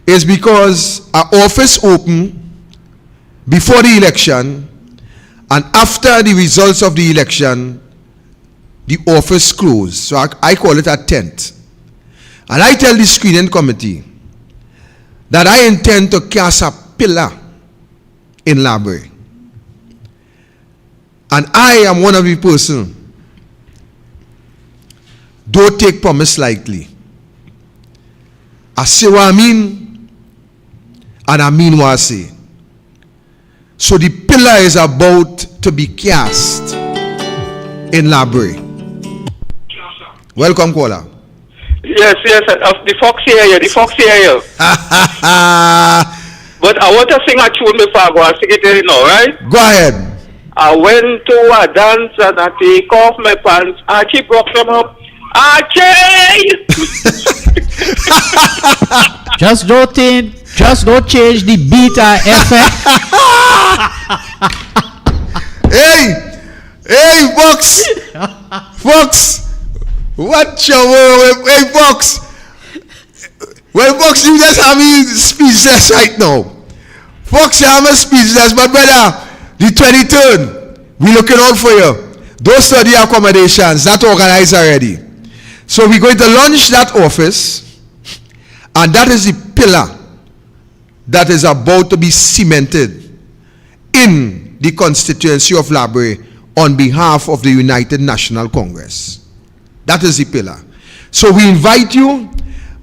is because our office opened before the election, and after the results of the election, the office closed. So I call it a tent. And I tell the screening committee that I intend to cast a pillar in Labre. And I am one of the person. Don't take promise lightly. I say what I mean, and I mean what I say. So the pillar is about to be cast in Labre. Welcome, caller. Yes, the Fox area, But I want to sing a tune before I go and sing it now, right? Go ahead. I went to a dance and I take off my pants. I keep rocking up. Just don't change the beta effect. Hey, Fox, what your word? Hey, Fox. Well, Fox, you just have me speechless right now. Fox, you have me speechless, but brother, the 23rd, we looking out for you. Those study accommodations, that organized already. So we're going to launch that office, and that is the pillar that is about to be cemented in the constituency of Labre on behalf of the United National Congress. That is the pillar. So we invite you.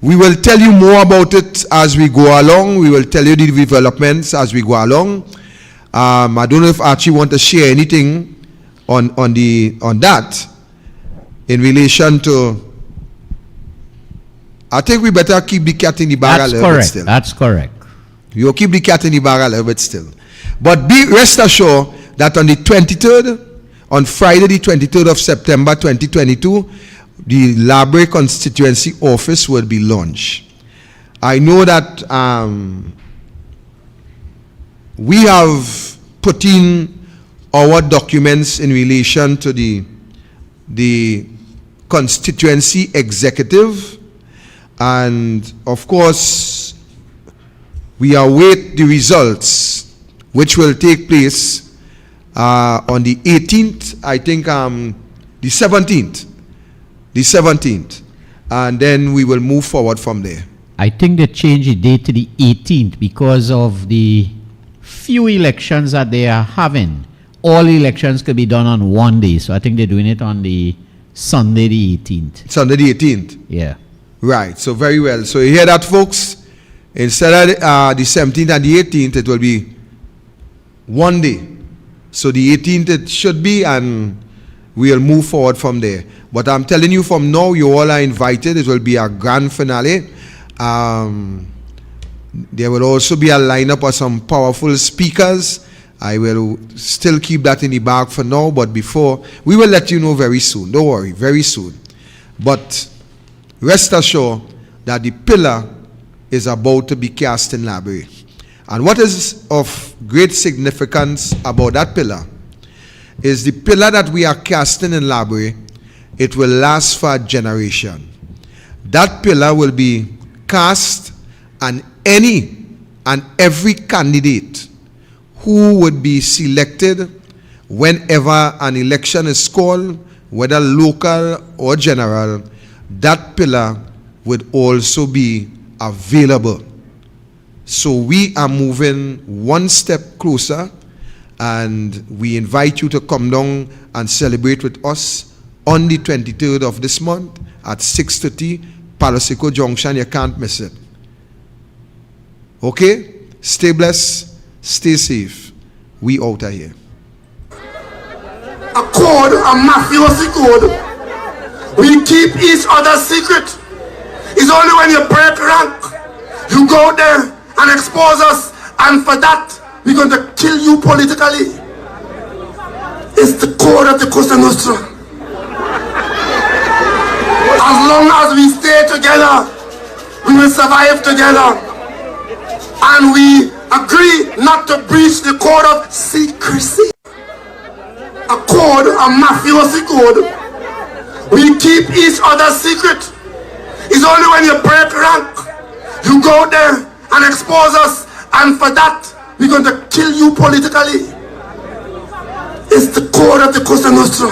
We will tell you more about it as we go along. We will tell you the developments as we go along. I don't know if Archie wants to share anything on that in relation to. I think we better keep the cat in the bag a little bit still. That's correct. You'll keep the cat in the bag a little bit still. But rest assured that on the 23rd, on Friday the 23rd of September 2022, the Labre Constituency office will be launched. I know that we have put in our documents in relation to the constituency executive, and of course we await the results, which will take place on the 18th, I think the 17th, and then we will move forward from there. I think they changed the date to the 18th because of the few elections that they are having. All elections could be done on one day, so I think they're doing it on the Sunday the 18th. Sunday the 18th? Yeah. Right, so very well. So you hear that, folks? Instead of the 17th and the 18th, it will be one day. So the 18th it should be, and we'll move forward from there. But I'm telling you from now, you all are invited. It will be a grand finale. There will also be a lineup of some powerful speakers. I will still keep that in the bag for now, but before, we will let you know very soon. Don't worry, very soon. But rest assured that the pillar is about to be cast in Labre. And what is of great significance about that pillar is the pillar that we are casting in Labre, it will last for a generation. That pillar will be cast, and any and every candidate who would be selected whenever an election is called, whether local or general, that pillar would also be available. So we are moving one step closer, and we invite you to come down and celebrate with us on the 23rd of this month at 6:30, Palosico Junction. You can't miss it. Okay? Stay blessed, stay safe. We out of here. A code, a mafiosi code. We keep each other's secret. It's only when you break rank, you go there and expose us, and for that, we're going to kill you politically. It's the code of the Cosa Nostra. As long as we stay together, we will survive together. And we agree not to breach the code of secrecy. A code, a mafiosi code. We keep each other's secret. It's only when you break rank, you go there and expose us, and for that, we're going to kill you politically. It's the code of the Cosa Nostra.